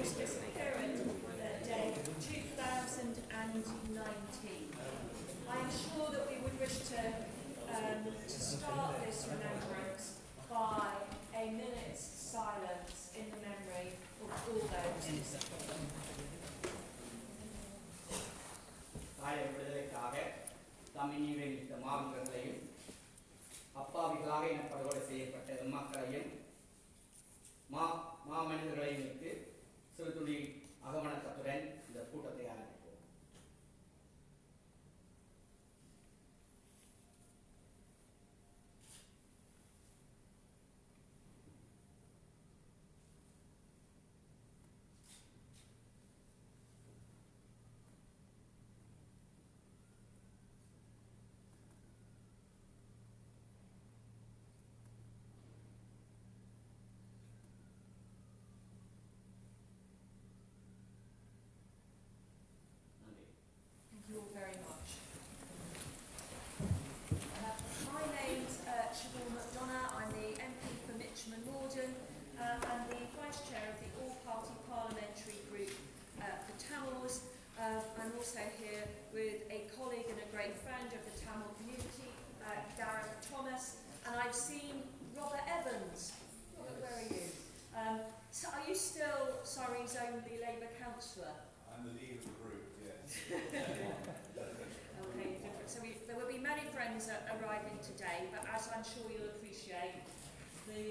auspicious Current Day 2019. I am sure that we would wish to start this remembrance by a minute's silence in the memory of all those. தமிழீழ மாவீரர்களையும் அப்பாவிகளாக இனப்படுகொலை செய்யப்பட்ட மக்களையும் மாமனிதர்களையும் சிறு துளி அகவணக்கத்துடன் இந்த கூட்டத்தை ஆரம்பிப்போம். And the Vice Chair of the All-Party Parliamentary Group for Tamils. I'm also here with a colleague and a great friend of the Tamil community, Gareth Thomas, and I've seen Robert Evans. Robert, where are you? So are you still Surrey's only Labour councillor? I'm the leader of the group, yes. Okay, different. So there will be many friends arriving today, but as I'm sure you'll appreciate, the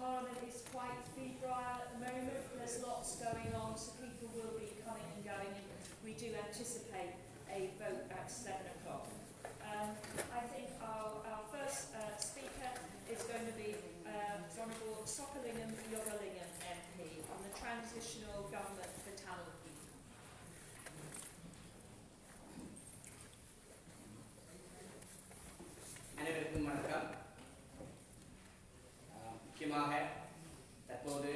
Parliament is quite febrile at the moment. There's lots going on, so people will be coming and going, and we do anticipate a vote at 7 o'clock. I think our first speaker is going to be Honourable Sokolingam Yogalingam MP on the Transitional Government for Tamil People. அனைவருக்கும் வணக்கம். முக்கியமாக தற்போது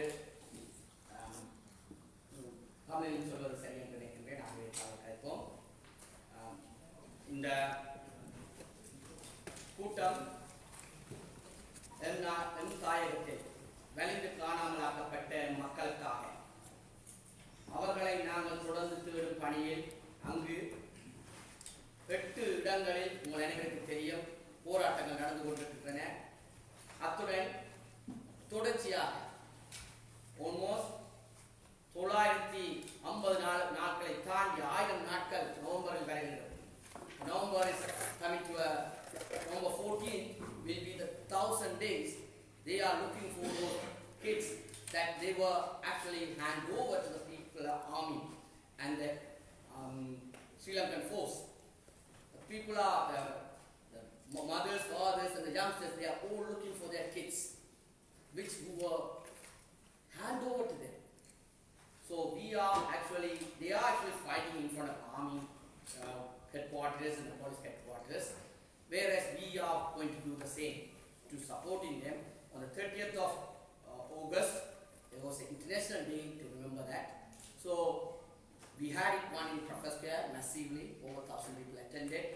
தமிழில் சொல்வது சரி என்று நினைக்கின்றேன். ஆகவே கலைப்போம். இந்த கூட்டம் எம் தாயகத்தில் வலிந்து காணாமலாக்கப்பட்ட மக்களுக்காக அவர்களை நாங்கள் தொடர்ந்து தேடும் பணியில் அங்கு 8 இடங்களில் உங்கள் அனைவருக்கு தெரியும் போராட்டங்கள் நடந்து கொண்டிருக்கின்றன. அத்துடன் தொடர்ச்சியாக ஆல்மோஸ்ட் 950 நாட்களை தாண்டி 1000 நாட்கள் நவம்பரில் வருகின்றது. November is coming to November 14 will be the 1000 days. They are looking for those kids that they were actually handed over to the people army and the Sri Lankan force. The people are the mothers, fathers and the youngsters, they are all looking for their kids which were handed over to them. So they are actually fighting in front of army headquarters and the police headquarters, whereas we are going to do the same to supporting them. On the 30th of August, there was an international day to remember that. So we had it one in Trafalgar Square massively, over 1,000 people attended.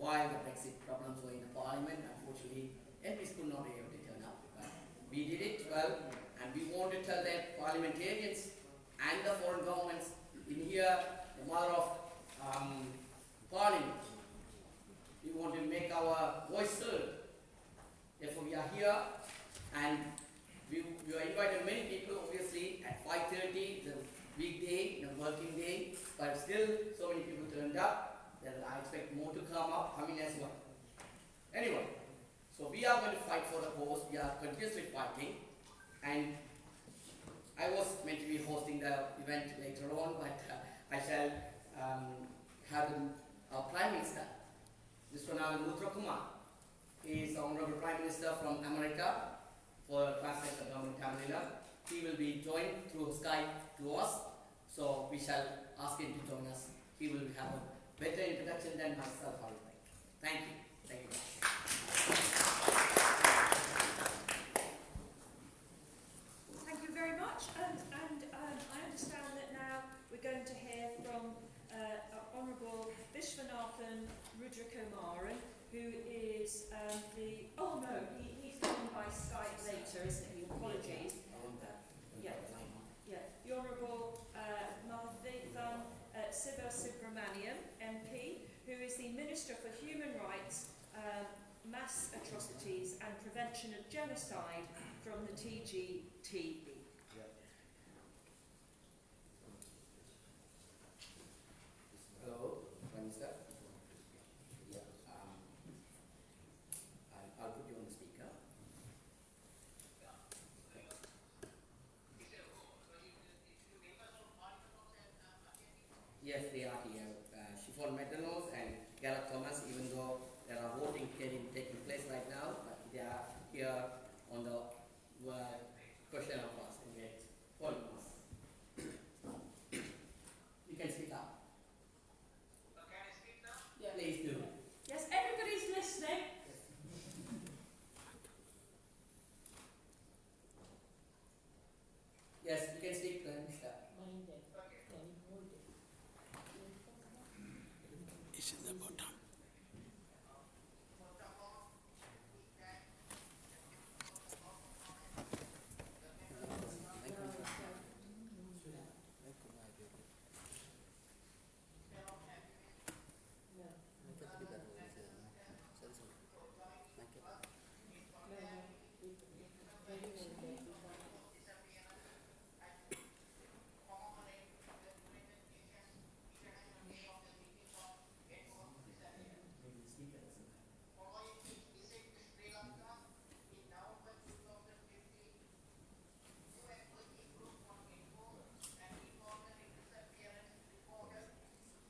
While the Brexit problems were in the Parliament, unfortunately, MPs could not be able to turn up. But we did it well, and we want to tell the parliamentarians and the foreign governments in here, the mother of Parliament. We want to make our voice heard. Therefore, we are here, and we are invited many people, obviously, at 5:30, the weekday, the working day, but still so many people turned up. Then I expect more to come as well. Anyway, so we are going to fight for the cause. We are continuously fighting, and I was meant to be hosting the event later on, but I shall have our Prime Minister, Mr. Kumar. He is the Honorable Prime Minister from America for translation of Government Tamil. He will be joined through Skype to us, so we shall ask him to join us. He will have a better introduction than myself, I would like. Thank you. Thank you. Thank you very much. And I understand that now we're going to hear from Honourable Vishwanathan Rudrakumaran, who is he's coming by Skype later, isn't he? Apologies. Yeah. Minister for Human Rights, Mass Atrocities and Prevention of Genocide from the TGTE. Hello, Prime Minister. Yeah, I'll put you on the speaker. Yes, they are here. Chiffon Metanos and Gareth Thomas, even though there are voting taking place right now, but they are here on the question of us. You can speak up. Can I speak now? Please do. Yes, everybody's listening. Yes, you can speak, Prime Minister. It's in the bottom. Sri Lanka in November 2015, UN Working Group on Enforcement and Involuntary Disappearance reported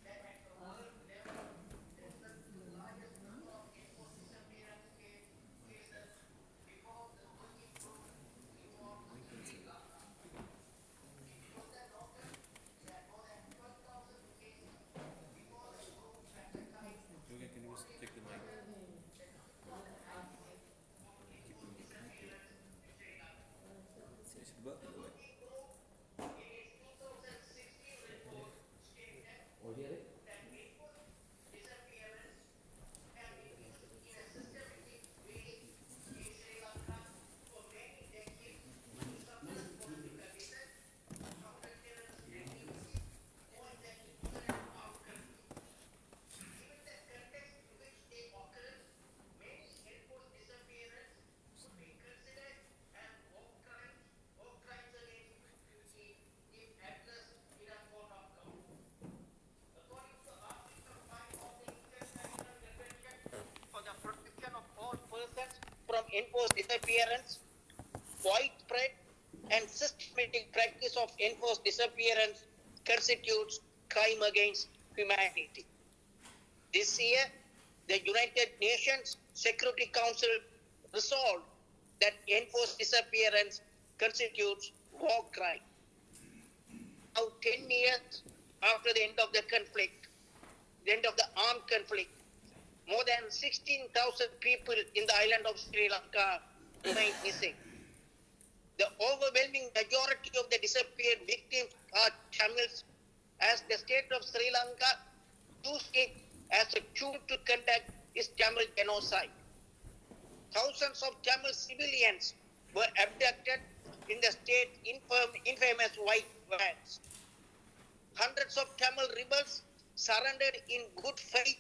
that at the world level, there is the largest number of enforced disappearance cases before the working group involved Sri Lanka. It further noted that more than 12,000 cases before the group at the time. Okay, can you just take the mic? For the protection of all persons from enforced disappearance, widespread and systematic practice of enforced disappearance constitutes crime against humanity. This year, the United Nations Security Council resolved that enforced disappearance constitutes war crime. Now, 10 years after the end of the conflict, the end of the armed conflict, more than 16,000 people in the island of Sri Lanka remain missing. The overwhelming majority of the disappeared victims are Tamils, as the state of Sri Lanka used it as a tool to conduct its Tamil genocide. Thousands of Tamil civilians were abducted in the state's infamous white vans. Hundreds of Tamil rebels surrendered in good faith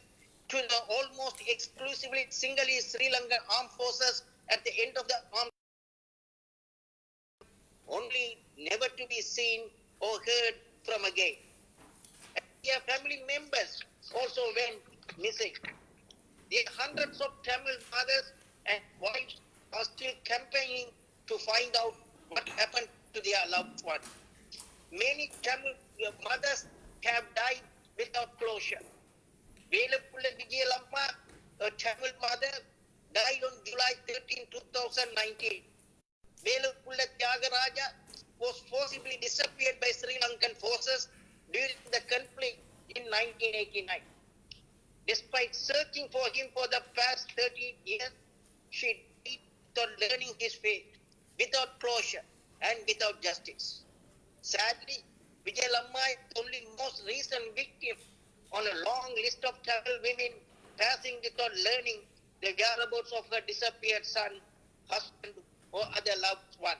to the almost exclusively singly Sri Lankan armed forces at the end of the armed, only never to be seen or heard from again. And their family members also went missing. The hundreds of Tamil mothers and wives are still campaigning to find out what happened to their loved one. Many Tamil mothers have died without closure. Velapulla Vijayalamma, a Tamil mother, died on July 13, 2019. Velapulla Tyagaraja was forcibly disappeared by Sri Lankan forces during the conflict in 1989. Despite searching for him for the past 30 years, she died without learning his fate, without closure, and without justice. Sadly, Vijayalamma is the only most recent victim on a long list of Tamil women passing without learning the whereabouts of her disappeared son, husband, or other loved one.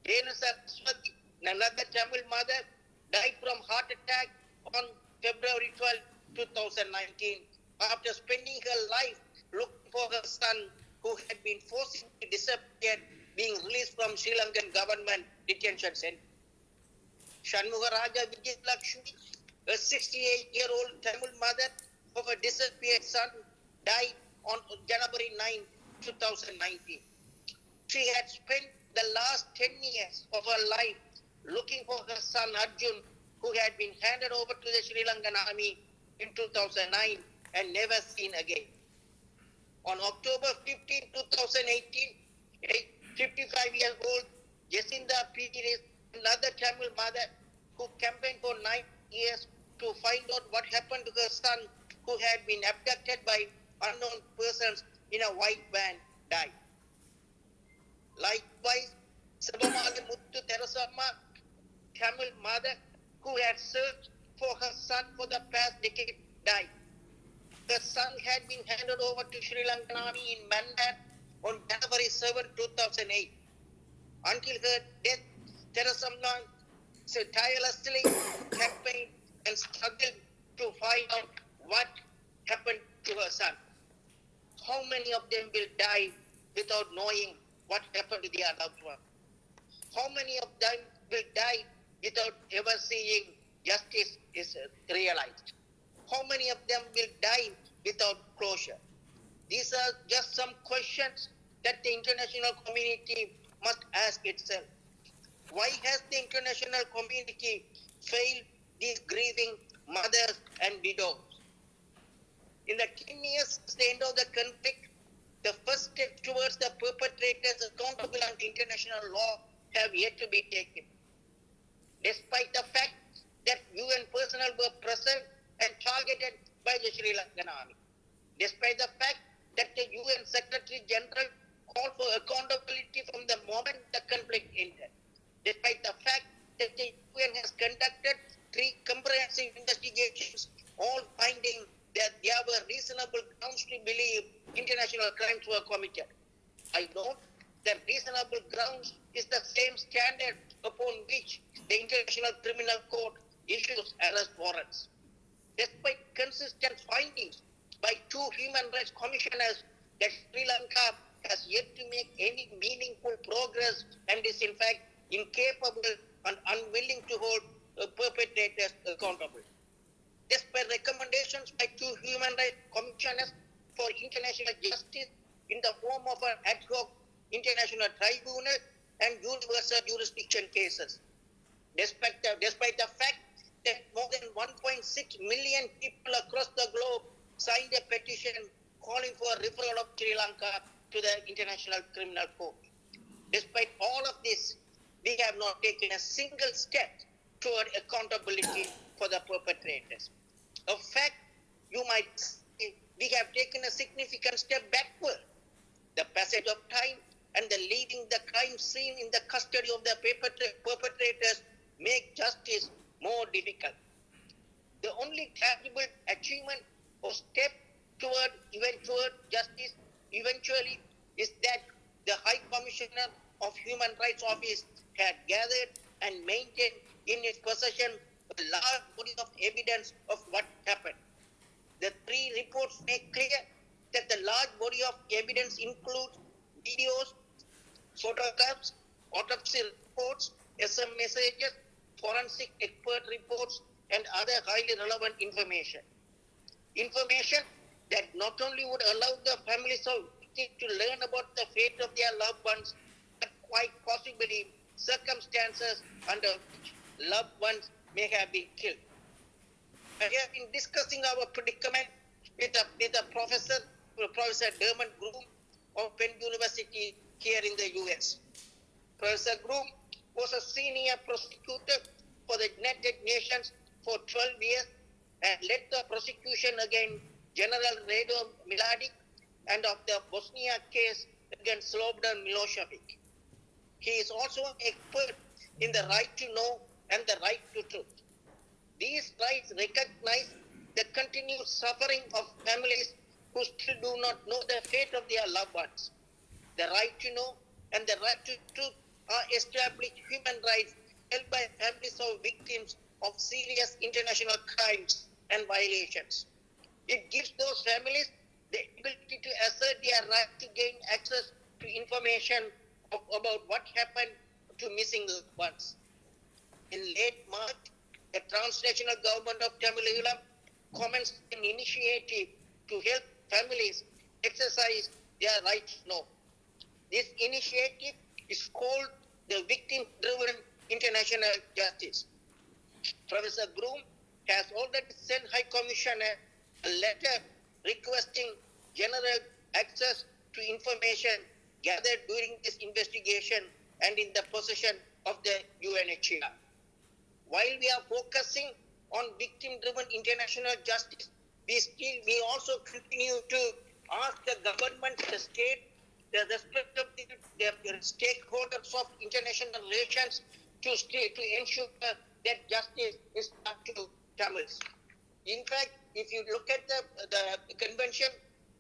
Renu Saraswati, another Tamil mother, died from heart attack on February 12, 2019 after spending her life looking for her son who had been forcibly disappeared, being released from Sri Lankan government detention center. Shanmugaraja Vijayalakshmi, a 68-year-old Tamil mother of a disappeared son, died on January 9, 2019. She had spent the last 10 years of her life looking for her son Arjun, who had been handed over to the Sri Lankan army in 2009 and never seen again. On October 15, 2018, a 55-year-old Jacinda Pires, another Tamil mother who campaigned for 9 years to find out what happened to her son who had been abducted by unknown persons in a white van, died. Likewise, Sabamala Muttu Terasamma, Tamil mother who had searched for her son for the past decade, died. Her son had been handed over to Sri Lankan army in Mandan on January 7, 2008. Until her death, Terasamma tirelessly campaigned and struggled to find out what happened to her son. How many of them will die without knowing what happened to their loved one? How many of them will die without ever seeing justice is realized? How many of them will die without closure? These are just some questions that the international community must ask itself. Why has the international community failed these grieving mothers and widows? In the 10 years since the end of the conflict, the first step towards the perpetrators accountable under international law have yet to be taken. Despite the fact that UN personnel were present and targeted by the Sri Lankan army. Despite the fact that the UN Secretary General called for accountability from the moment the conflict ended. Despite the fact that the UN has conducted 3 comprehensive investigations, all finding that there were reasonable grounds to believe international crimes were committed. I note that reasonable grounds is the same standard upon which the International Criminal Court issues arrest warrants. Despite consistent findings by 2 human rights commissioners that Sri Lanka has yet to make any meaningful progress and is in fact incapable and unwilling to hold perpetrators accountable. Despite recommendations by 2 human rights commissioners for international justice in the form of an ad hoc international tribunal and universal jurisdiction cases. Despite the fact that more than 1.6 million people across the globe signed a petition calling for a referral of Sri Lanka to the International Criminal Court. Despite all of this, we have not taken a single step toward accountability for the perpetrators. In fact, you might say we have taken a significant step backward. The passage of time and the leaving the crime scene in the custody of the perpetrators make justice more difficult. The only tangible achievement or step toward eventual justice eventually is that the High Commissioner of Human Rights Office had gathered and maintained in its possession a large body of evidence of what happened. The 3 reports make clear that the large body of evidence includes videos, photographs, autopsy reports, SM messages, forensic expert reports, and other highly relevant information. Information that not only would allow the families of victims to learn about the fate of their loved ones, but quite possibly circumstances under which loved ones may have been killed. I have been discussing our predicament with a professor, Professor Dermot Groom of Penn University here in the US. Professor Groom was a senior prosecutor for the United Nations for 12 years and led the prosecution against General Rado Mladic and of the Bosnia case against Slobodan Milosevic. He is also an expert in the right to know and the right to truth. These rights recognize the continued suffering of families who still do not know the fate of their loved ones. The right to know and the right to truth are established human rights held by families of victims of serious international crimes and violations. It gives those families the ability to assert their right to gain access to information about what happened to missing loved ones. In late March, the transnational government of Tamil Nadu commenced an initiative to help families exercise their right to know. This initiative is called the Victim-Driven International Justice. Professor Groom has already sent High Commissioner a letter requesting general access to information gathered during this investigation and in the possession of the UNHCR. While we are focusing on victim-driven international justice, we also continue to ask the government, the state, the respective the stakeholders of international relations to ensure that justice is done to Tamils. In fact, if you look at the convention,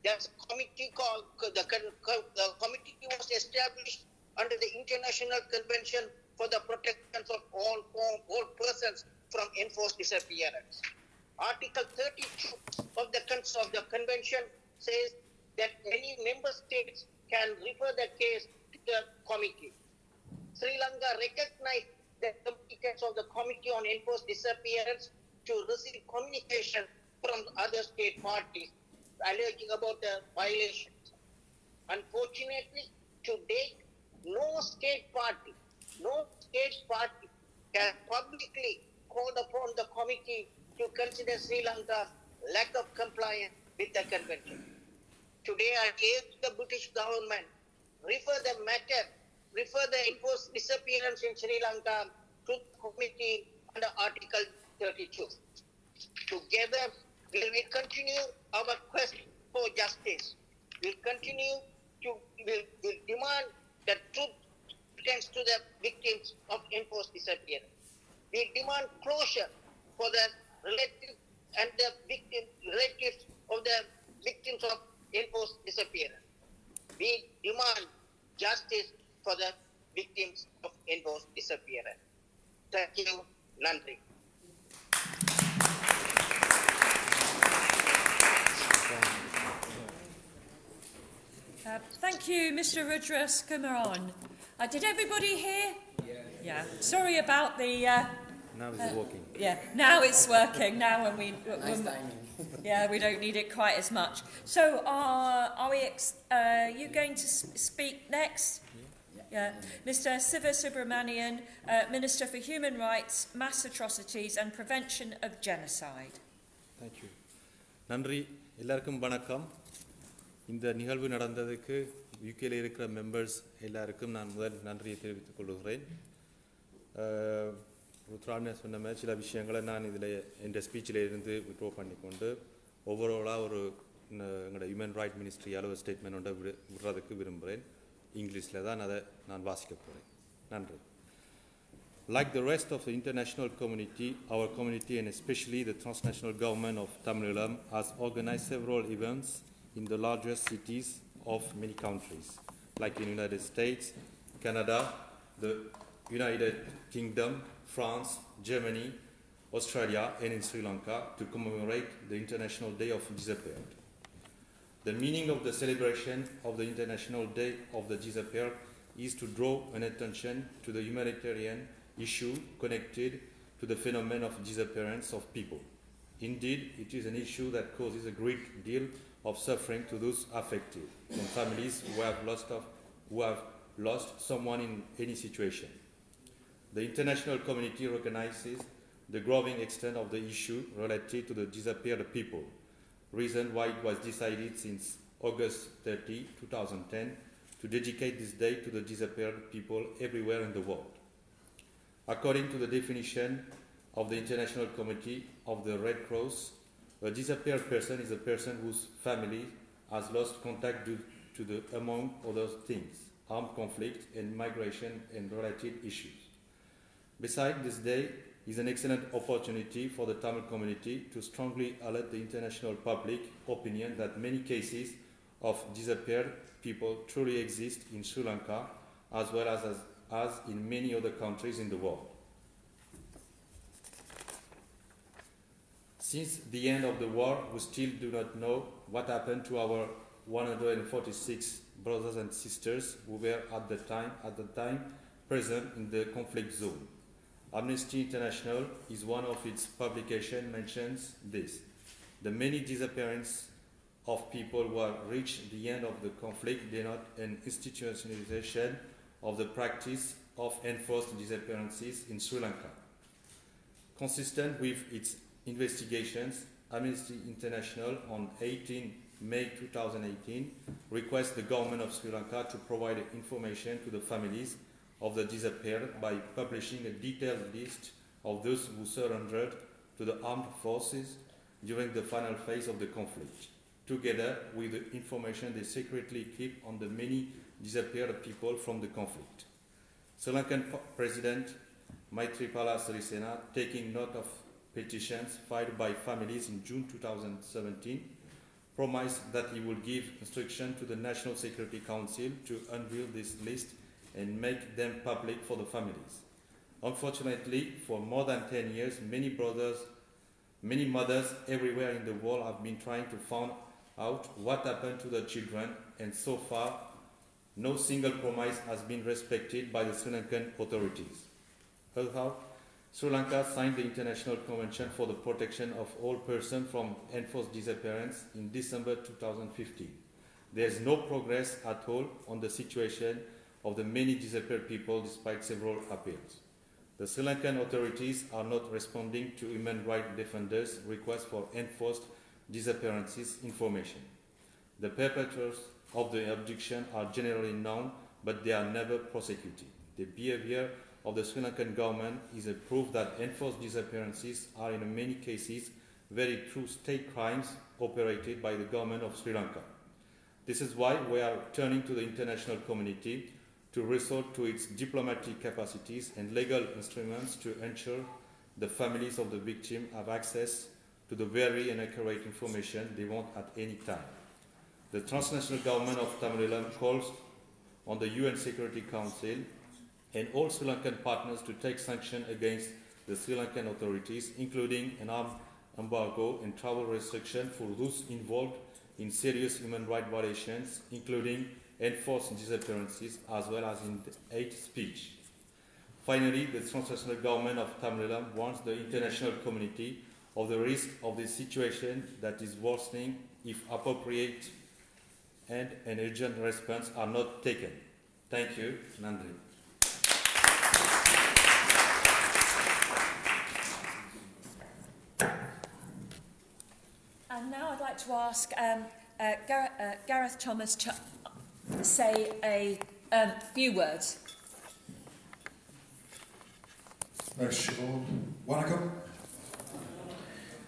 there's a committee called the committee was established under the International Convention for the Protection of all persons from enforced disappearance. Article 32 of the convention says that any member states can refer the case to the committee. Sri Lanka recognized the competence of the Committee on Enforced Disappearance to receive communication from other state parties alleging about the violations. Unfortunately, to date, no state party has publicly called upon the committee to consider Sri Lanka's lack of compliance with the convention. Today, I urge the British government refer the enforced disappearance in Sri Lanka to the committee under Article 32. Together, we will continue our quest for justice. We'll demand that truth pertains to the victims of enforced disappearance. We demand closure for the relatives and the relatives of the victims of enforced disappearance. We demand justice for the victims of enforced disappearance. Thank you, Nandri. Thank you, Mr. Rudras Kumaran. Did everybody hear? Yeah. Sorry about the. Now it's working. Yeah. Now it's working. Now when we. Nice timing. Yeah, we don't need it quite as much. So, are we? You going to speak next? Yeah. Mr. Siva Subramanian, Minister for Human Rights, Mass Atrocities and Prevention of Genocide. Thank you. நன்றி எல்லாருக்கும் வணக்கம் இந்த நிகழ்வு நடந்ததுக்கு யூகேல இருக்கிற members எல்லாருக்கும் நான் முதல் நன்றியை தெரிவித்துக் கொள்கிறேன் ருத்ரான்னு சொன்ன மாதிரி சில விஷயங்களை நான் இதில் என் ஸ்பீச்சில் இருந்து விட்ரோ பண்ணிக்கொண்டு ஓவராலாக ஒரு எங்களோட ஹியூமன் ரைட் மினிஸ்ட்ரியால் ஒரு ஸ்டேட்மெண்ட் ஒன்றை விடுறதுக்கு விரும்புகிறேன் இங்கிலீஷில் தான் அதை நான் வாசிக்க போகிறேன் நன்றி Like the rest of the international community, our community and especially the transnational government of Tamil Nadu has organized several events in the largest cities of many countries, like in the United States, Canada, the United Kingdom, France, Germany, Australia, and in Sri Lanka to commemorate the International Day of Disappeared. The meaning of the celebration of the International Day of the Disappeared is to draw an attention to the humanitarian issue connected to the phenomenon of disappearance of people. Indeed, it is an issue that causes a great deal of suffering to those affected and families who have lost someone in any situation. The international community recognizes the growing extent of the issue related to the disappeared people, reason why it was decided since August 30, 2010, to dedicate this day to the disappeared people everywhere in the world. According to the definition of the International Committee of the Red Cross, a disappeared person is a person whose family has lost contact due to the, among other things, armed conflict and migration and related issues. Besides, this day is an excellent opportunity for the Tamil community to strongly alert the international public opinion that many cases of disappeared people truly exist in Sri Lanka as well as in many other countries in the world. Since the end of the war, we still do not know what happened to our 146 brothers and sisters who were at the time present in the conflict zone. Amnesty International, is one of its publications, mentions this. The many disappearances of people who have reached the end of the conflict denote an institutionalization of the practice of enforced disappearances in Sri Lanka. Consistent with its investigations, Amnesty International on 18 May 2018 requests the government of Sri Lanka to provide information to the families of the disappeared by publishing a detailed list of those who surrendered to the armed forces during the final phase of the conflict, together with the information they secretly keep on the many disappeared people from the conflict. Sri Lankan President Maithripala Sirisena, taking note of petitions filed by families in June 2017, promised that he will give instruction to the National Security Council to unveil this list and make them public for the families. Unfortunately, for more than 10 years, many mothers everywhere in the world have been trying to find out what happened to the children, and so far, no single promise has been respected by the Sri Lankan authorities. Further, Sri Lanka signed the International Convention for the Protection of All Persons from Enforced Disappearance in December 2015. There is no progress at all on the situation of the many disappeared people despite several appeals. The Sri Lankan authorities are not responding to human rights defenders' requests for enforced disappearances information. The perpetrators of the abduction are generally known, but they are never prosecuted. The behavior of the Sri Lankan government is a proof that enforced disappearances are in many cases very true state crimes operated by the government of Sri Lanka. This is why we are turning to the international community to resort to its diplomatic capacities and legal instruments to ensure the families of the victim have access to the very and accurate information they want at any time. The transnational government of Tamil Nadu calls on the UN Security Council and all Sri Lankan partners to take sanctions against the Sri Lankan authorities, including an armed embargo and travel restriction for those involved in serious human rights violations, including enforced disappearances as well as in hate speech. Finally, the transnational government of Tamil Nadu warns the international community of the risk of this situation that is worsening if appropriate and an urgent response are not taken. Thank you. Nandri. And now I'd like to ask Gareth Thomas to say a few words. Thanks, Siobhan. Wanakkam.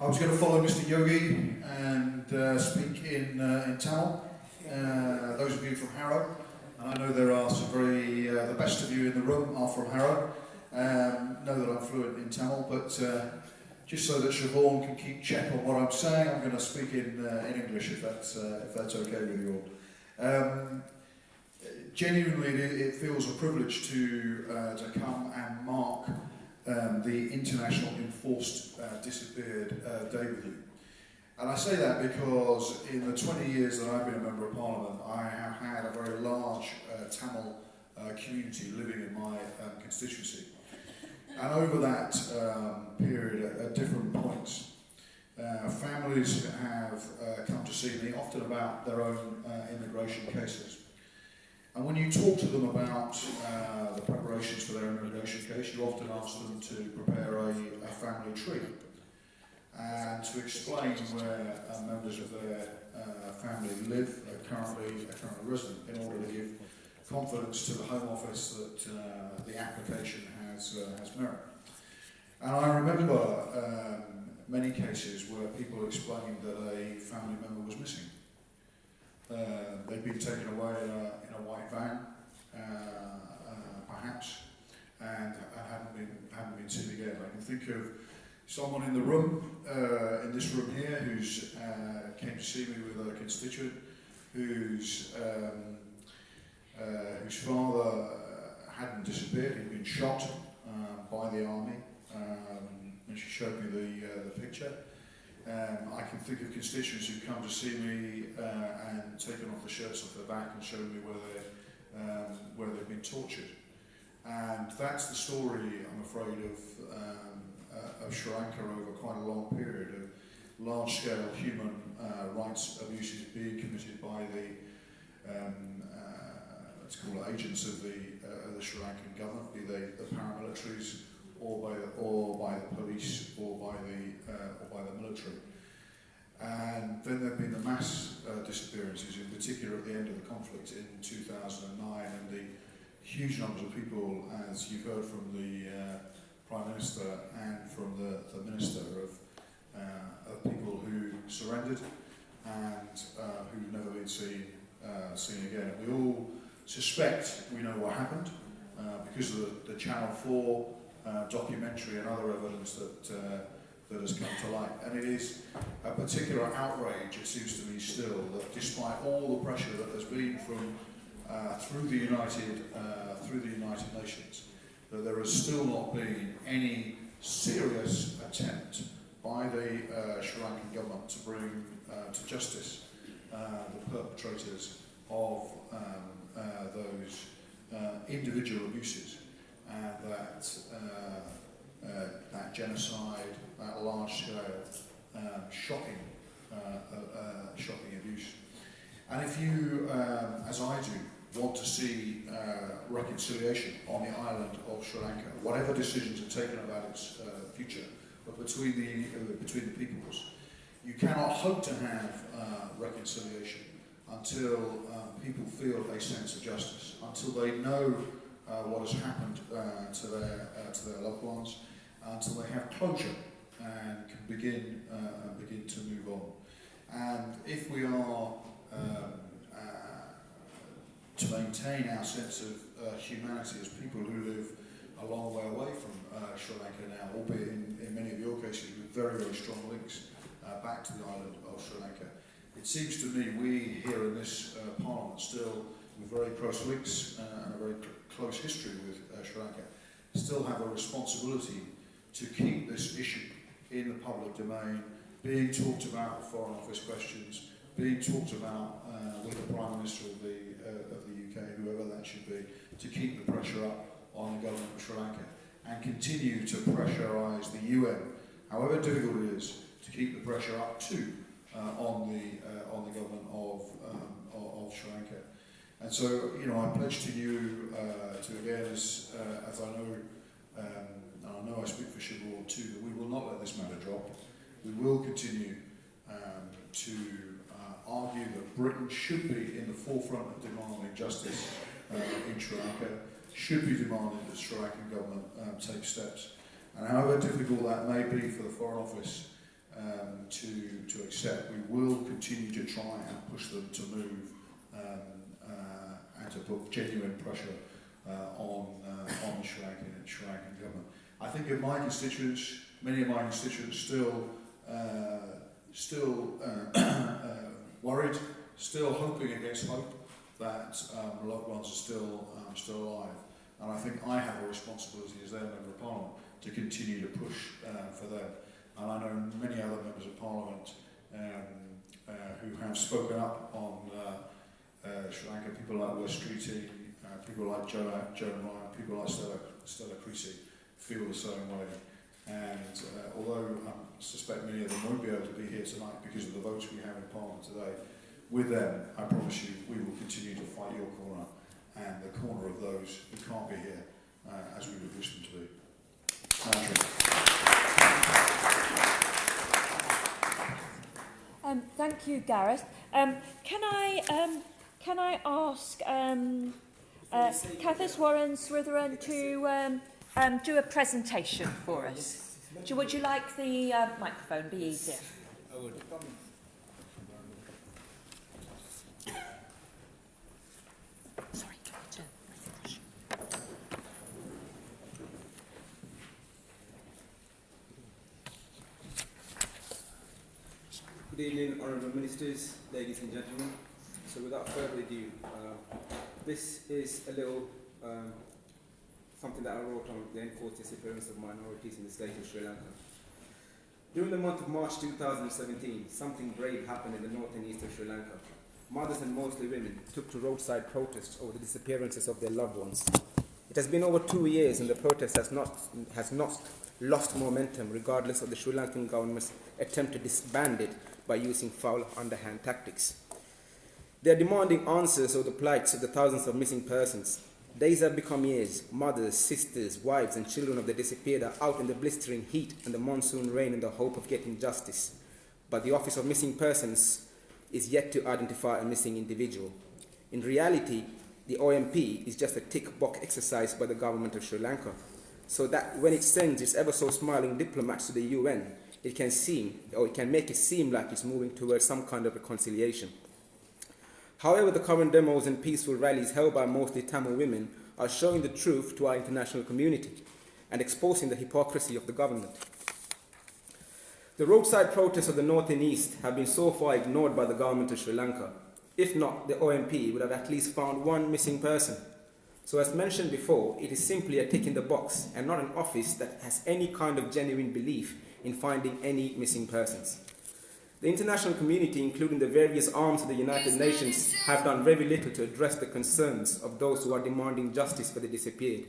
I was going to follow Mr. Yogi and speak in Tamil. Those of you from Harrow, and I know there are some the best of you in the room are from Harrow, know that I'm fluent in Tamil, but just so that Siobhan can keep check on what I'm saying, I'm going to speak in English if that's okay with you all. Genuinely, it feels a privilege to come and mark the International Enforced Disappeared Day with you. And I say that because in the 20 years that I've been a Member of Parliament, I have had a very large Tamil community living in my constituency. And over that period, at different points, families have come to see me, often about their own immigration cases. And when you talk to them about the preparations for their immigration case, you often ask them to prepare a family tree and to explain where members of their family live, currently resident, in order to give confidence to the Home Office that the application has merit. And I remember many cases where people explained that a family member was missing. They'd been taken away in a white van, perhaps, and hadn't been seen again. I can think of someone in the room, in this room here, who's came to see me with a constituent whose father hadn't disappeared. He'd been shot by the army, and she showed me the picture. I can think of constituents who come to see me and taken off the shirts off their back and shown me where they've been tortured. And that's the story, I'm afraid, of Sri Lanka over quite a long period of large-scale human rights abuses being committed by the let's call it agents of the Sri Lankan government, be they the paramilitaries or by the police or by the military. And then there have been the mass disappearances, in particular at the end of the conflict in 2009, and the huge numbers of people, as you've heard from the Prime Minister and from the Minister, of people who surrendered and who've never been seen again. We all suspect we know what happened because of the Channel 4 documentary and other evidence that has come to light. And it is a particular outrage, it seems to me still, that despite all the pressure that there's been from through the United Nations, that there has still not been any serious attempt by the Sri Lankan government to bring to justice the perpetrators of those individual abuses and that genocide, that large-scale, shocking abuse. And if you, as I do, want to see reconciliation on the island of Sri Lanka, whatever decisions are taken about its future, but between the peoples, you cannot hope to have reconciliation until people feel a sense of justice, until they know what has happened to their loved ones, until they have closure and can begin to move on. And if we are to maintain our sense of humanity as people who live a long way away from Sri Lanka now, albeit in many of your cases with very, very strong links back to the island of Sri Lanka, it seems to me we here in this Parliament still, with very close links and a very close history with Sri Lanka, still have a responsibility to keep this issue in the public domain, being talked about with Foreign Office questions, being talked about with the Prime Minister of the UK, whoever that should be, to keep the pressure up on the government of Sri Lanka and continue to pressurise the UN, however difficult it is, to keep the pressure up too on the government of Sri Lanka. And so, you know, I pledge to you to again, as I know, and I know I speak for Siobhan too, that we will not let this matter drop. We will continue to argue that Britain should be in the forefront of demanding justice in Sri Lanka, should be demanding that the Sri Lankan government take steps. And however difficult that may be for the Foreign Office to accept, we will continue to try and push them to move and to put genuine pressure on the Sri Lankan government. I think of my constituents, many of my constituents still worried, still hoping against hope that loved ones are still alive. And I think I have a responsibility as their Member of Parliament to continue to push for them. And I know many other Members of Parliament who have spoken up on Sri Lanka, people like West Streety, people like Joan Ryan, people like Stella Creasy feel the same way. And although I suspect many of them won't be able to be here tonight because of the votes we have in Parliament today, with them, I promise you, we will continue to fight your corner and the corner of those who can't be here as we would wish them to be. Thank you, Gareth. Can I ask Cathis Warren Sritheran to do a presentation for us? Would you like the microphone? Be easier. I would. Sorry. Good evening, Honourable Ministers, ladies and gentlemen. So without further ado, this is a little something that I wrote on the enforced disappearance of minorities in the state of Sri Lanka. During the month of March 2017, something brave happened in the north and east of Sri Lanka. Mothers and mostly women took to roadside protests over the disappearances of their loved ones. It has been over 2 years and the protest has not lost momentum regardless of the Sri Lankan government's attempt to disband it by using foul underhand tactics. They are demanding answers of the plights of the thousands of missing persons. Days have become years. Mothers, sisters, wives and children of the disappeared are out in the blistering heat and the monsoon rain in the hope of getting justice. But the Office of Missing Persons is yet to identify a missing individual. In reality, the OMP is just a tick-box exercise by the government of Sri Lanka, so that when it sends its ever-so-smiling diplomats to the UN, it can make it seem like it's moving towards some kind of reconciliation. However, the current demos and peaceful rallies held by mostly Tamil women are showing the truth to our international community and exposing the hypocrisy of the government. The roadside protests of the north and east have been so far ignored by the government of Sri Lanka. If not, the OMP would have at least found one missing person. So as mentioned before, it is simply a tick in the box and not an office that has any kind of genuine belief in finding any missing persons. The international community, including the various arms of the United Nations, have done very little to address the concerns of those who are demanding justice for the disappeared.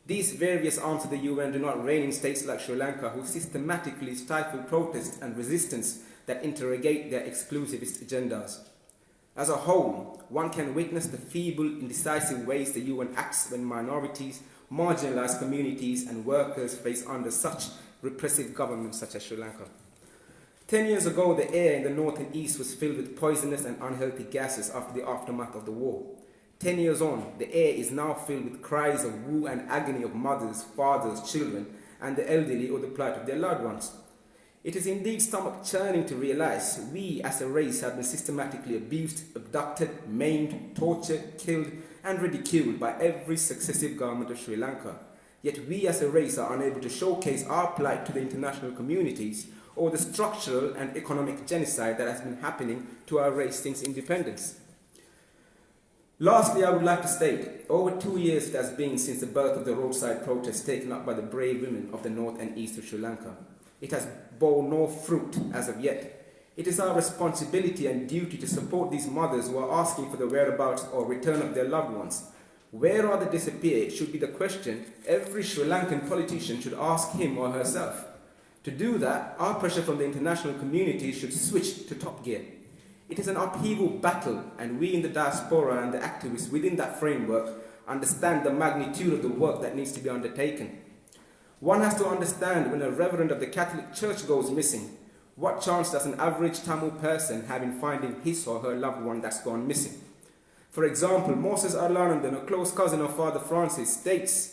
These various arms of the UN do not reign in states like Sri Lanka, who systematically stifle protest and resistance that interrogate their exclusivist agendas. As a whole, one can witness the feeble, indecisive ways the UN acts when minorities, marginalized communities and workers face under such repressive governments such as Sri Lanka. 10 years ago, the air in the north and east was filled with poisonous and unhealthy gases after the aftermath of the war. 10 years on, the air is now filled with cries of woe and agony of mothers, fathers, children, and the elderly or the plight of their loved ones. It is indeed stomach churning to realize we as a race have been systematically abused, abducted, maimed, tortured, killed, and ridiculed by every successive government of Sri Lanka. Yet we as a race are unable to showcase our plight to the international communities or the structural and economic genocide that has been happening to our race since independence. Lastly, I would like to state, over 2 years it has been since the birth of the roadside protests taken up by the brave women of the north and east of Sri Lanka. It has borne no fruit as of yet. It is our responsibility and duty to support these mothers who are asking for the whereabouts or return of their loved ones. Where are the disappeared should be the question every Sri Lankan politician should ask him or herself. To do that, our pressure from the international community should switch to top gear. It is an upheaval battle, and we in the diaspora and the activists within that framework understand the magnitude of the work that needs to be undertaken. One has to understand when a reverend of the Catholic Church goes missing, what chance does an average Tamil person have in finding his or her loved one that's gone missing? For example, Moses Arlanandan, a close cousin of Father Francis, states,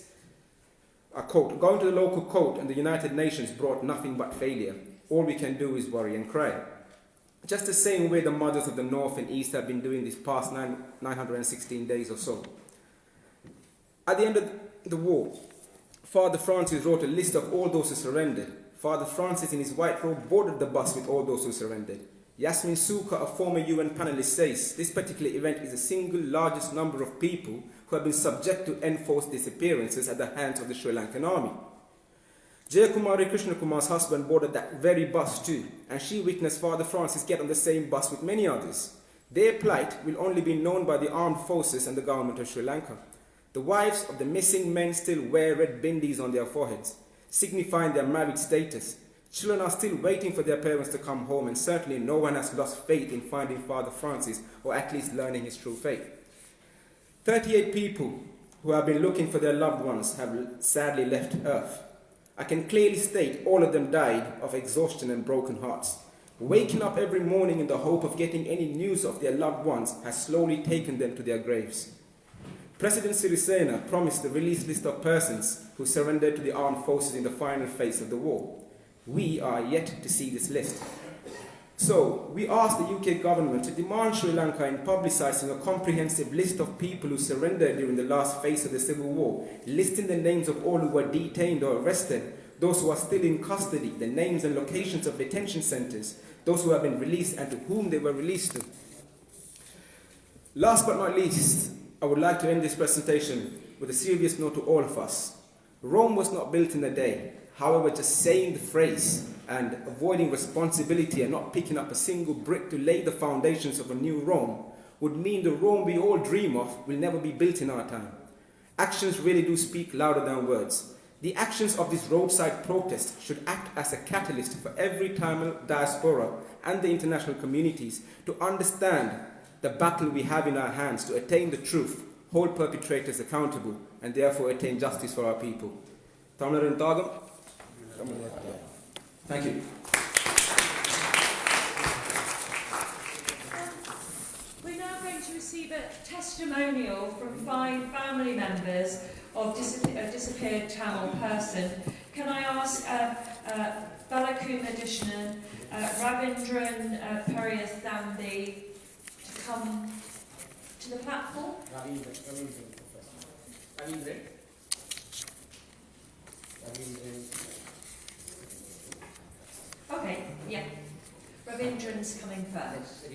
I quote, "Going to the local court and the United Nations brought nothing but failure. All we can do is worry and cry." Just the same way the mothers of the north and east have been doing these past 916 days or so. At the end of the war, Father Francis wrote a list of all those who surrendered. Father Francis in his white robe boarded the bus with all those who surrendered. Yasmin Suka, a former UN panelist, says this particular event is the single largest number of people who have been subject to enforced disappearances at the hands of the Sri Lankan army. Jayakumari Krishnakumar's husband boarded that very bus too, and she witnessed Father Francis get on the same bus with many others. Their plight will only be known by the armed forces and the government of Sri Lanka. The wives of the missing men still wear red bindis on their foreheads, signifying their married status. Children are still waiting for their parents to come home, and certainly no one has lost faith in finding Father Francis, or at least learning his true fate. 38 people who have been looking for their loved ones have sadly left Earth. I can clearly state all of them died of exhaustion and broken hearts. Waking up every morning in the hope of getting any news of their loved ones has slowly taken them to their graves. President Sirisena promised the release list of persons who surrendered to the armed forces in the final phase of the war. We are yet to see this list. So, we ask the UK government to demand Sri Lanka in publicising a comprehensive list of people who surrendered during the last phase of the civil war, listing the names of all who were detained or arrested, those who are still in custody, the names and locations of detention centres, those who have been released and to whom they were released to. Last but not least, I would like to end this presentation with a serious note to all of us. Rome was not built in a day. However, just saying the phrase and avoiding responsibility and not picking up a single brick to lay the foundations of a new Rome would mean the Rome we all dream of will never be built in our time. Actions really do speak louder than words. The actions of this roadside protest should act as a catalyst for every Tamil diaspora and the international communities to understand the battle we have in our hands to attain the truth, hold perpetrators accountable, and therefore attain justice for our people. Tamilarin Thagam. Thank you. We're now going to receive a testimonial from 5 family members of a disappeared Tamil person. Can I ask Balakuma Dishnan, Ravindran Periyathambi to come to the platform? Okay, yeah. Ravindran's coming first.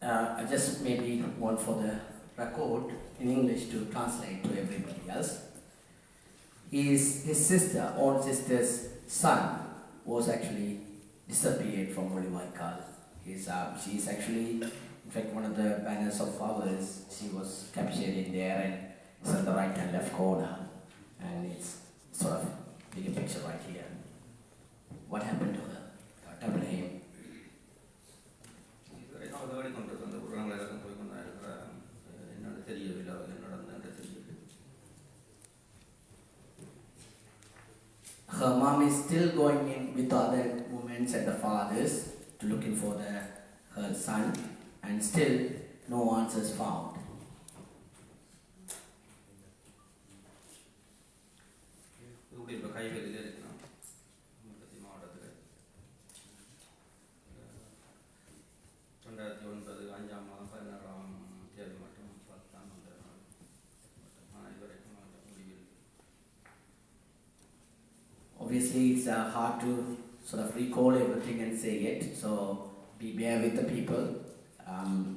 I just maybe want for the record in English to translate to everybody else. His sister, own sister's son, was actually disappeared from Mulivaikal. She is actually, in fact, one of the banners of ours. She was captured in there, and it's on the right and left corner, and it's sort of bigger picture right here. What happened to her? Tell him. Her mom is still going in with other women and the fathers to looking for her son, and still no answers found. Obviously, it's hard to sort of recall everything and say it, so be bear with the people.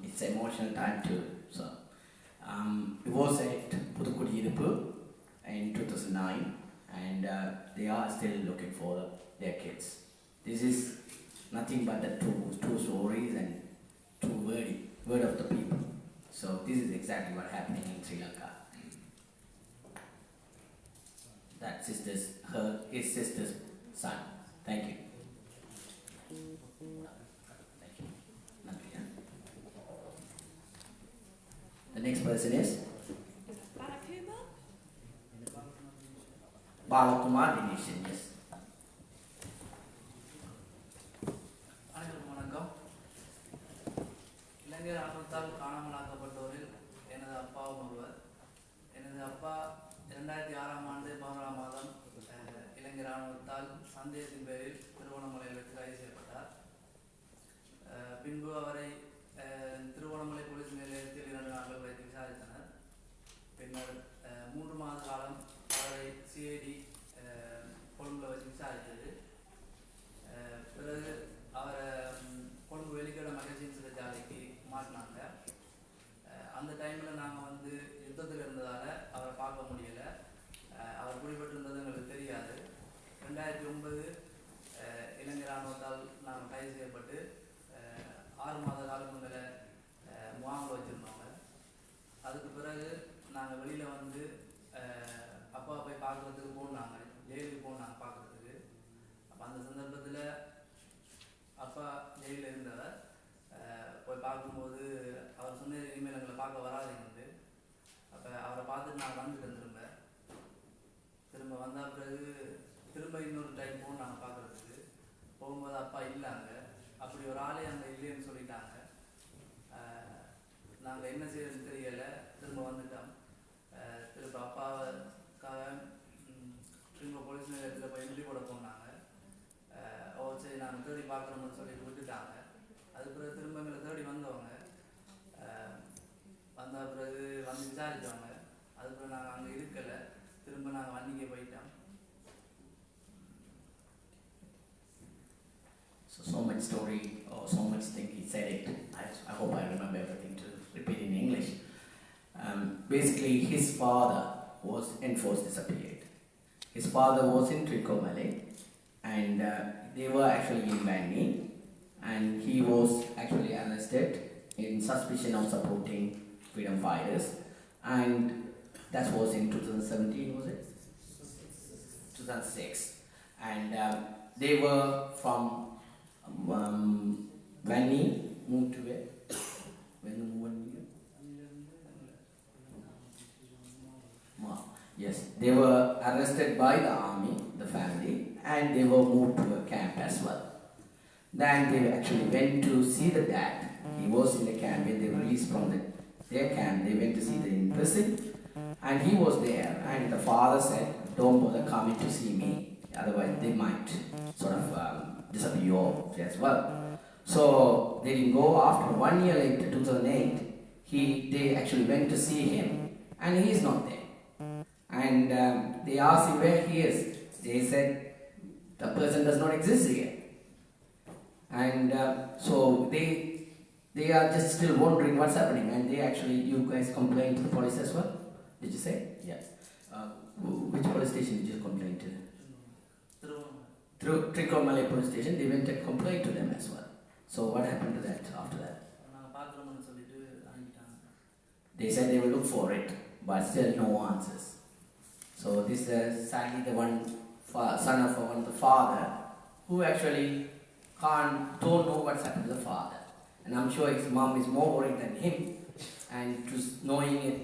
It's an emotional time too. So, it was at Puthukudi in 2009, and they are still looking for their kids. This is nothing but the two stories and word of the people. So this is exactly what happening in Sri Lanka. That his sister's son. Thank you. Thank you. The next person is Balakumar Dineshan. Yes. இளைஞர் ஆர்வத்தால் காணாமலாக்கப்பட்டோரில் எனது அப்பாவும் ஒருவர். எனது அப்பா 2006ஆம் ஆண்டு 11ஆம் மாதம் இளைஞர் ஆர்வத்தால் சந்தேகத்தின் பேரில் திருவண்ணாமலையில் வைத்து கைது செய்யப்பட்டார். பின்பு அவரை திருவண்ணாமலை போலீஸ் நிலையத்தில் 2 நாட்கள் வைத்து விசாரித்தனர். பின்னர் 3 மாத காலம் அவரை சிஐடி கொழும்புல வச்சு விசாரித்தது. பிறகு அவரை கொழும்பு வெளிக்கட மகஜின் சிறைச்சாலைக்கு மாட்டினாங்க. அந்த டைமில் நாங்கள் யுத்தத்தில் இருந்ததால் அவரை பார்க்க முடியலை. 2009 இலங்கை இராணுவத்தால் நாங்கள் கைது செய்யப்பட்டு 6 மாத காலம் எங்களை முகாமில் வச்சுருந்தோங்க. அதுக்கு பிறகு நாங்கள் வெளியில் வந்து அப்பா போய் பார்க்குறதுக்கு போனாங்க, ஜெயிலுக்கு போனாங்க பார்க்குறதுக்கு. அப்போ அந்த சந்தர்ப்பத்தில் அப்பா ஜெயிலில் இருந்தவர் போய் பார்க்கும்போது அவர் சொன்ன இனிமேல் எங்களை பார்க்க வராதுங்க. அப்போ அவரை பார்த்துட்டு நான் வந்துட்டேன். திரும்ப வந்த பிறகு திரும்ப இன்னொரு டைம் போகணும் நாங்கள் பார்க்குறதுக்கு. போகும்போது அப்பா இல்லைங்க, அப்படி ஒரு ஆளே அங்கே இல்லைன்னு சொல்லிட்டாங்க. நாங்கள் என்ன செய்யறதுன்னு தெரியலை, திரும்ப வந்துட்டோம். திரும்ப அப்பாவுக்காக திரும்ப போலீஸ் நிலையத்தில் போய் எழுதி போட போனாங்க. சரி நாங்கள் தேடி பார்க்குறோம்னு சொல்லிட்டு விட்டுட்டாங்க. அதுக்கு பிறகு திரும்ப எங்களை தேடி வந்தவங்க வந்த பிறகு வந்து விசாரித்தவங்க. அதுக்கு நாங்கள் அங்கே இருக்கலை, திரும்ப நாங்கள் வண்டிக்கே போயிட்டோம். So much story or so much thing he said it. I hope I remember everything to repeat in English. Basically, his father was enforced disappeared. His father was in Trincomalee, and they were actually in Bangi, and he was actually arrested in suspicion of supporting freedom fighters, and that was in 2017, was it? 2006, and they were from Bangi, moved to where? When you moved? Yes, they were arrested by the army, the family, and they were moved to a camp as well. Then they actually went to see the dad. He was in the camp. When they were released from their camp, they went to see the in prison, and he was there. And the father said, "Don't bother coming to see me, otherwise they might sort of disappear as well." So they didn't go. After 1 year later, 2008, they actually went to see him, and he is not there. And they asked him where he is. They said the person does not exist here. And so they are just still wondering what's happening. And you guys complained to the police as well? Did you say? Yes. Which police station did you complain to? Through Trincomalee police station. They went and complained to them as well. So what happened to that after that? They said they will look for it, but still no answers. So this is sadly the son of one of the father who actually don't know what's happened to the father. And I'm sure his mom is more worried than him, and just knowing it,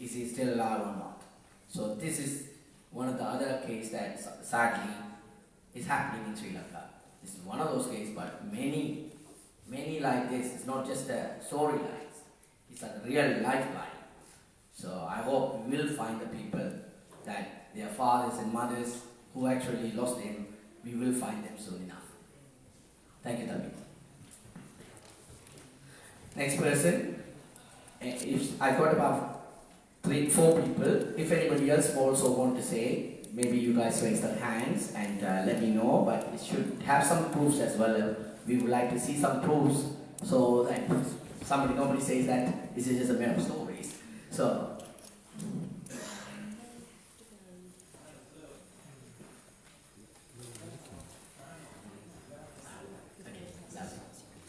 is he still alive or not. So this is one of the other cases that sadly is happening in Sri Lanka. This is one of those cases, but many like this. It's not just a storylines, it's a real lifeline. So I hope we will find the people that their fathers and mothers who actually lost them, we will find them soon enough. Thank you, Tabi. Next person. I've got about 3-4 people. If anybody else also want to say, maybe you guys raise their hands and let me know, but it should have some proofs as well. We would like to see some proofs so that nobody says that this is just a mere stories. So,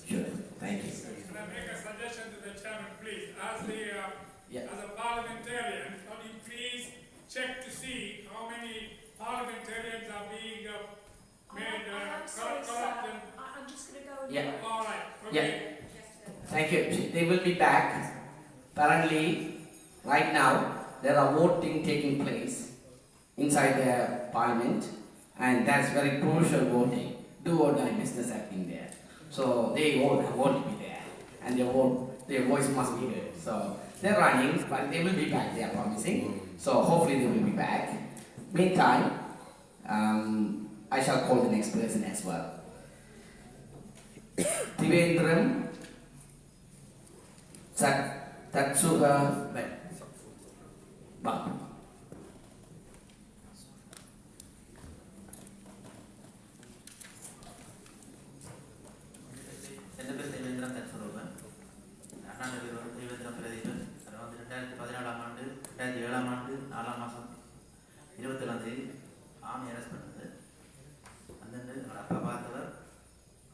sure, thank you. Can I make a suggestion to the chairman, please? Yeah. As a parliamentarian, can you please check to see how many parliamentarians are being made I'm sorry, sir. corrupt and... I'm just going to go and... Yeah. All right, okay. Yeah. Thank you. They will be back. Apparently, right now, there are voting taking place inside the parliament, and that's very crucial voting. Do or die business happening there. So they all want to be there, and their voice must be heard. So they're running, but they will be back. They are promising. So hopefully they will be back. Meantime, I shall call the next person as well. Trivendram Tatsuga Babu. എൻ്റെ പേര് ദേവേന്ദ്രൻ തത്സ്വരൂപൻ. ഞാൻ ദേവേന്ദ്രൻ പ്രദീപൻ. അത് வந்து 2017 ஆண்டு 2007 ஆண்டு 4 மாதம் 27 army arrest பண்ணது. வந்துட்டு எங்களோட அப்பா பார்த்தவர்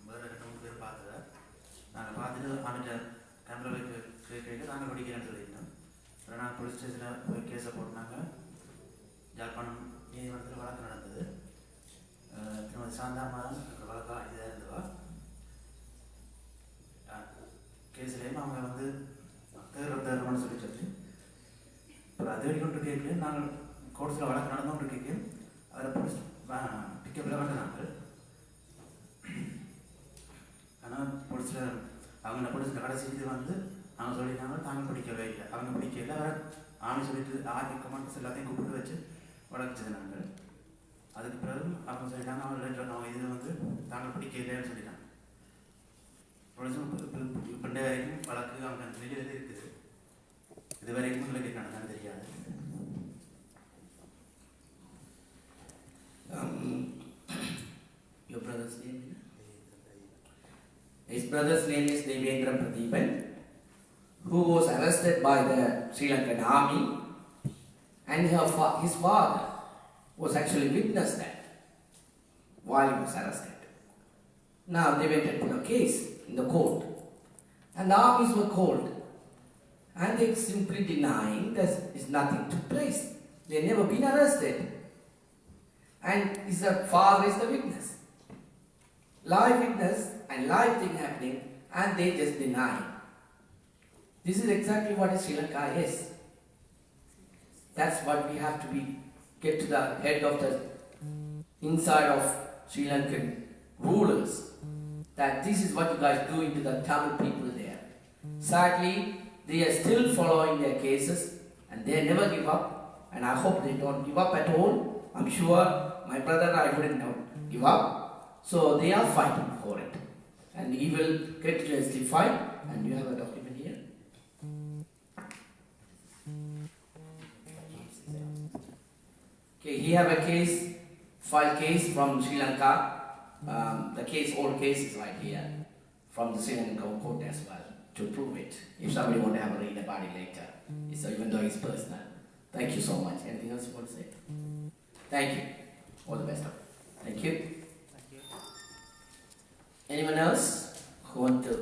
வேறு 2-3 பேர் பார்த்தவர். நாங்கள் பார்த்துட்டு அவன்கிட்ட கேமராவில் கேட்க நாங்கள் படிக்கிறேன்னு சொல்லியிருந்தோம். அப்புறம் நாங்கள் போலீஸ் ஸ்டேஷனில் போய் கேஸை போட்டுனாங்க. யாழ்ப்பாணம் நீதிமன்றத்தில் வழக்கு நடந்தது. திருமதி சாந்தாமா தான் வழக்காக இதாக இருந்தவா. கேஸ்லேயும் அவங்க வந்து தேர்வுன்னு சொல்லி அப்புறம் அது வரைக்கும் கேட்கல. நாங்கள் கோர்ட்ஸில் வழக்கு நடந்தோன்னு கேட்க அவரை போலீஸ் பிக்கப்பில் கட்டினாங்க. ஆனால் போலீஸில் அவங்க போலீஸில் கடைசி இது வந்து அவங்க சொல்லிட்டாங்க தாங்க பிடிக்கவே இல்லை. அவங்க பிடிக்கல அவரை ஆணை சொல்லிட்டு ஆர்மி கமாண்டர்ஸ் எல்லாத்தையும் கூப்பிட்டு வச்சு வழக்கிச்சது நாங்கள். அதுக்கு பிறகு அவங்க சொல்லிட்டாங்க அவங்க இது வந்து தாங்கள் பிடிக்கலைன்னு சொல்லிட்டாங்க. பண்ட வரைக்கும் வழக்கு அவங்க நிலையில் இருக்குது. இது வரைக்கும் உங்களுக்கு நடந்தாலும் தெரியாது. Your brother's name? His brother's name is Devendra Pradeepan, who was arrested by the Sri Lankan army, and his father was actually witnessed that while he was arrested. Now they went and put a case in the court, and the armies were called, and they simply denying that is nothing took place. They never been arrested, and the father is the witness, live witness and live thing happening, and they just deny. This is exactly what Sri Lanka is. That's what we have to get to the head of the inside of Sri Lankan rulers, that this is what you guys do into the Tamil people there. Sadly, they are still following their cases and they never give up, and I hope they don't give up at all. I'm sure my brother and I wouldn't give up, so they are fighting for it, and he will continuously fight. And you have a document here. Okay, he have a file case from Sri Lanka. The old case is right here from the Sri Lankan court as well to prove it. If somebody want to have a read about it later, even though it's personal. Thank you so much. Anything else you want to say? Thank you. All the best. Thank you. Thank you. Anyone else who want to?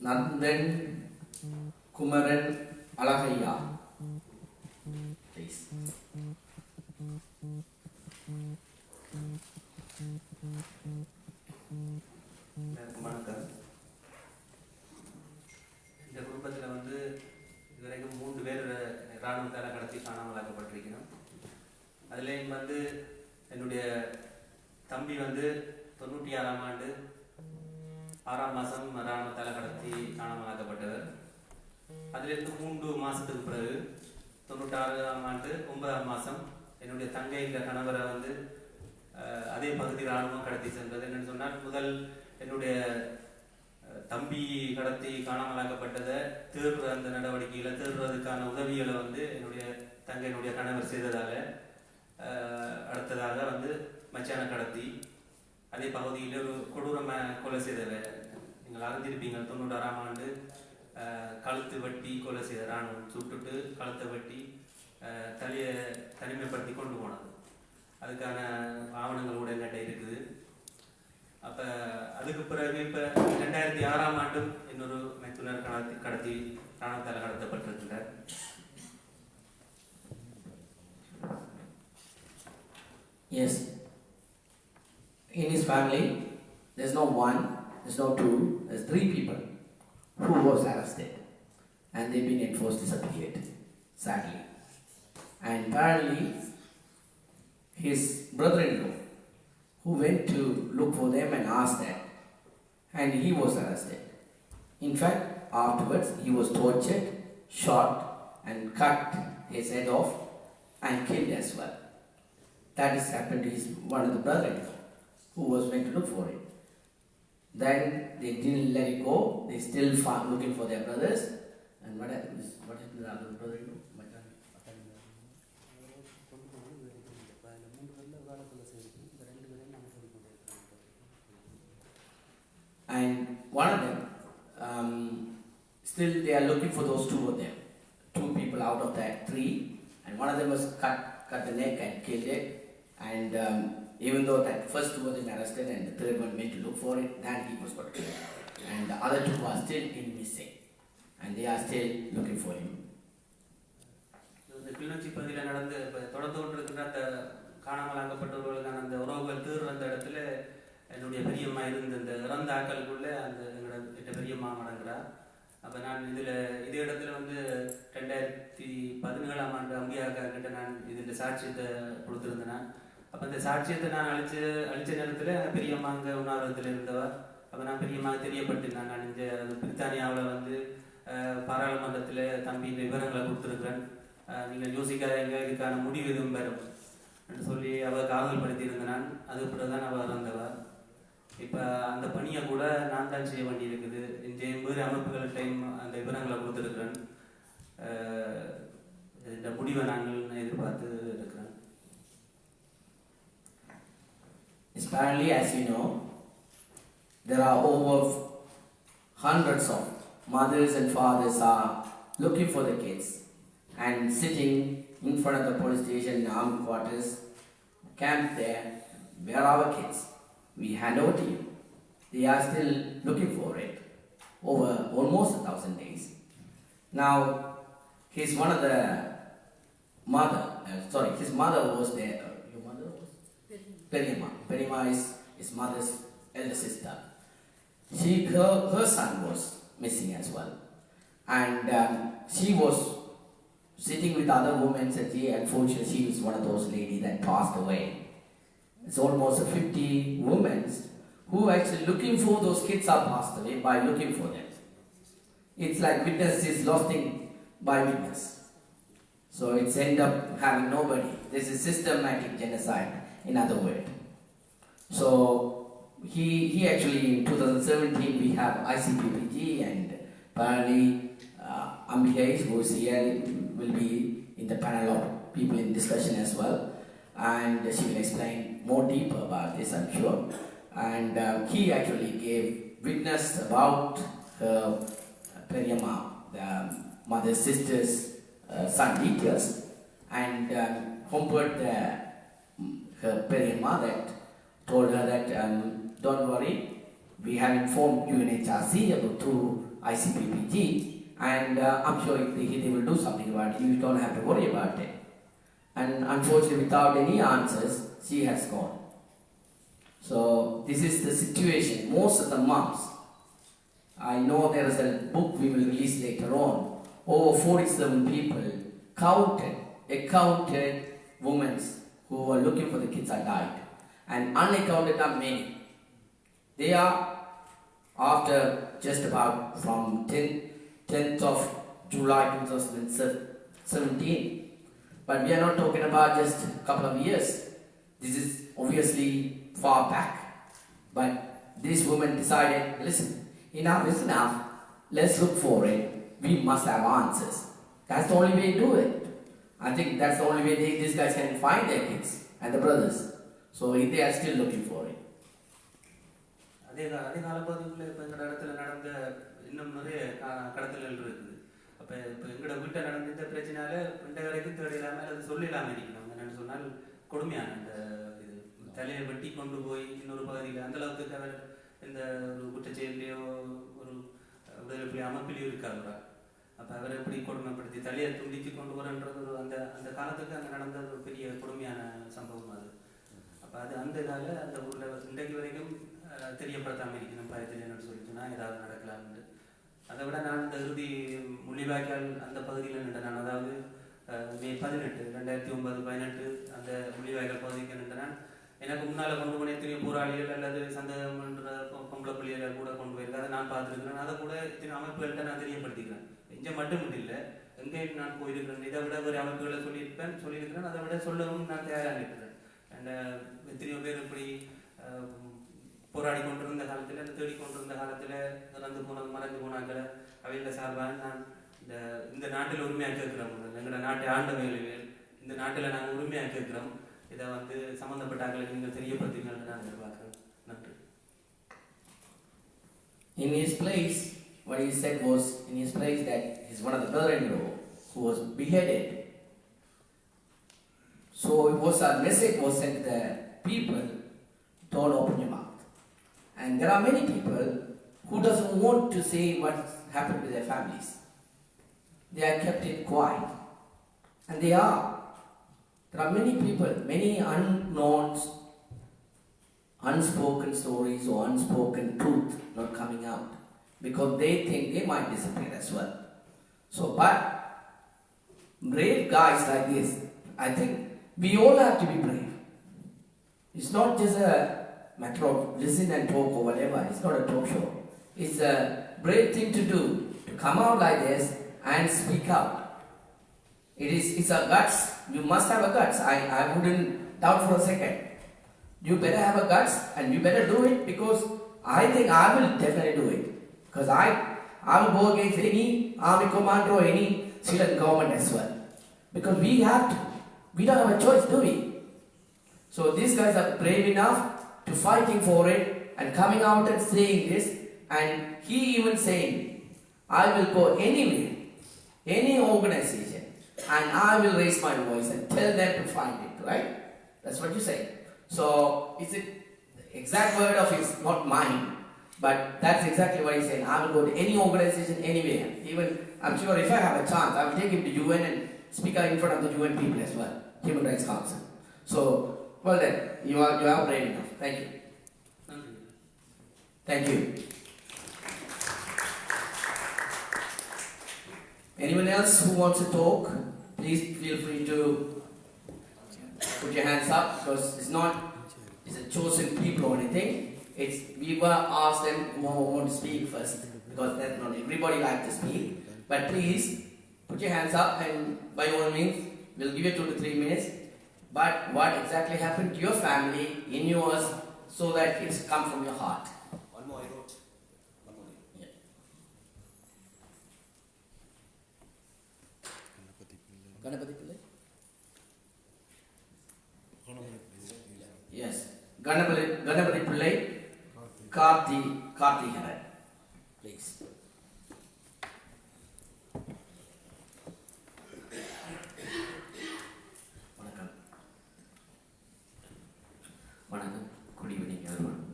Nandan Kumaran Alakaya, please. வணக்கம். இந்த குடும்பத்தில் வந்து இதுவரைக்கும் 3 பேர் இராணுவத்தால் கடத்தி காணாமலாக்கப்பட்டிருக்கணும். அதுலேயும் வந்து என்னுடைய தம்பி வந்து 96ஆம் ஆண்டு 6ஆம் மாதம் இராணுவத்தால் கடத்தி காணாமலாக்கப்பட்டவர். அதிலிருந்து 3 மாதத்துக்கு பிறகு 96ஆம் ஆண்டு 9ஆம் மாதம் என்னுடைய தங்கையின் கணவரை வந்து அதே பகுதி இராணுவம் கடத்தி சென்றது. என்னென்னு சொன்னால், முதல் என்னுடைய தம்பி கடத்தி காணாமலாக்கப்பட்டதை தேடுற அந்த நடவடிக்கையில் தேடுறதுக்கான உதவிகளை வந்து என்னுடைய கணவர் செய்ததாக, அடுத்ததாக வந்து மச்சான கடத்தி அதே பகுதியில் ஒரு கொடூரமாக கொலை செய்தவை நீங்கள் அறிந்திருப்பீங்க. 96ஆம் ஆண்டு கழுத்து வெட்டி கொலை செய்த இராணுவம் சுட்டுட்டு கழுத்தை வெட்டி தலையை தனிமைப்படுத்தி கொண்டு போனது. அதுக்கான ஆவணங்களோட என்கிட்ட இருக்குது. அப்போ அதுக்கு பிறகு இப்போ 2006ஆம் ஆண்டும் இன்னொரு மைத்துனர் கடத்தி இராணுவத்தால் கடத்தப்பட்டிருக்கிறார். Yes. In his family, there's no one, there's no two, there's 3 people who was arrested, and they've been enforced disappeared, sadly. And apparently, his brother-in-law, who went to look for them and asked that, and he was arrested. In fact, afterwards, he was tortured, shot, and cut his head off, and killed as well. That has happened to one of the brother-in-law, who was went to look for it. Then they didn't let it go. They still found looking for their brothers. And what happened? What happened to the other brother-in-law? still they are looking for those two of them. Two people out of that three, and one of them was cut the neck and killed it. And even though that first two of them arrested and the third one went to look for it, then he was got killed. And the other two are still in missing, and they are still looking for him. இந்த கிளிநொச்சி பகுதியில் நடந்து இப்போ தொடர்ந்து கொண்டிருக்கின்ற அந்த காணாமலாக்கப்பட்டவர்களுக்கான அந்த உறவுகள் தீர்ற அந்த இடத்துல என்னுடைய பெரியம்மா இருந்த இந்த இறந்த ஆக்களுக்குள்ளே அந்த எங்களோட பெரியம்மா மடங்குறா. அப்போ நான் இதில் இதே இடத்துல வந்து 2017ஆம் ஆண்டு அம்பியாக்கிட்ட நான் இதில் சாட்சியத்தை கொடுத்துருந்தேன். அப்போ அந்த சாட்சியத்தை நான் அழிச்ச நேரத்தில் பெரியம்மா அங்கே உணவகத்தில் இருந்தவர். அப்போ நான் பெரியம்மாவுக்கு தெரியப்பட்டிருந்தேன். நான் இங்கே பிரித்தானியாவில் வந்து பாராளுமன்றத்தில் தம்பியின் விவரங்களை கொடுத்துருக்குறேன், நீங்கள் யோசிக்காதீங்க, இதுக்கான முடிவு எதுவும் பெறும் என்று சொல்லி அவள் காவல் படுத்தியிருந்தேன். அதுக்கு பிறகு தான் அவள் இறந்தவர். இப்போ அந்த பணியை கூட நான் தான் செய்ய வேண்டியிருக்குது. இந்த வேறு அமைப்புகள்கிட்டையும் அந்த விவரங்களை கொடுத்துருக்குறேன். இந்த முடிவை நாங்கள் எதிர்பார்த்து இருக்கிறேன். Apparently, as you know, there are over hundreds of mothers and fathers are looking for the kids and sitting in front of the police station, armed quarters, camped there. Where are our kids? We hand over to you. They are still looking for it over almost 1,000 days. Now, his mother was there. Your mother was? Perima. Perima is his mother's elder sister. Her son was missing as well. And she was sitting with other women, and unfortunately she was one of those ladies that passed away. It's almost 50 women who actually looking for those kids are passed away by looking for them. It's like witness is lost by witness. So it's end up having nobody. This is systematic genocide, in other words. So he actually in 2017 we have ICPPG, and apparently Ambihais, who is here, will be in the panel of people in discussion as well. And she will explain more deeper about this, I'm sure. And he actually gave witness about her Periyamma, the mother's sister's son details, and comforted her Periyamma, that told her that don't worry, we have informed UNHRC about through ICPPG, and I'm sure they will do something about it. You don't have to worry about it. And unfortunately, without any answers, she has gone. So this is the situation. Most of the moms, I know there is a book we will release later on. Over 47 people accounted women who were looking for the kids are died, and unaccounted are many. They are after just about from 10th of July 2017. But we are not talking about just a couple of years. This is obviously far back. But this woman decided, listen, enough is enough. Let's look for it. We must have answers. That's the only way to do it. I think that's the only way these guys can find their kids and the brothers. So they are still looking for it. அதே காலப்பகுதியில் இப்போ எங்களோட இடத்துல நடந்த இன்னும் நிறைய கடத்தல்கள் இருக்குது. அப்போ எங்களோட வீட்டை நடந்த இந்த பிரச்சனையால ரெண்டு வரைக்கும் தேடிடாமல் அது சொல்லிடாமல் இருக்கணும். என்னென்னு சொன்னால் கொடுமையான இந்த இது தலையை வெட்டி கொண்டு போய் இன்னொரு பகுதியில் அந்தளவுக்கு அவர் இந்த ஒரு குற்றச்செயலையோ ஒரு விடுதலை அமைப்பிலையோ இருக்காதுரா. அப்போ அவரை எப்படி கொடுமைப்படுத்தி தலையை துண்டித்து கொண்டு வரன்றது ஒரு அந்த காலத்துக்கு அங்கே நடந்த ஒரு பெரிய கொடுமையான சம்பவம் அது. அப்போ அது அந்த இதால் அந்த ஊரில் இன்றைக்கு வரைக்கும் தெரியப்படுத்தாமல் இருக்கணும். பயத்தில் என்னென்னு சொல்லிட்டுனா ஏதாவது நடக்கலாம்னு. அதை விட நான் இந்த இறுதி முள்ளிவாய்க்கால் அந்த பகுதியில் நின்றேன் நான். அதாவது மே 18, 2009-18 அந்த முள்ளிவாய்க்கால் பகுதிக்கு நின்றேன். எனக்கு முன்னால் கொண்டு போன எத்தனையோ போராளிகள் அல்லது சந்தேகம் என்ற பொம்பளை பிள்ளைகளை கூட கொண்டு போயிருக்கேன். அதை நான் பார்த்துருக்கிறேன். அதை கூட இத்தனை அமைப்புகள்கிட்ட நான் தெரியப்படுத்திக்கிறேன். இங்கே மட்டும் இல்லை, எங்கே நான் போயிருக்கிறேன். இதை விட ஒரு அமைப்புகளை சொல்லியிருக்கிறேன். அதை விட சொல்லவும் நான் தயாராக இருக்கிறேன். அண்ட் எத்தனையோ பேர் இப்படி போராடி கொண்டிருந்த காலத்தில், தேடிக்கொண்டிருந்த காலத்தில் இறந்து மறைந்து போனாக்களை அவையில் சார்பாக நான் இந்த நாட்டில் உரிமையாக கேட்குறோம். எங்களோட நாட்டை ஆண்டவைகள் இந்த நாட்டில் நாங்கள் உரிமையாக கேட்குறோம். இதை சம்பந்தப்பட்டாக்களுக்கு நீங்கள் தெரியப்படுத்துவீங்கன்னு நான் எதிர்பார்க்குறேன். நன்றி. In his place, what he said was in his place that he's one of the brother-in-law who was beheaded. So it was a message was sent to the people, don't open your mouth. And there are many people who doesn't want to say what happened to their families. They are kept it quiet. And they are. There are many people, many unknown, unspoken stories or unspoken truth not coming out. Because they think they might disappear as well. So, but brave guys like this, I think we all have to be brave. It's not just a matter of listen and talk or whatever. It's not a talk show. It's a brave thing to do, to come out like this and speak out. It's a guts. You must have a guts. I wouldn't doubt for a second. You better have a guts and you better do it, because I think I will definitely do it. Because I will go against any army commander or any Sri Lankan government as well. Because we have to. We don't have a choice, do we? So these guys are brave enough to fighting for it and coming out and saying this, and he even saying, I will go anywhere, any organization, and I will raise my voice and tell them to find it, right? That's what you say. So it's the exact word of his, not mine, but that's exactly what he's saying. I will go to any organization, anywhere. Even, I'm sure if I have a chance, I will take him to UN and speak out in front of the UN people as well, Human Rights Council. So, well then, you are brave enough. Thank you. Thank you. Anyone else who wants to talk, please feel free to put your hands up, because it's a chosen people or anything. We were asked them who want to speak first, because that's not everybody likes to speak. But please put your hands up, and by all means, we'll give you 2 to 3 minutes. But what exactly happened to your family, in yours, so that it's come from your heart. One more I wrote. One more. Yeah. Ganapati Pillai? Yes. Ganapati Pillai, Karthi Haran. Please. Good evening, everyone.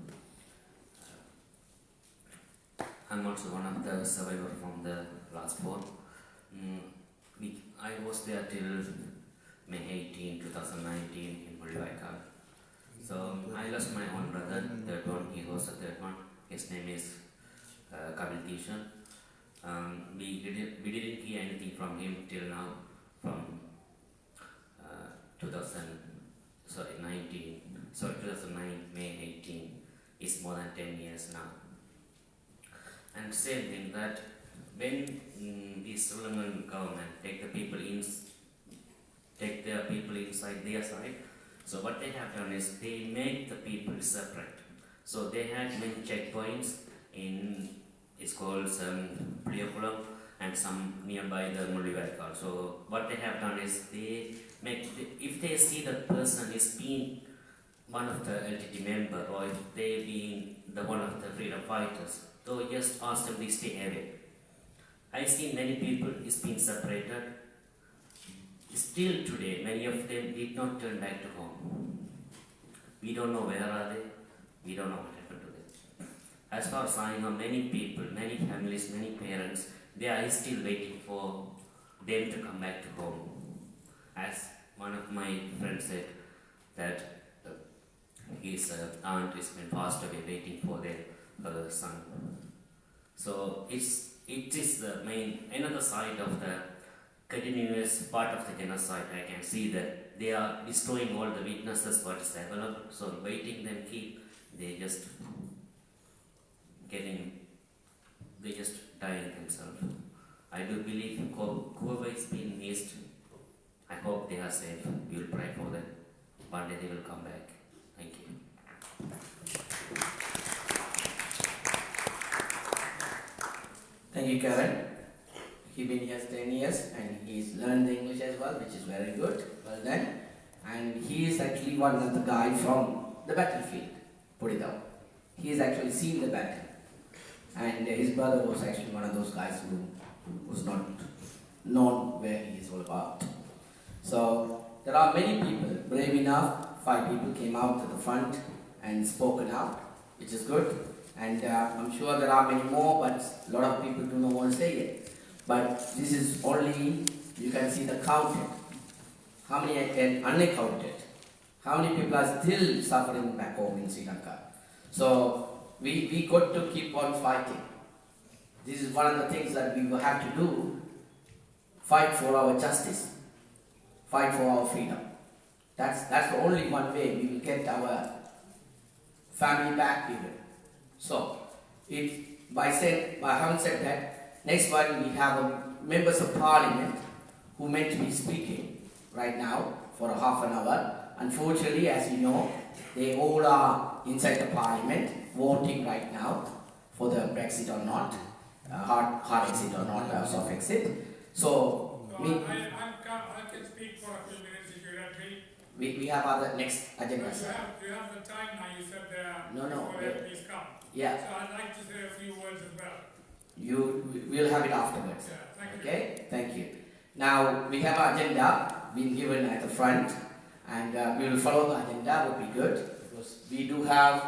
I'm also one of the survivors from the last war. I was there till May 18, 2019 in Mullivaikal. So I lost my own brother, third one. He was the third one. His name is Kabil Tishan. We didn't hear anything from him till now, from 2009, May 18. It's more than 10 years now. And same thing that when the Sri Lankan government take their people inside their side, so what they have done is they make the people separate. So they had many checkpoints it's called Pliyakulam and some nearby the Mullivaikal. So what they have done is if they see that person is being one of the LTT member, or if they being one of the freedom fighters, so just ask them to stay away. I see many people is being separated. Still today, many of them did not turn back to home. We don't know where are they. We don't know what happened to them. As far as I know, many people, many families, many parents, they are still waiting for them to come back to home. As one of my friends said, that his aunt has been passed away waiting for their son. So it is the another side of the continuous part of the genocide. I can see that they are destroying all the witnesses what is developed. So waiting them they just dying themselves. I do believe whoever is being missed, I hope they are safe. We will pray for them. One day they will come back. Thank you. Thank you, Karen. He's been here 10 years and he's learned the English as well, which is very good. Well done. And he is actually one of the guy from the battlefield. Put it out. He has actually seen the battle. and his brother was actually one of those guys who was not known where he is all about. So there are many people brave enough. 5 people came out to the front and spoken out, which is good. And I'm sure there are many more, but a lot of people do not want to say it. But this is only, you can see the counted. How many are unaccounted? How many people are still suffering back home in Sri Lanka? So we got to keep on fighting. This is one of the things that we will have to do. Fight for our justice. Fight for our freedom. That's the only one way we will get our family back even. So, by having said that, next one we have members of parliament who meant to be speaking right now for a half an hour. Unfortunately, as you know, they all are inside the parliament voting right now for the Brexit or not, hard exit or not, soft exit. So, I can speak for a few minutes if you let me. We have other next agenda. You have the time now, you said there No. before the MPs come. Yeah. So I'd like to say a few words as well. We'll have it afterwards. Yeah, thank you. Okay? Thank you. Now, we have our agenda being given at the front, and we will follow the agenda, would be good, because we do have,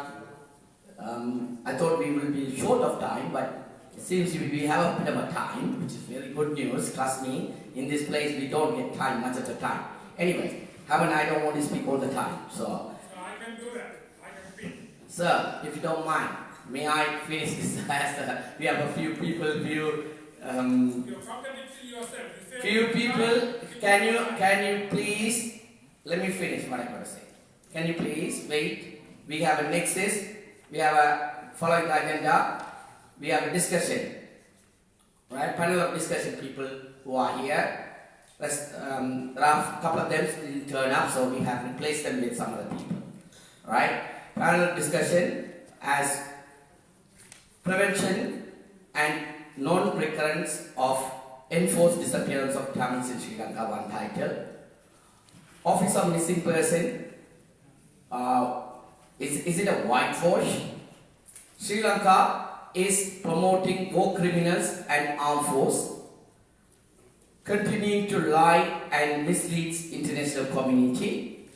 I thought we will be short of time, but it seems we have a bit of a time, which is very good news. Trust me, in this place we don't get time much of the time. Anyway, Havan, I don't want to speak all the time, so I can do that. I can speak. Sir, if you don't mind, may I finish this as we have a few people, You're contradicting yourself. You say few people, can you please, let me finish what I'm going to say. Can you please wait? We have a nexus, we have a following the agenda, we have a discussion, right? Panel of discussion people who are here. There are a couple of them didn't turn up, so we have replaced them with some other people, right? Panel discussion as prevention and non-recurrence of enforced disappearance of Tamils in Sri Lanka, one title. Office of Missing Person, is it a whitewash? Sri Lanka is promoting war criminals and armed force, continuing to lie and misleads international community.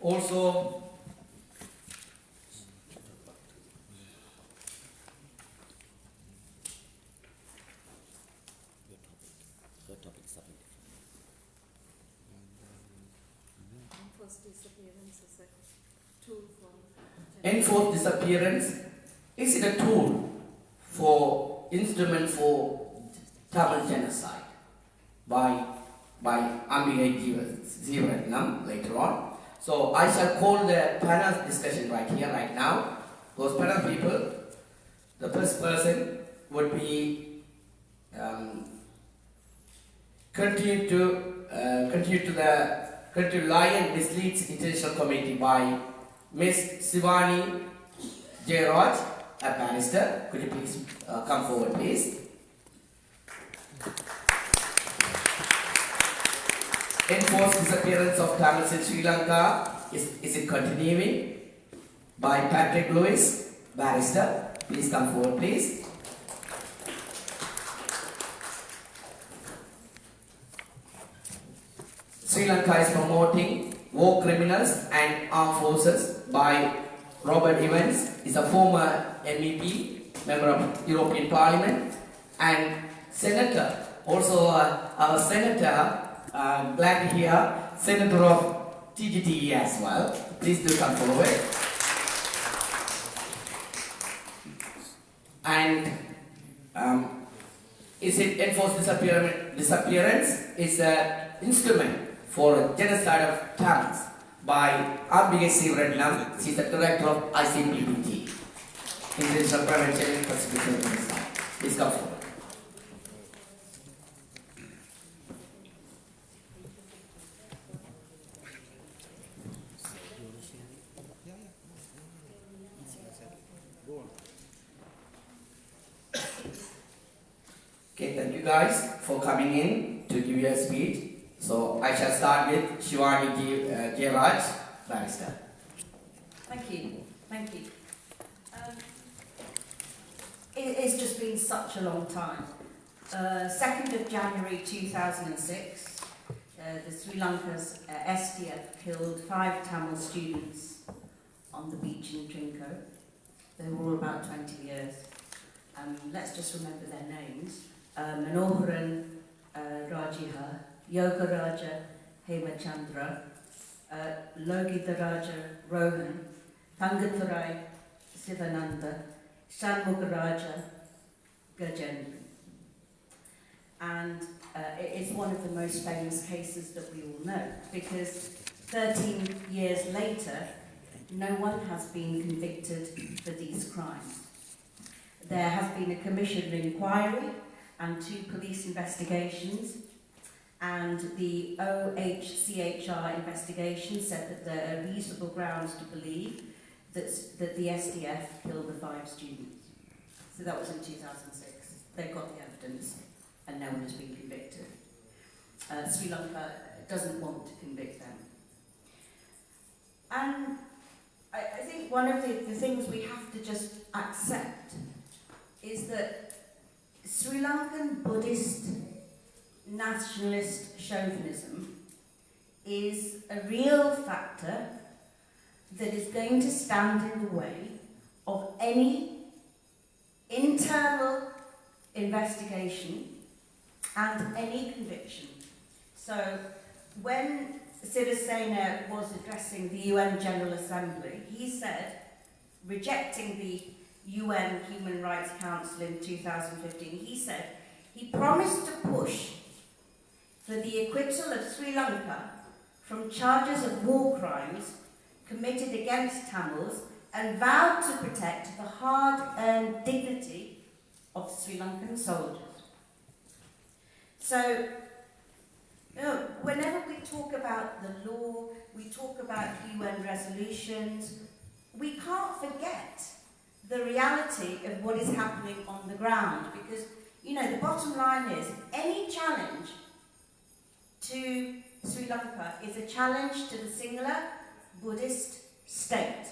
Also, enforced disappearance, is it a tool for instrument for Tamil genocide by Ambile Jeevaratnam later on? So I shall call the panel discussion right here, right now. Those panel people, the first person would be continue to lie and misleads international community by Miss Sivani Jairaj, a barrister. Could you please come forward, please? Enforced disappearance of Tamils in Sri Lanka, is it continuing? By Patrick Lewis, barrister. Please come forward, please. Sri Lanka is promoting war criminals and armed forces by Robert Evans, is a former MEP, member of European Parliament, and Senator, also our Senator, glad to hear, Senator of TGTE as well. Please do come forward. And is it enforced disappearance is an instrument for genocide of Tamils by Ambile Jeevaratnam. She is the director of ICPPG, International Prevention and Prosecution of Genocide. Please come forward. Okay, thank you guys for coming in to give your speech. So I shall start with Shivani Jairaj, barrister. Thank you. it's just been such a long time. 2nd of January 2006, the Sri Lanka's SDF killed 5 Tamil students on the beach in Trinco. They were all about 20 years. Let's just remember their names. Manoharan Rajiha, Yogaraja Hemachandra, Logitaraja Rohan, Thangatharai Sivananda, Shanmugaraja Gajendra. And it is one of the most famous cases that we all know, because 13 years later, no one has been convicted for these crimes. There has been a commission inquiry and 2 police investigations, and the OHCHR investigation said that there are reasonable grounds to believe that the SDF killed the 5 students. So that was in 2006. They've got the evidence, and no one has been convicted. Sri Lanka doesn't want to convict them. And I think one of the things we have to just accept is that Sri Lankan Buddhist nationalist chauvinism is a real factor that is going to stand in the way of any internal investigation and any conviction. So when Sirisena was addressing the UN General Assembly, he said, rejecting the UN Human Rights Council in 2015, he said he promised to push for the acquittal of Sri Lanka from charges of war crimes committed against Tamils and vowed to protect the hard-earned dignity of Sri Lankan soldiers. So, whenever we talk about the law, we talk about UN resolutions, we can't forget the reality of what is happening on the ground, because, you know, the bottom line is any challenge to Sri Lanka is a challenge to the singular Buddhist state.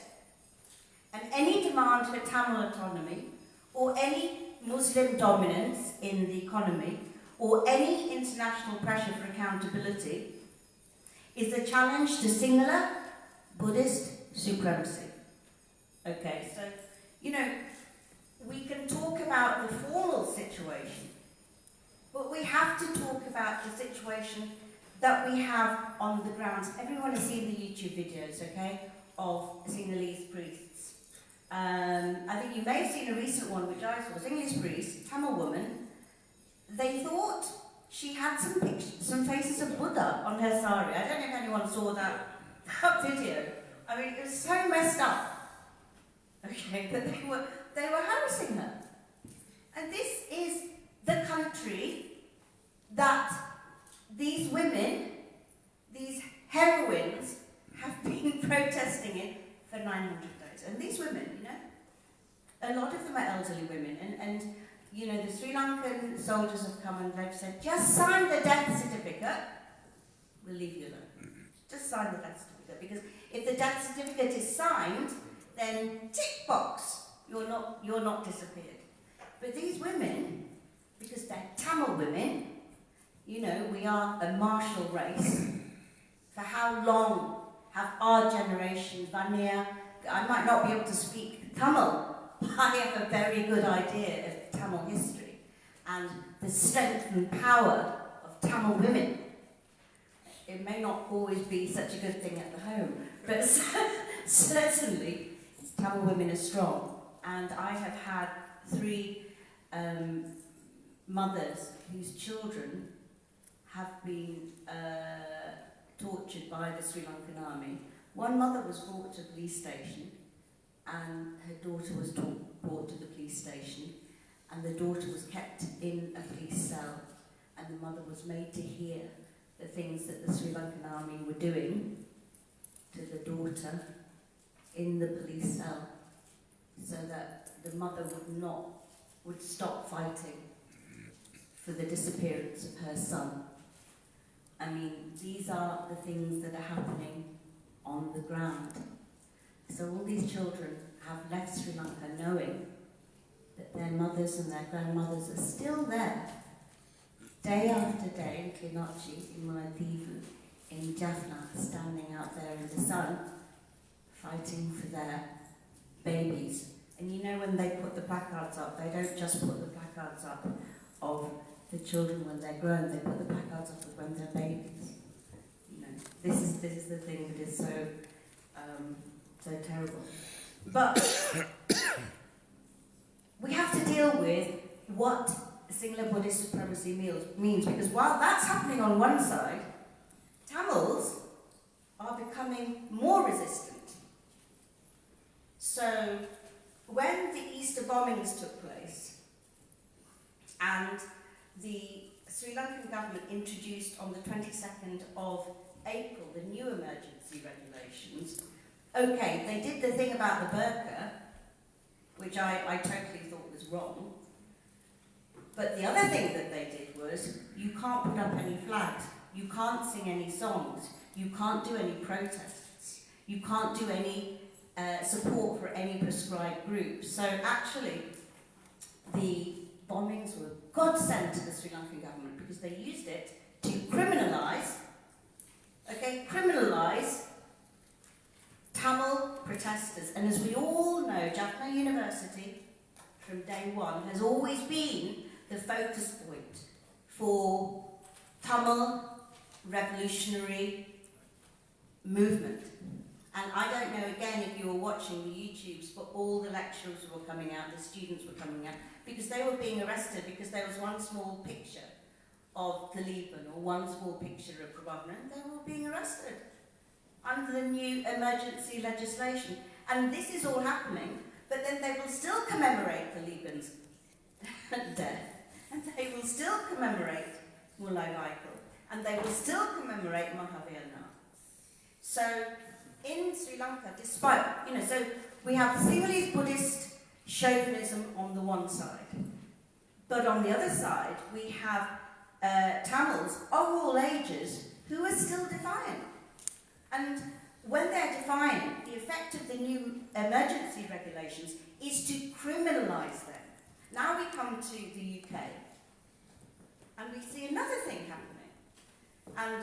And any demand for Tamil autonomy, or any Muslim dominance in the economy, or any international pressure for accountability is a challenge to singular Buddhist supremacy. Okay, so, you know, we can talk about the formal situation, but we have to talk about the situation that we have on the ground. Everyone has seen the YouTube videos, okay, of Sinhalese priests. I think you may have seen a recent one, which I saw. Sinhalese priest, Tamil woman. They thought she had some faces of Buddha on her sari. I don't know if anyone saw that video. I mean, it was so messed up. Okay, but they were harassing her. And this is the country that these women, these heroines, have been protesting in for 900 days. And these women, you know, a lot of them are elderly women, and you know, the Sri Lankan soldiers have come and they've said, just sign the death certificate, we'll leave you alone. Just sign the death certificate, because if the death certificate is signed, then tick box, you're not disappeared. But these women, because they're Tamil women, you know, we are a martial race. For how long have our generation, Vanya, I might not be able to speak Tamil, but I have a very good idea of Tamil history and the strength and power of Tamil women. It may not always be such a good thing at the home, but certainly Tamil women are strong. And I have had 3 mothers whose children have been tortured by the Sri Lankan army. One mother was brought to the police station, and her daughter was brought to the police station, and the daughter was kept in a police cell, and the mother was made to hear the things that the Sri Lankan army were doing to the daughter in the police cell, so that the mother would stop fighting for the disappearance of her son. I mean, these are the things that are happening on the ground. So all these children have left Sri Lanka knowing that their mothers and their grandmothers are still there, day after day, in Klinochi, in Maldives, in Jaffna, standing out there in the sun, fighting for their babies. And you know, when they put the placards up, they don't just put the placards up of the children when they're grown, they put the placards up of when they're babies. You know, this is the thing that is so terrible. But we have to deal with what Sinhala Buddhist supremacy means, because while that's happening on one side, Tamils are becoming more resistant. So when the Easter bombings took place and the Sri Lankan government introduced on the 22nd of April the new emergency regulations, okay, they did the thing about the burqa, which I totally thought was wrong, but the other thing that they did was, you can't put up any flags, you can't sing any songs, you can't do any protests, you can't do any support for any prescribed group. So actually, the bombings were godsend to the Sri Lankan government because they used it to criminalise Tamil protesters. And as we all know, Jaffna University, from day one, has always been the focus point for Tamil revolutionary movement. And I don't know, again, if you were watching the YouTubes, but all the lecturers were coming out, the students were coming out, because they were being arrested because there was one small picture of the Liban or one small picture of Pravabna, and they were being arrested under the new emergency legislation. And this is all happening, but then they will still commemorate the Liban's death, and they will still commemorate Mulai Vaikal, and they will still commemorate Mahavirna. So in Sri Lanka, despite, so we have Sinhalese Buddhist chauvinism on the one side, but on the other side, we have Tamils of all ages who are still defiant. And when they're defiant, the effect of the new emergency regulations is to criminalise them. Now we come to the UK, and we see another thing happening. And,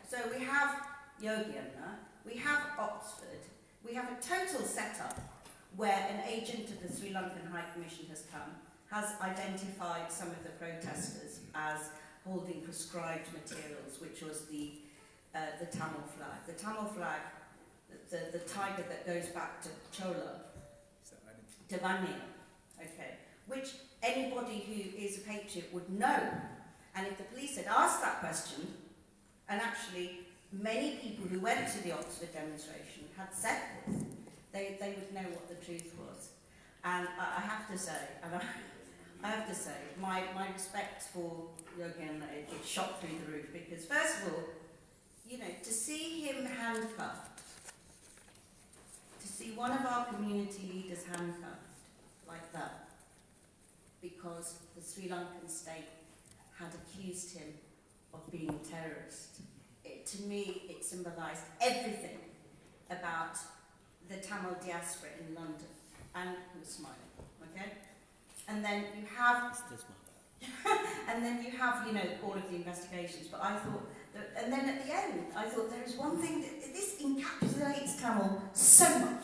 so we have Yogiana, we have Oxford, we have a total setup where an agent of the Sri Lankan High Commission has identified some of the protesters as holding prescribed materials, which was the Tamil flag. The Tamil flag, the tiger that goes back to Chola, Devania, okay, which anybody who is a patriot would know. And if the police had asked that question, and actually many people who went to the Oxford demonstration had said this, they would know what the truth was. And I have to say, my respect for Yogan, it shot through the roof, because first of all, to see him handcuffed, to see one of our community leaders handcuffed like that, because the Sri Lankan state had accused him of being a terrorist. To me, it symbolised everything about the Tamil diaspora in London. And he was smiling, okay? And then you have, all of the investigations. But I thought that, and then at the end, I thought there is one thing that this encapsulates Tamil so much.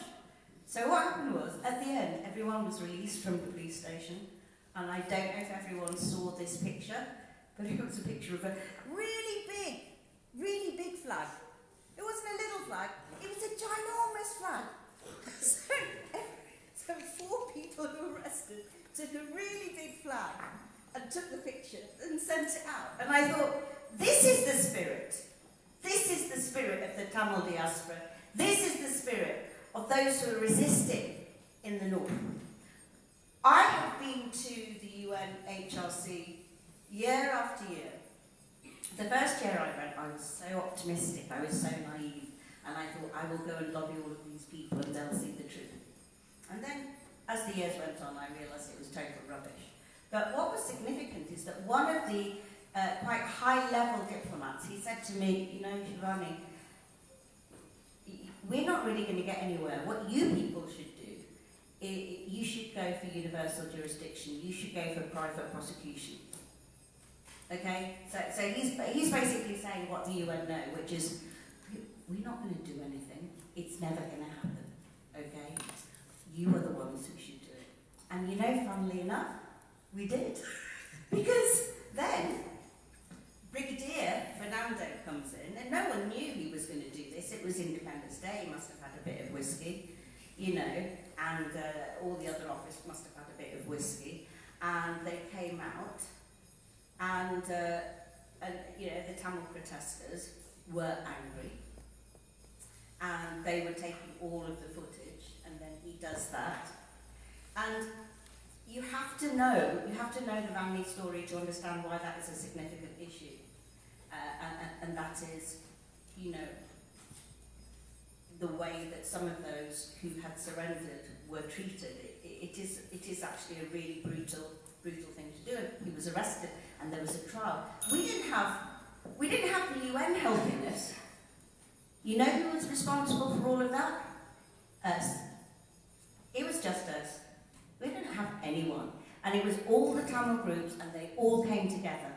So what happened was, at the end, everyone was released from the police station, and I don't know if everyone saw this picture, but it was a picture of a really big flag. It wasn't a little flag, it was a ginormous flag. So 4 people who were arrested took a really big flag and took the picture and sent it out. And I thought, this is the spirit. This is the spirit of the Tamil diaspora. This is the spirit of those who are resisting in the north. I have been to the UNHRC year after year. The first year I went, I was so optimistic, I was so naive, and I thought, I will go and lobby all of these people and they'll see the truth. And then, as the years went on, I realised it was total rubbish. But what was significant is that one of the quite high-level diplomats, he said to me, Shivani, we're not really going to get anywhere. What you people should do you should go for universal jurisdiction. You should go for private prosecution. Okay, so he's basically saying what the UN know, which is we're not going to do anything. It's never going to happen. Okay, you are the ones who should do it. And you know, funnily enough, we did, because then Brigadier Fernando comes in, and no one knew he was going to do this. It was Independence Day. He must have had a bit of whiskey, you know, and all the other officers must have had a bit of whiskey, and they came out. And you know, the Tamil protesters were angry, and they were taking all of the footage, and then he does that. And you have to know the family story to understand why that is a significant issue, and that is, you know, the way that some of those who had surrendered were treated. It is actually a really brutal thing to do. He was arrested and there was a trial. We didn't have the UN helping us. You know who was responsible for all of that? Us. It was just us. We didn't have anyone. And it was all the Tamil groups, and they all came together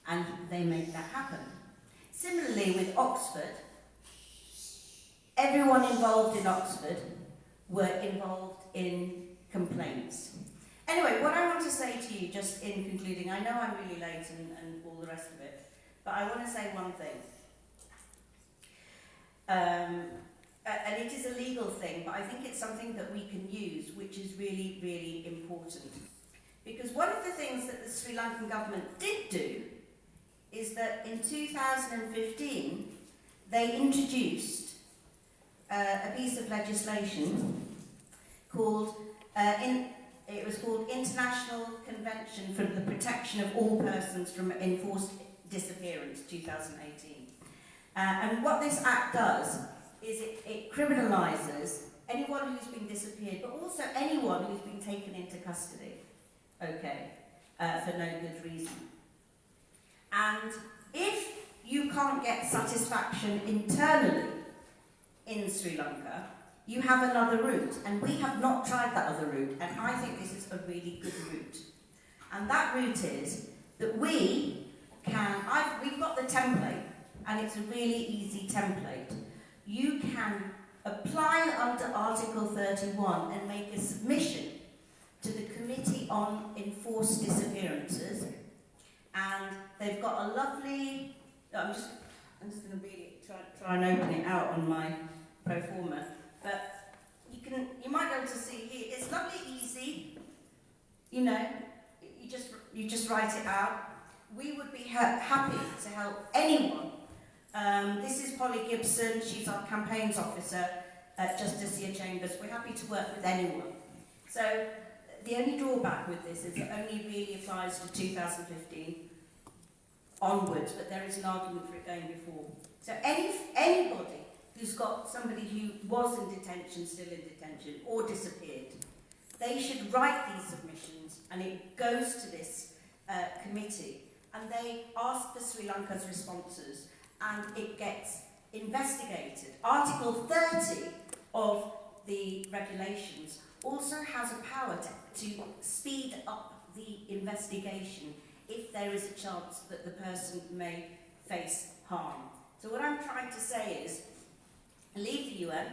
and they made that happen. Similarly with Oxford, everyone involved in Oxford were involved in complaints. Anyway, what I want to say to you, just in concluding, I know I'm really late and all the rest of it, but I want to say one thing. And it is a legal thing, but I think it's something that we can use, which is really, really important. Because one of the things that the Sri Lankan government did do is that in 2015, they introduced a piece of legislation called it was called International Convention for the Protection of All Persons from Enforced Disappearance, 2018. And what this act does is it criminalises anyone who's been disappeared, but also anyone who's been taken into custody, okay, for no good reason. And if you can't get satisfaction internally in Sri Lanka, you have another route, and we have not tried that other route, and I think this is a really good route. And that route is that we've got the template, and it's a really easy template. You can apply under Article 31 and make a submission to the Committee on Enforced Disappearances, and they've got a lovely, I'm just going to really try and open it out on my pro forma. But you might be able to see here, it's lovely, easy, you know, you just write it out. We would be happy to help anyone. This is Polly Gibson, she's our campaigns officer at Justicia Chambers. We're happy to work with anyone. So the only drawback with this is it only really applies to 2015 onwards, but there is an argument for it going before. So anybody who's got somebody who was in detention, still in detention, or disappeared, they should write these submissions, and it goes to this committee, and they ask for Sri Lanka's responses, and it gets investigated. Article 30 of the regulations also has a power to speed up the investigation if there is a chance that the person may face harm. So what I'm trying to say is, leave the UN,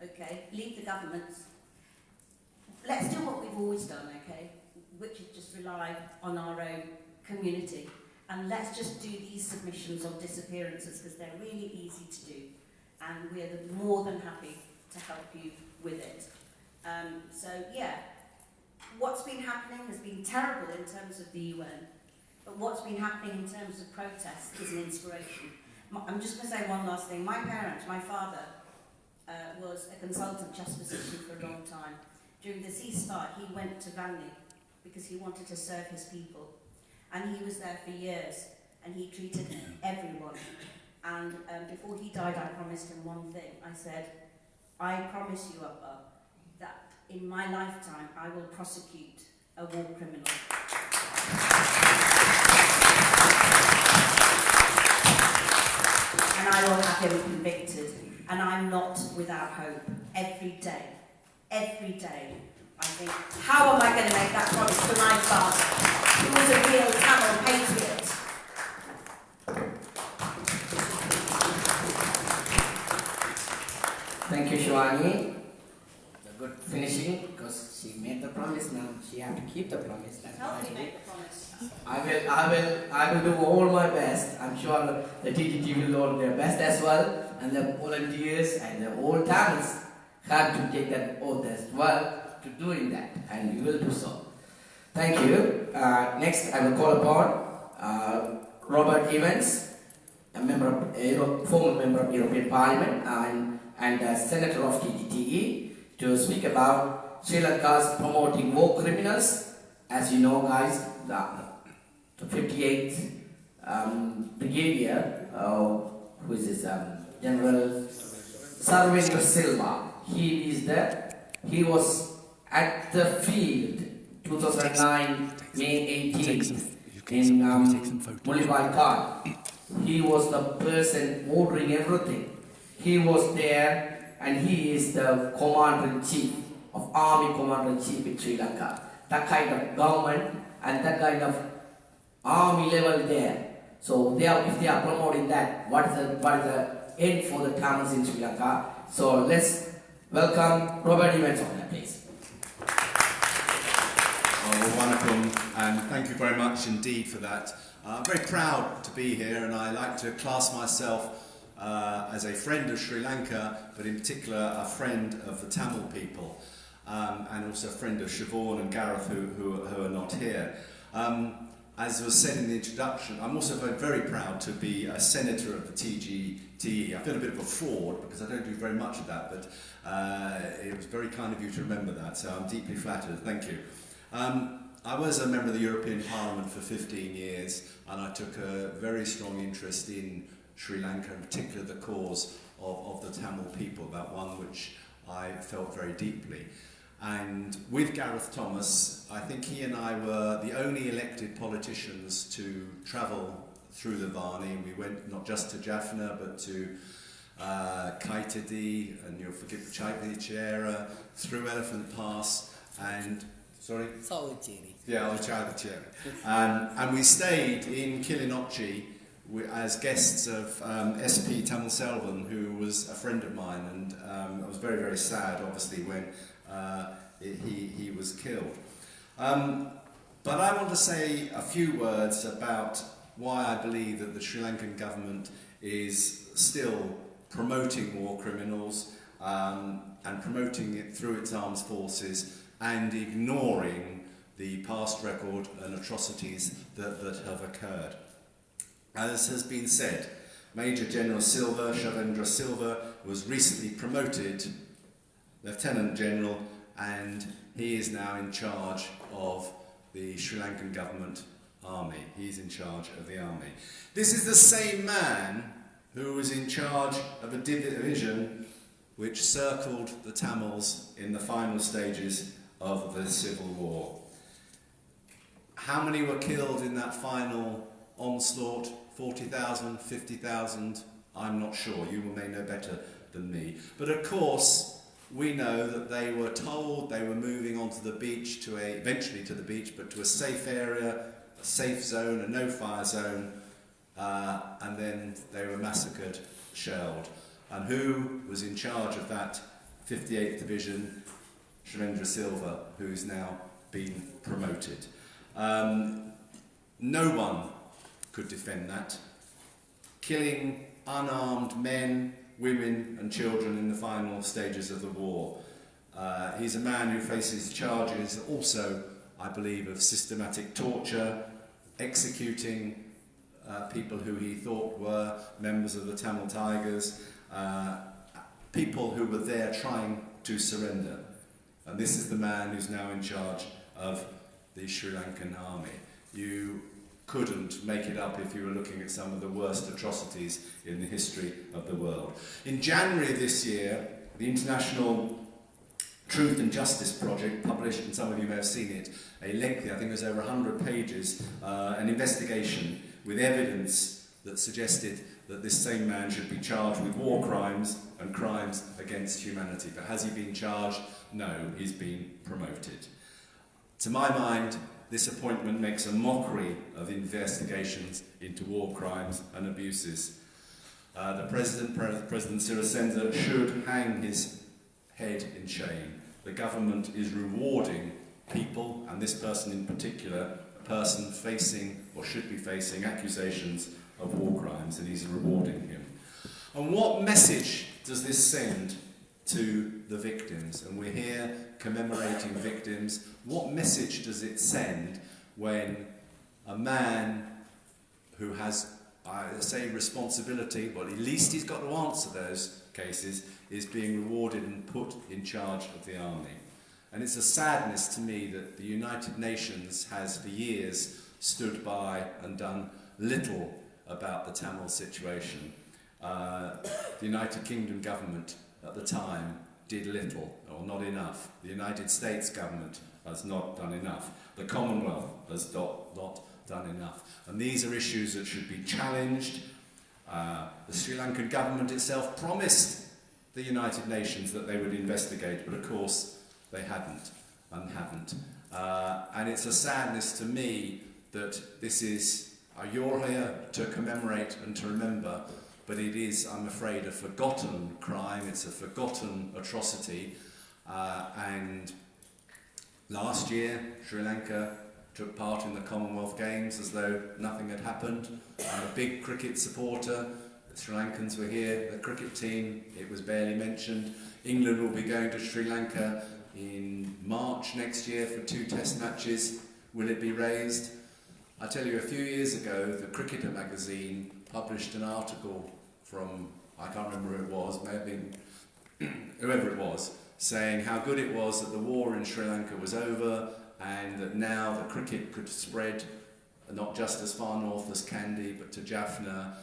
okay, leave the governments. Let's do what we've always done, okay, which is just rely on our own community. And let's just do these submissions on disappearances because they're really easy to do. And we're more than happy to help you with it. So, yeah, what's been happening has been terrible in terms of the UN. But what's been happening in terms of protests is an inspiration. I'm just going to say one last thing. My parents, my father, was a consultant just physician for a long time. During the ceasefire, he went to Vanni because he wanted to serve his people. And he was there for years, and he treated everyone. And before he died, I promised him one thing. I said, I promise you, Appa, that in my lifetime, I will prosecute a war criminal. And I will have him convicted. And I'm not without hope. Every day every day. I think, how am I going to make that promise to my father, who was a real Tamil patriot? Thank you, Shivani. The good finishing, because she made the promise now. She had to keep the promise. That's Help what me I make did. the promise. I will do all my best. I'm sure the TGT will do all their best as well, and the volunteers and the old Tamils have to take that oath as well to doing that, and you will do so. Thank you. Next, I will call upon Robert Evans, a former member of European Parliament and a senator of TGTE, to speak about Sri Lanka's promoting war criminals. As you know, guys, the 58th Brigadier, who is this, General Sarvendra Silva, he was at the field 2009 May 18th in Mulivai Khan. He was the person ordering everything. He was there, and he is the Commander-in-Chief of Army Commander-in-Chief in Sri Lanka. That kind of government and that kind of army level there. So if they are promoting that, what is the end for the Tamils in Sri Lanka? So let's welcome Robert Evans on that, please. Welcome, and thank you very much indeed for that. I'm very proud to be here, and I like to class myself as a friend of Sri Lanka, but in particular a friend of the Tamil people, and also a friend of Siobhan and Gareth who are not here. As was said in the introduction, I'm also very proud to be a senator of the TGTE. I feel a bit of a fraud because I don't do very much of that, but it was very kind of you to remember that, so I'm deeply flattered. Thank you. I was a member of the European Parliament for 15 years, and I took a very strong interest in Sri Lanka, in particular the cause of the Tamil people, about one which I felt very deeply. And with Gareth Thomas, I think he and I were the only elected politicians to travel through the Varni, and we went not just to Jaffna, but to Kaitadi, and you'll forgive Chaitadichera, through Elephant Pass, and sorry? Savicheri. Yeah, Chaitadichera. And we stayed in Kilinochchi as guests of SP Tamil Selvan, who was a friend of mine, and I was very, very sad, obviously, when he was killed. But I want to say a few words about why I believe that the Sri Lankan government is still promoting war criminals and promoting it through its armed forces and ignoring the past record and atrocities that have occurred. As has been said, Major General Shavendra Silva, was recently promoted Lieutenant General, and he is now in charge of the Sri Lankan government army. He's in charge of the army. This is the same man who was in charge of a division which circled the Tamils in the final stages of the civil war. How many were killed in that final onslaught? 40,000, 50,000? I'm not sure. You may know better than me. But of course, we know that they were told they were moving onto the beach, eventually to the beach, but to a safe area, a safe zone, a no-fire zone, and then they were massacred, shelled. And who was in charge of that 58th Division? Shavendra Silva, who's now been promoted. No one could defend that. Killing unarmed men, women and children in the final stages of the war. He's a man who faces charges also, I believe, of systematic torture, executing people who he thought were members of the Tamil Tigers, people who were there trying to surrender. And this is the man who's now in charge of the Sri Lankan army. You couldn't make it up if you were looking at some of the worst atrocities in the history of the world. In January this year, the International Truth and Justice Project published, and some of you may have seen it, a lengthy, I think it was over 100 pages, an investigation with evidence that suggested that this same man should be charged with war crimes and crimes against humanity. But has he been charged? No, he's been promoted. To my mind, this appointment makes a mockery of investigations into war crimes and abuses. The President Sirasenda, should hang his head in shame. The government is rewarding people, and this person in particular, a person facing or should be facing accusations of war crimes, and he's rewarding him. And what message does this send to the victims? And we're here commemorating victims. What message does it send when a man who has, I say, responsibility, well, at least he's got to answer those cases, is being rewarded and put in charge of the army? And it's a sadness to me that the United Nations has for years stood by and done little about the Tamil situation. The United Kingdom government at the time did little, or not enough. The United States government has not done enough. The Commonwealth has not done enough. And these are issues that should be challenged. The Sri Lankan government itself promised the United Nations that they would investigate, but of course they hadn't and haven't. And it's a sadness to me that this is, you're here to commemorate and to remember, but it is, I'm afraid, a forgotten crime. It's a forgotten atrocity. And last year, Sri Lanka took part in the Commonwealth Games as though nothing had happened. I'm a big cricket supporter. The Sri Lankans were here, the cricket team, it was barely mentioned. England will be going to Sri Lanka in March next year for 2 test matches. Will it be raised? I tell you, a few years ago, the Cricketer magazine published an article from, I can't remember who it was, may have been whoever it was, saying how good it was that the war in Sri Lanka was over and that now the cricket could spread not just as far north as Kandy, but to Jaffna,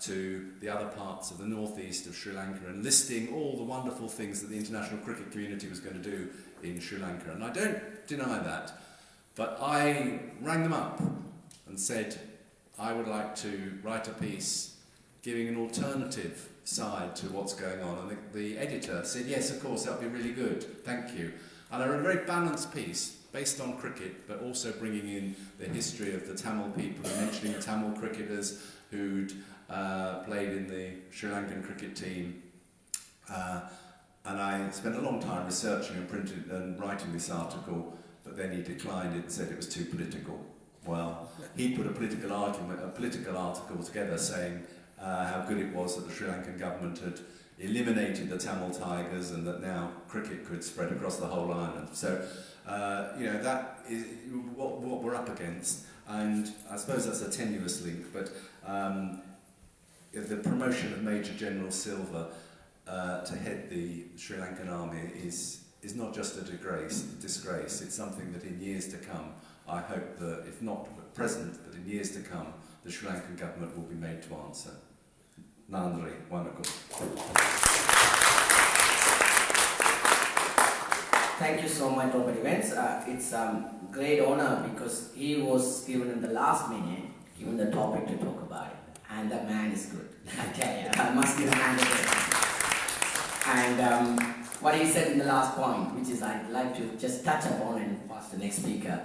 to the other parts of the northeast of Sri Lanka, and listing all the wonderful things that the international cricket community was going to do in Sri Lanka. And I don't deny that, but I rang them up and said I would like to write a piece giving an alternative side to what's going on. And the editor said, yes, of course, that would be really good, thank you. And I wrote a very balanced piece based on cricket, but also bringing in the history of the Tamil people, and mentioning Tamil cricketers who'd played in the Sri Lankan cricket team. And I spent a long time researching and printing and writing this article, but then he declined it and said it was too political. Well, he put a political article together saying how good it was that the Sri Lankan government had eliminated the Tamil Tigers and that now cricket could spread across the whole island. So, you know, that is what we're up against. And I suppose that's a tenuous link, but the promotion of Major General Silva to head the Sri Lankan army is not just a disgrace. It's something that in years to come, I hope that, if not at present, but in years to come, the Sri Lankan government will be made to answer. Nandri, wanakum. Thank you so much, Robert Evans. It's great honor because he was given in the last minute, given the topic to talk about it. And that man is good. I tell you, I must give a hand to him. And what he said in the last point, which is I'd like to just touch upon and pass the next speaker.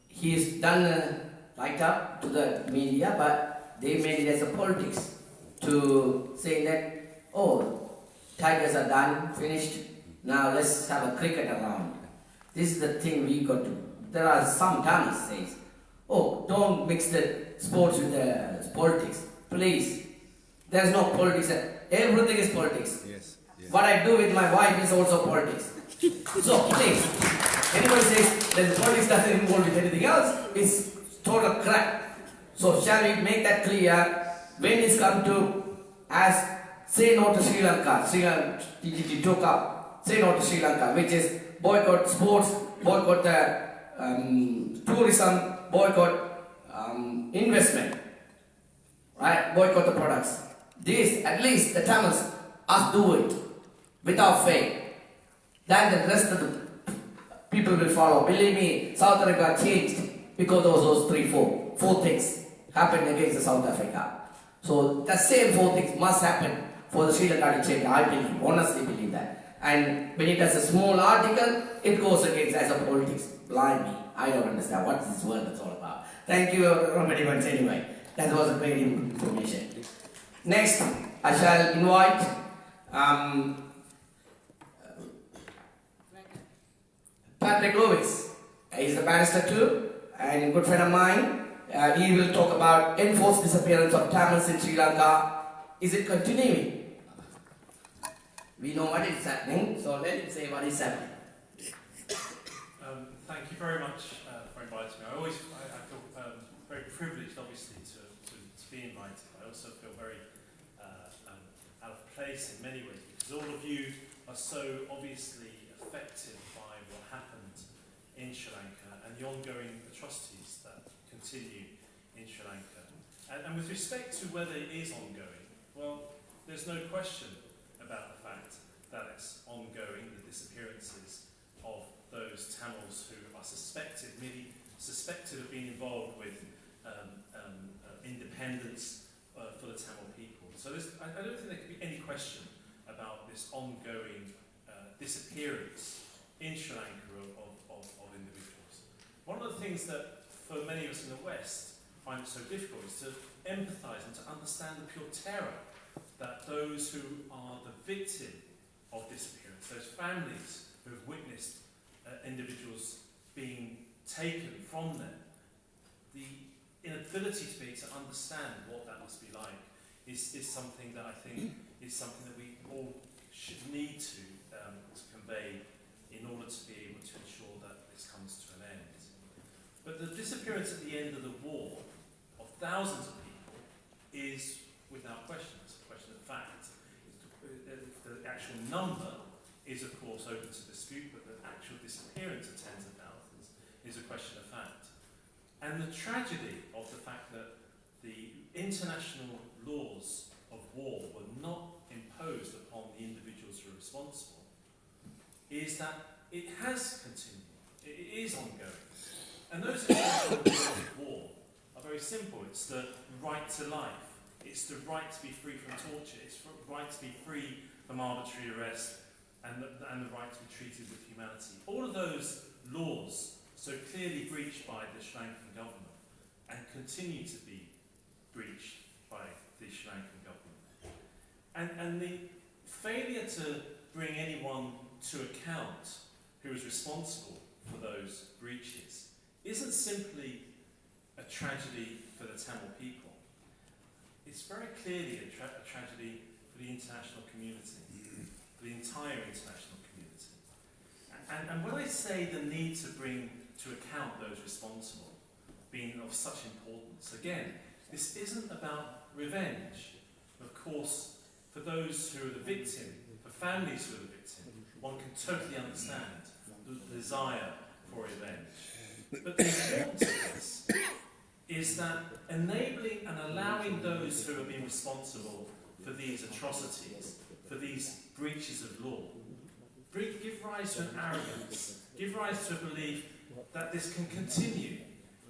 He's done a write-up to the media, but they made it as a politics to say that, oh, Tigers are done, finished, now let's have a cricket around. This is the thing we got to. There are some dummies says, oh, don't mix the sports with the politics, please. There's no politics. Everything is politics. Yes. What I do with my wife is also politics. So please, anybody says that the politics doesn't involve with anything else, it's total crap. So shall we make that clear when it's come to say no to Sri Lanka. Sri Lanka TGTE took up. Say no to Sri Lanka, which is boycott sports, boycott tourism, boycott investment, right? Boycott the products. This, at least the Tamils, us do it without faith. Then the rest of the people will follow. Believe me, South Africa changed because of those four things. happened against the South Africa. So the same 4 things must happen for the Sri Lanka to change. I believe, honestly believe that. And when it has a small article, it goes against as a politics. Blind me. I don't understand what this world is all about. Thank you, Robert Evans, anyway. That was a great information. Next, I shall invite Patrick Lewis. He's a barrister too, and a good friend of mine. He will talk about enforced disappearance of Tamils in Sri Lanka. Is it continuing? We know what is happening, so let him say what is happening. Thank you very much for inviting me. I feel very privileged, obviously, to be invited. I also feel very out of place in many ways, because all of you are so obviously affected by what happened in Sri Lanka and the ongoing atrocities that continue in Sri Lanka. And with respect to whether it is ongoing, well, there's no question about the fact that it's ongoing, the disappearances of those Tamils who are merely suspected of being involved with independence for the Tamil people. So I don't think there could be any question about this ongoing disappearance in Sri Lanka of individuals. One of the things that for many of us in the West find it so difficult is to empathise and to understand the pure terror that those who are the victim of disappearance, those families who have witnessed individuals being taken from them, the inability to be able to understand what that must be like is something that I think is something that we all should need to convey in order to be able to ensure that this comes to an end. But the disappearance at the end of the war of thousands of people is, without question, it's a question of fact. The actual number is, of course, open to dispute, but the actual disappearance of tens of thousands is a question of fact. And the tragedy of the fact that the international laws of war were not imposed upon the individuals who are responsible is that it has continued. It is ongoing. And those international laws of war are very simple. It's the right to life. It's the right to be free from torture. It's the right to be free from arbitrary arrest, and the right to be treated with humanity. All of those laws so clearly breached by the Sri Lankan government and continue to be breached by the Sri Lankan government. And the failure to bring anyone to account who is responsible for those breaches isn't simply a tragedy for the Tamil people. It's very clearly a tragedy for the international community, for the entire international community. And when I say the need to bring to account those responsible being of such importance, again, this isn't about revenge. Of course, for those who are the victim, for families who are the victim, one can totally understand the desire for revenge. But the importance of this is that enabling and allowing those who have been responsible for these atrocities, for these breaches of law, give rise to an arrogance, give rise to a belief that this can continue.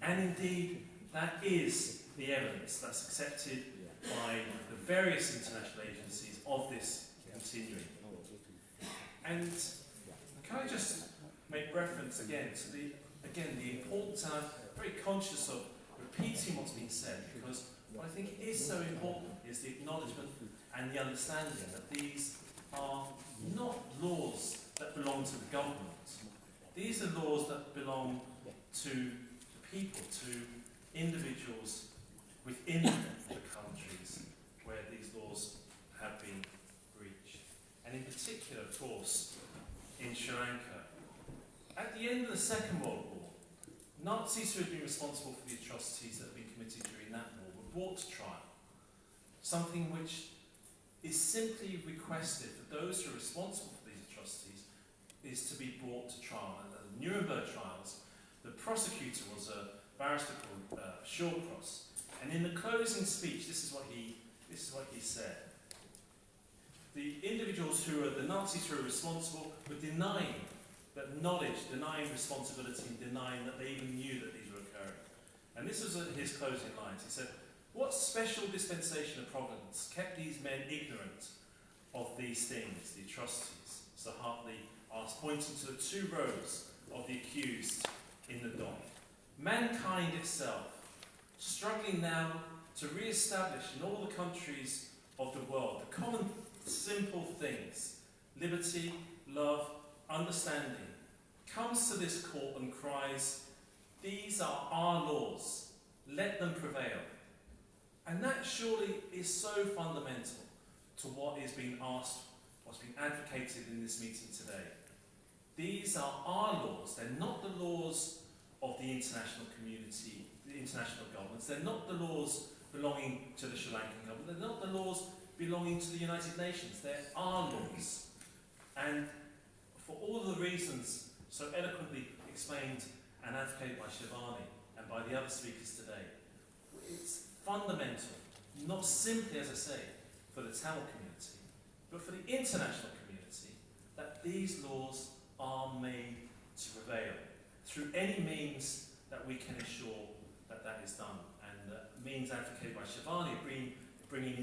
And indeed, that is the evidence that's accepted by the various international agencies of this continuing. And can I just make reference again to the importance, and I'm very conscious of repeating what's been said, because what I think is so important is the acknowledgement and the understanding that these are not laws that belong to the government. These are laws that belong to people, to individuals within the countries where these laws have been breached. And in particular, of course, in Sri Lanka. At the end of the Second World War, Nazis who had been responsible for the atrocities that had been committed during that war were brought to trial. Something which is simply requested for those who are responsible for these atrocities is to be brought to trial. And at the Nuremberg trials, the prosecutor was a barrister called Shawcross. And in the closing speech, this is what he said. The individuals who are the Nazis who are responsible were denying that knowledge, denying responsibility, and denying that they even knew that these were occurring. And this was his closing lines. He said, "What special dispensation of providence kept these men ignorant of these things, the atrocities?" Sir Hartley asked, pointing to the 2 rows of the accused in the dock. "Mankind itself, struggling now to re-establish in all the countries of the world the common simple things, liberty, love, understanding, comes to this court and cries, 'These are our laws, let them prevail.'" And that surely is so fundamental to what is being asked, what's being advocated in this meeting today. These are our laws. They're not the laws of the international community, the international governments. They're not the laws belonging to the Sri Lankan government. They're not the laws belonging to the United Nations. They're our laws. And for all the reasons so eloquently explained and advocated by Shivani and by the other speakers today, it's fundamental, not simply, as I say, for the Tamil community, but for the international community, that these laws are made to prevail through any means that we can ensure that that is done. And means advocated by Shivani, bringing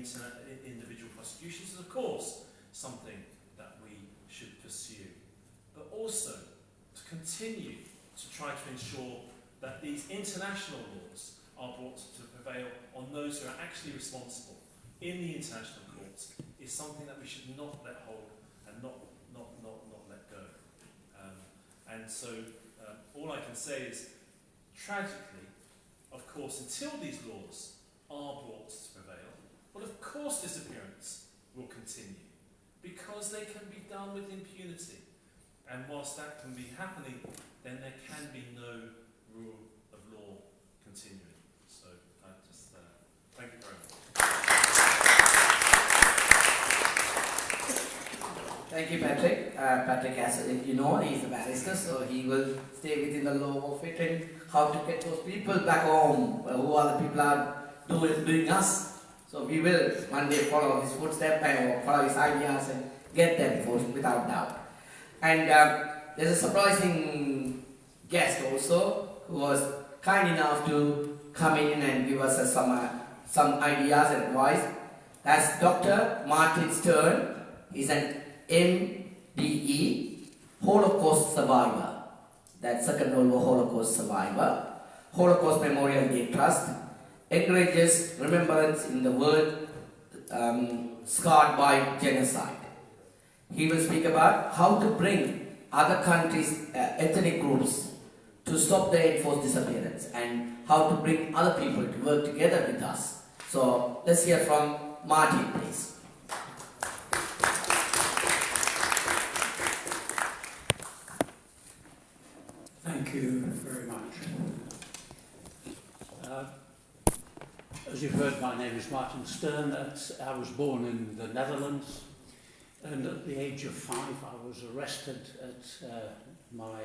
individual prosecutions is, of course, something that we should pursue. But also to continue to try to ensure that these international laws are brought to prevail on those who are actually responsible in the international courts is something that we should not let hold and not let go. And so all I can say is, tragically, of course, until these laws are brought to prevail, well, of course disappearance will continue, because they can be done with impunity. And whilst that can be happening, then there can be no rule of law continuing. So I just thank you very much. Thank you, Patrick. Patrick, as you know, he's a barrister, so he will stay within the law of it and how to get those people back home, who are the people are doing us. So we will one day follow his footsteps and follow his ideas and get them without doubt. And there's a surprising guest also who was kind enough to come in and give us some ideas and advice. That's Dr. Martin Stern. He's an MDE, Holocaust survivor. That's Second World War Holocaust survivor. Holocaust Memorial Day Trust encourages remembrance in the world scarred by genocide. He will speak about how to bring other countries' ethnic groups to stop the enforced disappearance and how to bring other people to work together with us. So let's hear from Martin, please. Thank you very much. As you've heard, my name is Martin Stern. I was born in the Netherlands, and at the age of 5 I was arrested at my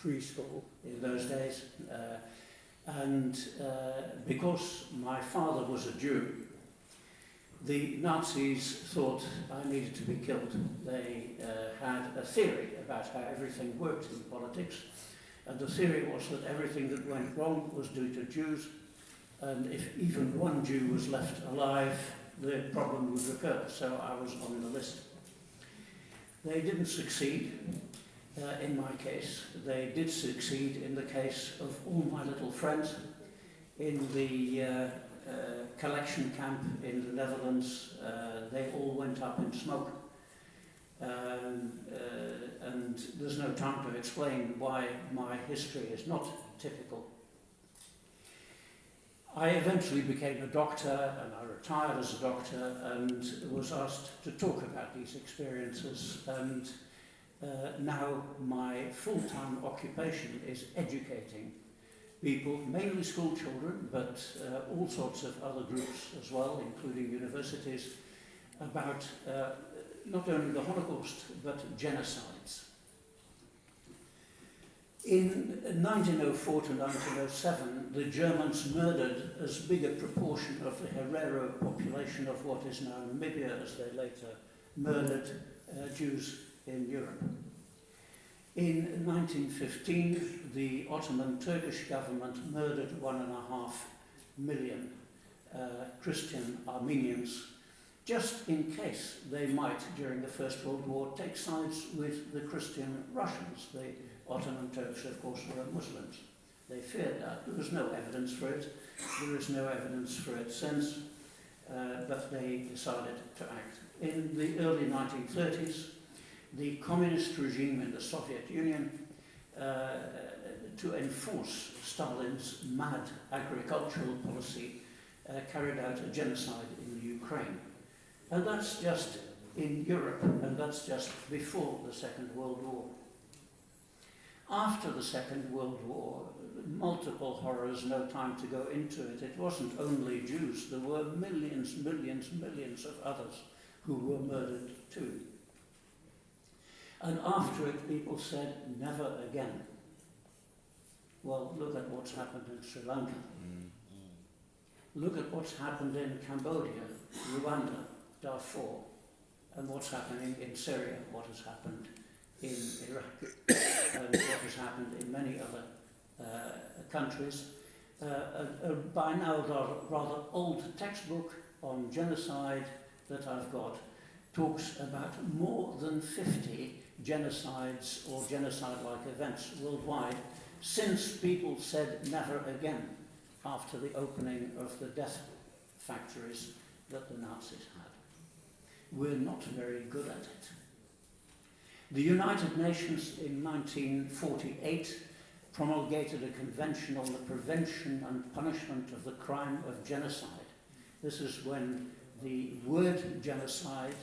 preschool in those days, and because my father was a Jew, the Nazis thought I needed to be killed. They had a theory about how everything worked in politics, and the theory was that everything that went wrong was due to Jews, and if even one Jew was left alive, the problem would recur. So I was on the list. They didn't succeed in my case. They did succeed in the case of all my little friends in the collection camp in the Netherlands. They all went up in smoke. And there's no time to explain why my history is not typical. I eventually became a doctor, and I retired as a doctor, and was asked to talk about these experiences. And now my full-time occupation is educating people, mainly school children, but all sorts of other groups as well, including universities, about not only the Holocaust, but genocides. In 1904 to 1907, the Germans murdered as big a proportion of the Herero population of what is now Namibia as they later murdered Jews in Europe. In 1915, the Ottoman Turkish government murdered 1.5 million Christian Armenians, just in case they might, during the First World War, take sides with the Christian Russians. The Ottoman Turks, of course, were Muslims. They feared that. There was no evidence for it. There is no evidence for it since, but they decided to act. In the early 1930s, the communist regime in the Soviet Union, to enforce Stalin's mad agricultural policy, carried out a genocide in the Ukraine. And that's just in Europe, and that's just before the Second World War. After the Second World War, multiple horrors, no time to go into it. It wasn't only Jews, there were millions of others who were murdered too. And after it, people said, never again. Well, look at what's happened in Sri Lanka. Look at what's happened in Cambodia, Rwanda, Darfur, and what's happening in Syria, what has happened in Iraq, and what has happened in many other countries. By now, the rather old textbook on genocide that I've got talks about more than 50 genocides or genocide-like events worldwide since people said never again after the opening of the death factories that the Nazis had. We're not very good at it. The United Nations in 1948 promulgated a convention on the prevention and punishment of the crime of genocide. This is when the word genocide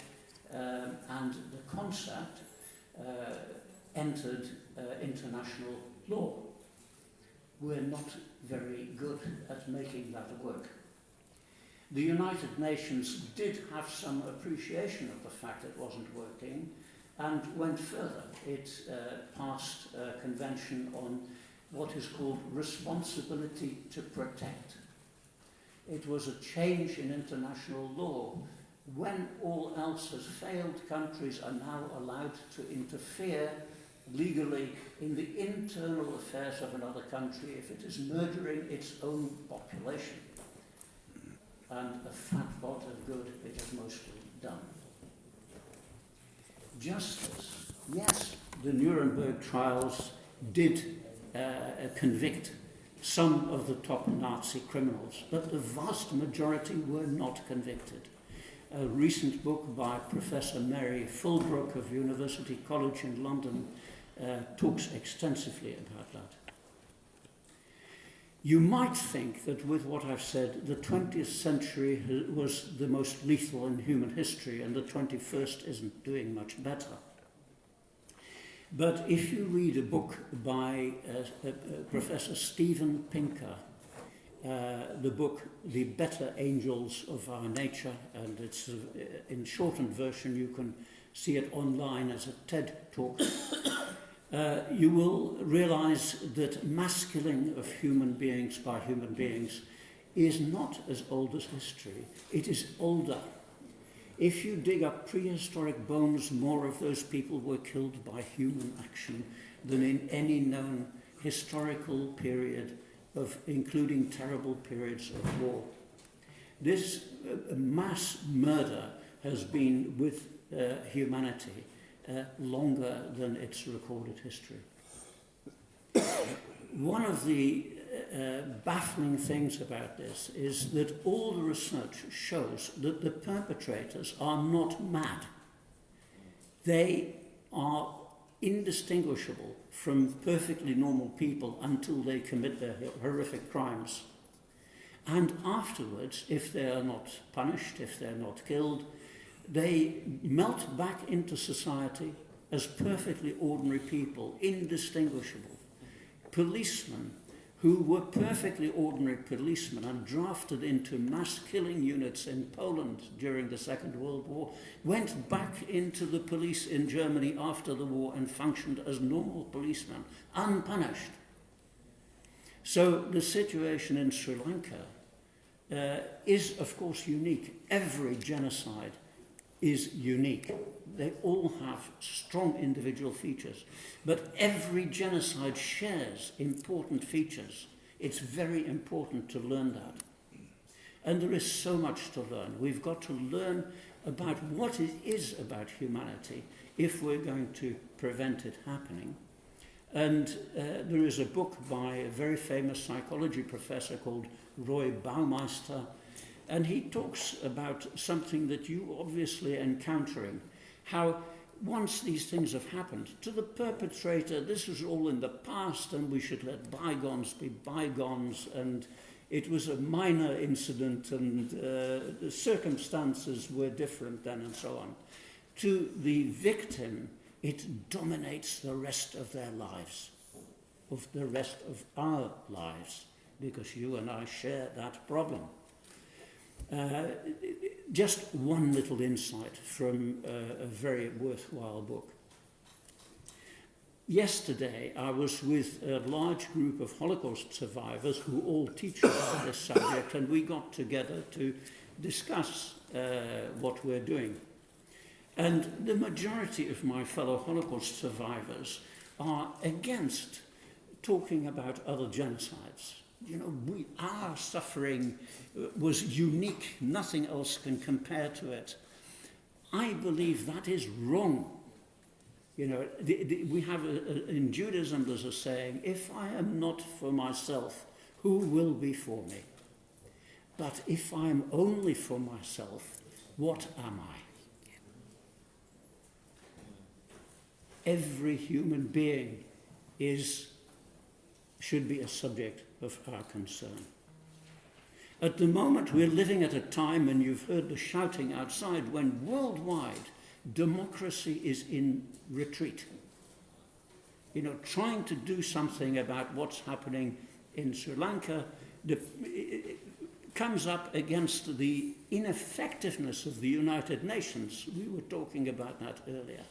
and the concept entered international law. We're not very good at making that work. The United Nations did have some appreciation of the fact it wasn't working and went further. It passed a convention on what is called responsibility to protect. It was a change in international law. When all else has failed, countries are now allowed to interfere legally in the internal affairs of another country if it is murdering its own population. And a fat pot of good it has mostly done. Justice. Yes, the Nuremberg trials did convict some of the top Nazi criminals, but the vast majority were not convicted. A recent book by Professor Mary Fulbrook of University College in London talks extensively about that. You might think that with what I've said, the 20th century was the most lethal in human history and the 21st isn't doing much better. But if you read a book by Professor Steven Pinker, the book The Better Angels of Our Nature, and it's in shortened version, you can see it online as a TED talk, you will realize that mass killing of human beings by human beings is not as old as history. It is older. If you dig up prehistoric bones, more of those people were killed by human action than in any known historical period, including terrible periods of war. This mass murder has been with humanity longer than its recorded history. One of the baffling things about this is that all the research shows that the perpetrators are not mad. They are indistinguishable from perfectly normal people until they commit their horrific crimes. And afterwards, if they are not punished, if they're not killed, they melt back into society as perfectly ordinary people, indistinguishable. Policemen who were perfectly ordinary policemen and drafted into mass killing units in Poland during the Second World War, went back into the police in Germany after the war and functioned as normal policemen, unpunished. So the situation in Sri Lanka is, of course, unique. Every genocide is unique. They all have strong individual features. But every genocide shares important features. It's very important to learn that. And there is so much to learn. We've got to learn about what it is about humanity if we're going to prevent it happening. And there is a book by a very famous psychology professor called Roy Baumeister, and he talks about something that you obviously are encountering, how once these things have happened, to the perpetrator, this is all in the past and we should let bygones be bygones, and it was a minor incident and the circumstances were different then and so on. To the victim, it dominates the rest of their lives, of the rest of our lives, because you and I share that problem. Just one little insight from a very worthwhile book. Yesterday, I was with a large group of Holocaust survivors who all teach about this subject, and we got together to discuss what we're doing. And the majority of my fellow Holocaust survivors are against talking about other genocides. You know, our suffering was unique. Nothing else can compare to it. I believe that is wrong. You know, we have in Judaism there's a saying, if I am not for myself, who will be for me? But if I am only for myself, what am I? Every human being should be a subject of our concern. At the moment, we're living at a time, and you've heard the shouting outside, when worldwide democracy is in retreat. You know, trying to do something about what's happening in Sri Lanka comes up against the ineffectiveness of the United Nations. We were talking about that earlier.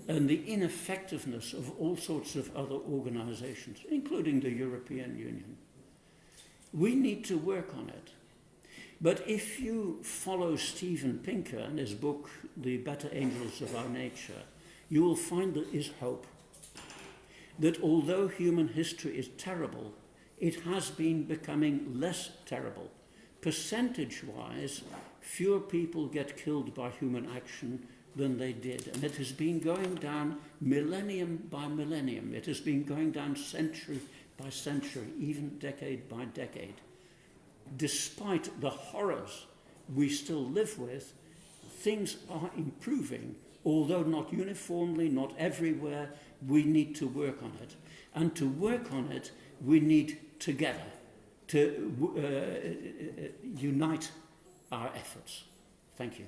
And the ineffectiveness of all sorts of other organizations, including the European Union. We need to work on it. But if you follow Steven Pinker and his book, The Better Angels of Our Nature, you will find there is hope. That although human history is terrible, it has been becoming less terrible. Percentage-wise, fewer people get killed by human action than they did. And it has been going down millennium by millennium. It has been going down century by century, even decade by decade. Despite the horrors we still live with, things are improving, although not uniformly, not everywhere. We need to work on it. And to work on it, we need together to unite our efforts. Thank you.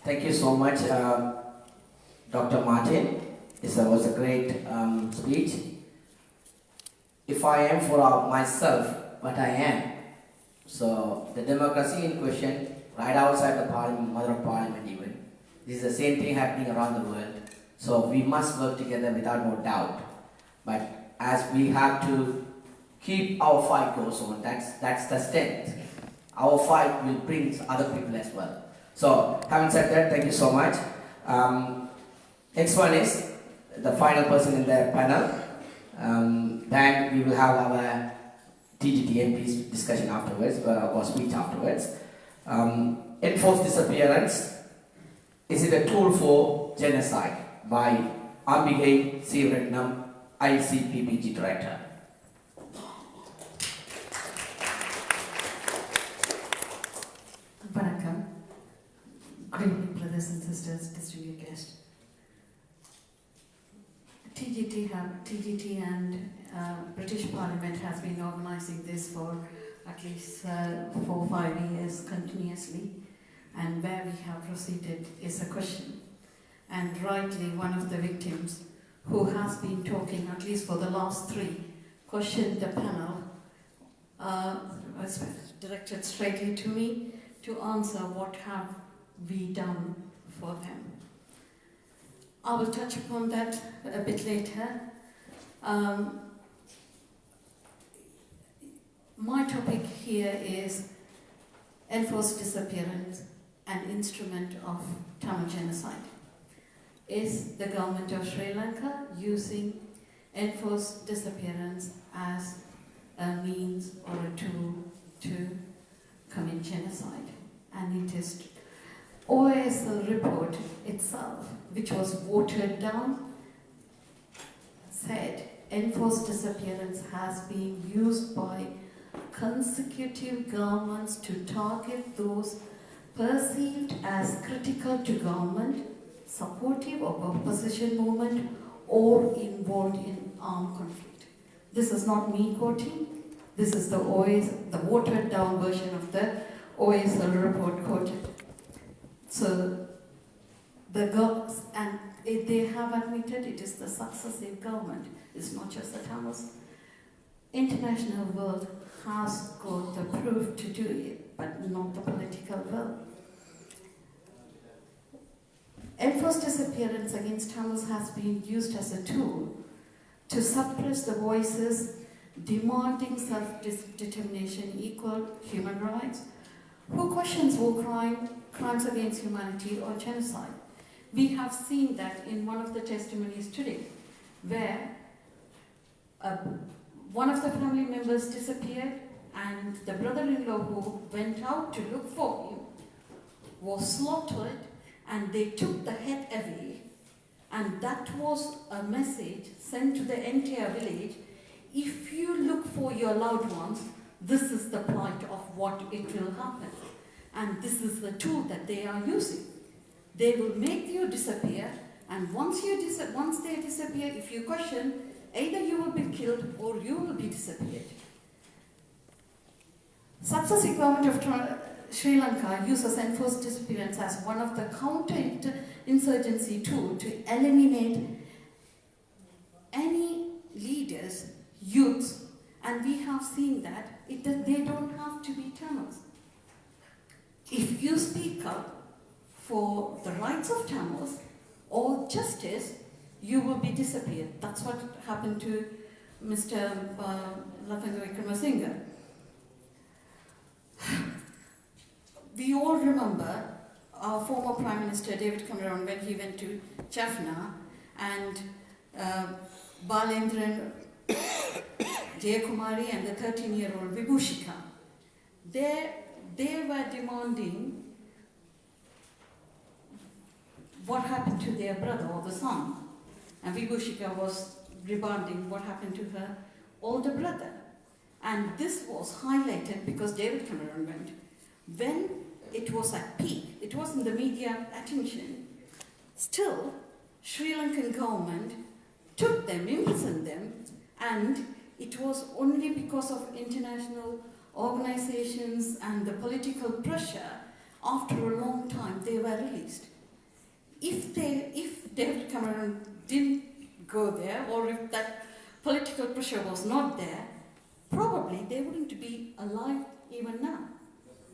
Thank you so much, Dr. Martin. This was a great speech. If I am for myself, what I am. So the democracy in question, right outside the parliament, mother of parliament even, this is the same thing happening around the world. So we must work together without no doubt. But as we have to keep our fight goes on, that's the strength. Our fight will bring other people as well. So, having said that, thank you so much. Next one is the final person in the panel. Then we will have our TGTE discussion afterwards, or speech afterwards. Enforced disappearance, is it a tool for genocide? By Ambige C. Ratnam, ICPPG Director. Vanakkam. Good evening, brothers and sisters, distinguished guests. TGT and British Parliament has been organising this for at least 4 or 5 years continuously, and where we have proceeded is a question. And rightly, one of the victims who has been talking, at least for the last 3, questioned the panel, was directed straightly to me to answer what have we done for them. I will touch upon that a bit later. My topic here is enforced disappearance, an instrument of Tamil genocide. Is the government of Sri Lanka using enforced disappearance as a means or a tool to commit genocide? And it is OSL report itself, which was watered down, said enforced disappearance has been used by consecutive governments to target those perceived as critical to government, supportive of opposition movement, or involved in armed conflict. This is not me quoting. This is the watered down version of the OSL report quoted. So and they have admitted it is the successive government. It's not just the Tamils. International world has got the proof to do it, but not the political will. Enforced disappearance against Tamils has been used as a tool to suppress the voices demanding self-determination, equal human rights, who questions war crimes against humanity or genocide. We have seen that in one of the testimonies today, where one of the family members disappeared and the brother-in-law who went out to look for him was slaughtered, and they took the head away, and that was a message sent to the entire village: if you look for your loved ones, this is the plight of what it will happen. And this is the tool that they are using. They will make you disappear, and once they disappear, if you question, either you will be killed or you will be disappeared. Successive government of Sri Lanka uses enforced disappearance as one of the counter-insurgency tools to eliminate any leaders, youths, and we have seen that they don't have to be Tamils. If you speak up for the rights of Tamils or justice, you will be disappeared. That's what happened to Mr. Latanga Vikramasinghe. We all remember our former Prime Minister David Cameron when he went to Jaffna, and Balendran Jayakumari and the 13-year-old Vibhushika. They were demanding what happened to their brother or the son, and Vibhushika was demanding what happened to her older brother. And this was highlighted because David Cameron went. When it was at peak, it was in the media attention, still Sri Lankan government took them, imprisoned them, and it was only because of international organizations and the political pressure, after a long time they were released. If David Cameron didn't go there, or if that political pressure was not there, probably they wouldn't be alive even now.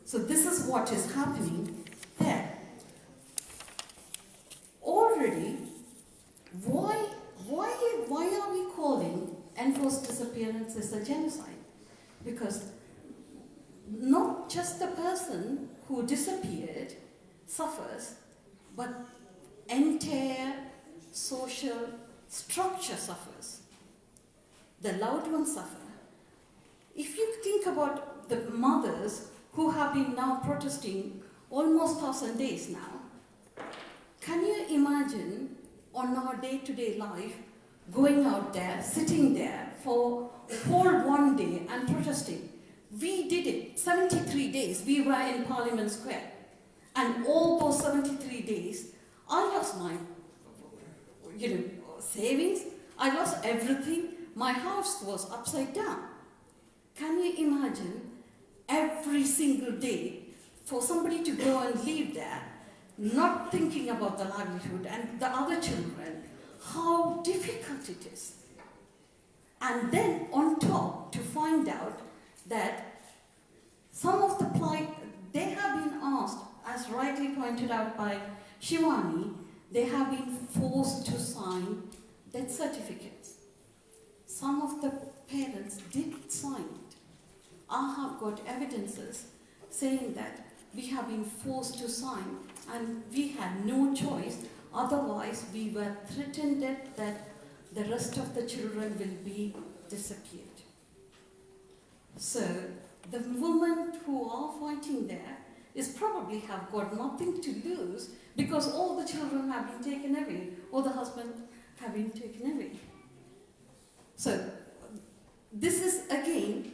So this is what is happening there. Already, why are we calling enforced disappearance as a genocide? Because not just the person who disappeared suffers, but entire social structure suffers. The loved ones suffer. If you think about the mothers who have been now protesting almost 1,000 days now, can you imagine on our day-to-day life going out there, sitting there for a whole one day and protesting? We did it, 73 days we were in Parliament Square, and all those 73 days I lost my savings, I lost everything, my house was upside down. Can you imagine every single day for somebody to go and live there, not thinking about the livelihood and the other children, how difficult it is? And then on top, to find out that some of the plight, they have been asked, as rightly pointed out by Shivani, they have been forced to sign death certificates. some of the parents did sign it. I have got evidences saying that we have been forced to sign and we had no choice, otherwise we were threatened that the rest of the children will be disappeared. So the women who are fighting there is probably have got nothing to lose because all the children have been taken away or the husband have been taken away. So this is again,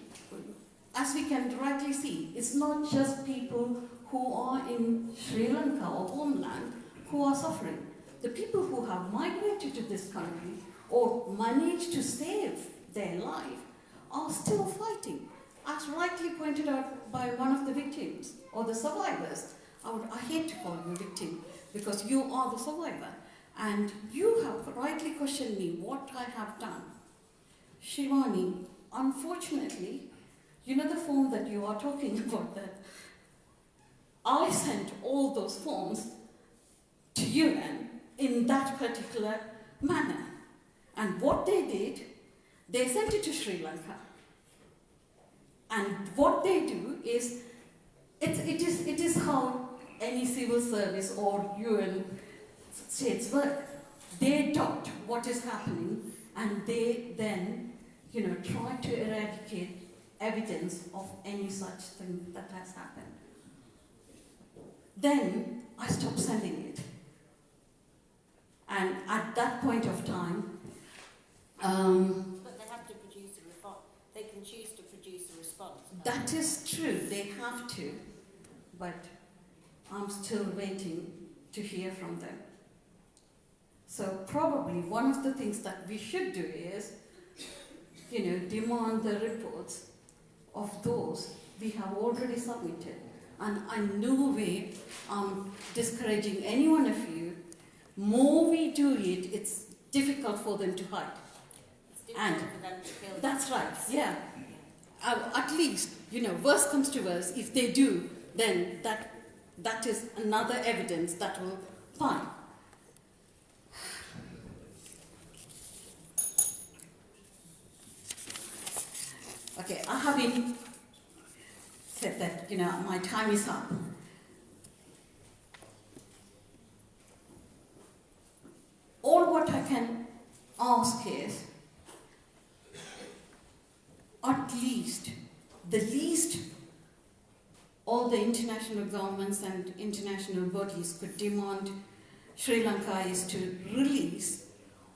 as we can rightly see, it's not just people who are in Sri Lanka or homeland who are suffering. The people who have migrated to this country or managed to save their life are still fighting. As rightly pointed out by one of the victims or the survivors, I hate to call you a victim because you are the survivor, and you have rightly questioned me what I have done. Shivani, unfortunately, you know the form that you are talking about, that I sent all those forms to UN in that particular manner. And what they did, they sent it to Sri Lanka. And what they do is, it is how any civil service or UN states work. They adopt what is happening and they then, try to eradicate evidence of any such thing that has happened. Then I stopped sending it. And at that point of time, but they have to produce a response. They can choose to produce a response. That is true, they have to, but I'm still waiting to hear from them. So probably one of the things that we should do is, demand the reports of those we have already submitted. And in no way I'm discouraging any one of you. More we do it, it's difficult for them to hide. It's difficult for them to kill. That's right, yeah. At least, worst comes to worst, if they do, then that is another evidence that will fine. Okay, I have been said that, my time is up. All what I can ask is, at least, the least all the international governments and international bodies could demand Sri Lanka is to release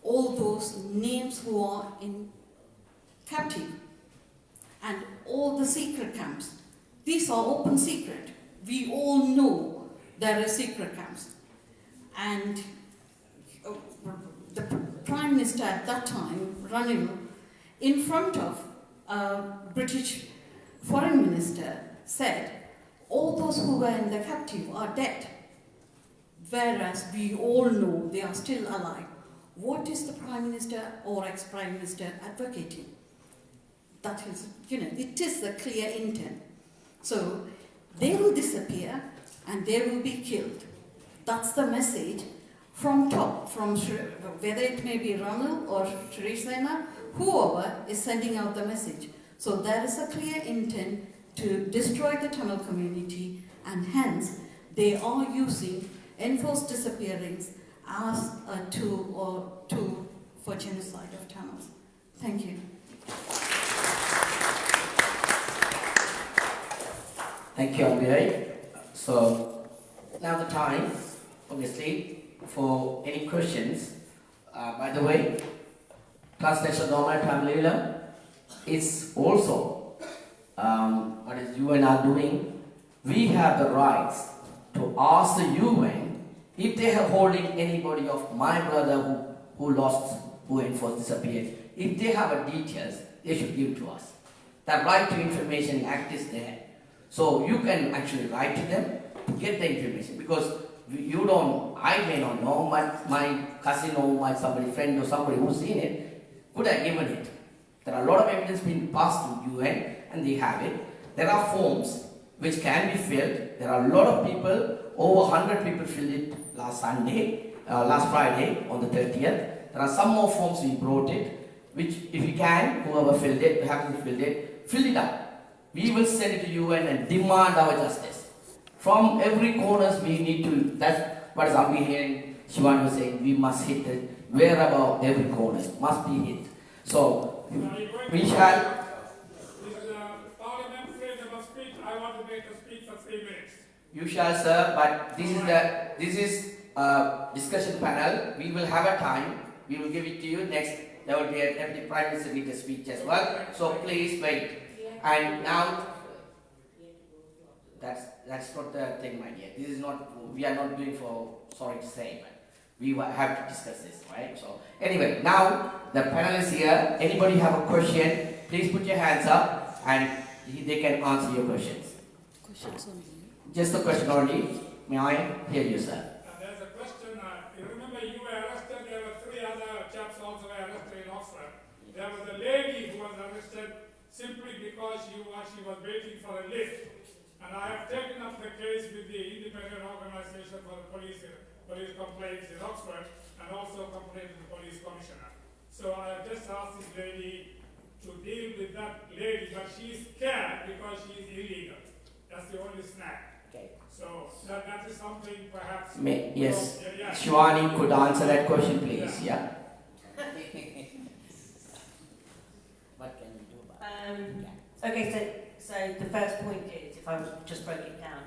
all those names who are in captive and all the secret camps. These are open secret. We all know there are secret camps. And the Prime Minister at that time, Ranil, in front of British Foreign Minister, said, all those who were in the captive are dead, whereas we all know they are still alive. What is the Prime Minister or ex-Prime Minister advocating? That is, it is a clear intent. So they will disappear and they will be killed. That's the message from top, from whether it may be Ranil or Sri Sena, whoever is sending out the message. So there is a clear intent to destroy the Tamil community, and hence they are using enforced disappearance as a tool for genocide of Tamils. Thank you. Thank you, Abhay. So now the time, obviously, for any questions. By the way, Translation Normal Tamil is also what is UN are doing. We have the rights to ask the UN if they are holding anybody of my brother who lost, who enforced disappeared. If they have a details, they should give to us. That right to information act is there. So you can actually write to them to get the information, because I may not know, my cousin or my somebody friend or somebody who's seen it could have given it. There are a lot of evidence being passed to UN and they have it. There are forms which can be filled. There are a lot of people, over 100 people filled it last Friday on the 30th. There are some more forms we brought it. which if you can, whoever filled it, haven't filled it, fill it up. We will send it to UN and demand our justice. From every corners we need to, that's what Zambi and Shivan was saying, we must hit it wherever every corner must be hit. So, we shall... I want to make a speech for 3 minutes. You shall, sir, but this is a discussion panel. We will have a time. We will give it to you next. There will be a deputy prime minister with a speech as well. So please wait. And now, that's not the thing, my dear. This is not. We are not doing for. Sorry to say, but we have to discuss this, right? So anyway, now the panel is here. Anybody have a question? Please put your hands up, and they can answer your questions. Questions only. Just a question only. May I hear you, sir? There's a question. You remember you were arrested. There were 3 other chaps also were arrested in Oxford. There was a lady who was arrested simply because she was waiting for a lift. And I have taken up the case with the independent organization for the police complaints in Oxford and also complained to the police commissioner. So I have just asked this lady to deal with that lady, but she's scared because she is illegal. That's the only snag. Okay. So that is something perhaps... Yes. Yeah. Shivani could answer that question, please. Yeah. What can we do about it? Okay, so the first point is, if I just broke it down,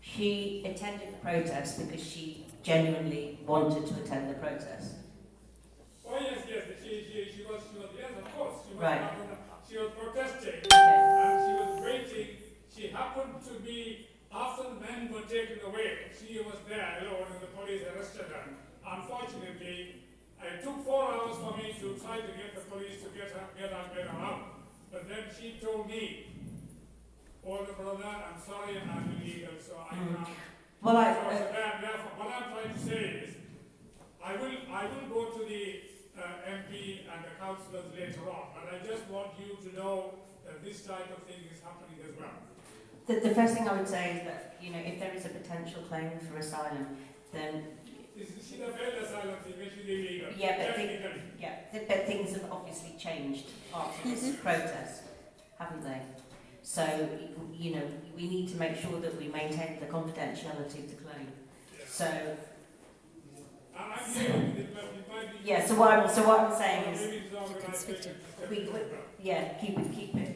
she attended the protest because she genuinely wanted to attend the protest. Oh yes, she was yes, of course. Right. She was protesting, Okay. and she was waiting. She happened to be, after the men were taken away, she was there alone and the police arrested her. Unfortunately, it took 4 hours for me to try to get the police to get her out. But then she told me, older brother, I'm sorry, I'm illegal, so I can't. Well, Therefore, what I'm trying to say is, I will go to the MP and the councillors later on, but I just want you to know that this type of thing is happening as well. The first thing I would say is that, if there is a potential claim for asylum, then... She's a failed asylum thing, she's illegal. But things have obviously changed after this protest, haven't they? So, we need to make sure that we maintain the confidentiality of the claim. So... So what I'm saying is... keep it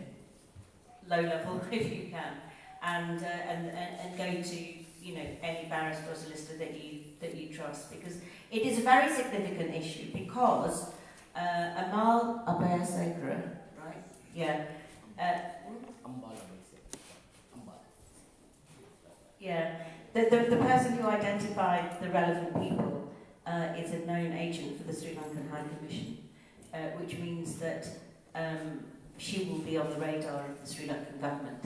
low level if you can. And go to any barrister or solicitor that you trust, because it is a very significant issue, because Amal Abeysekara, right? Yeah. The person who identified the relevant people is a known agent for the Sri Lankan High Commission, which means that she will be on the radar of the Sri Lankan government.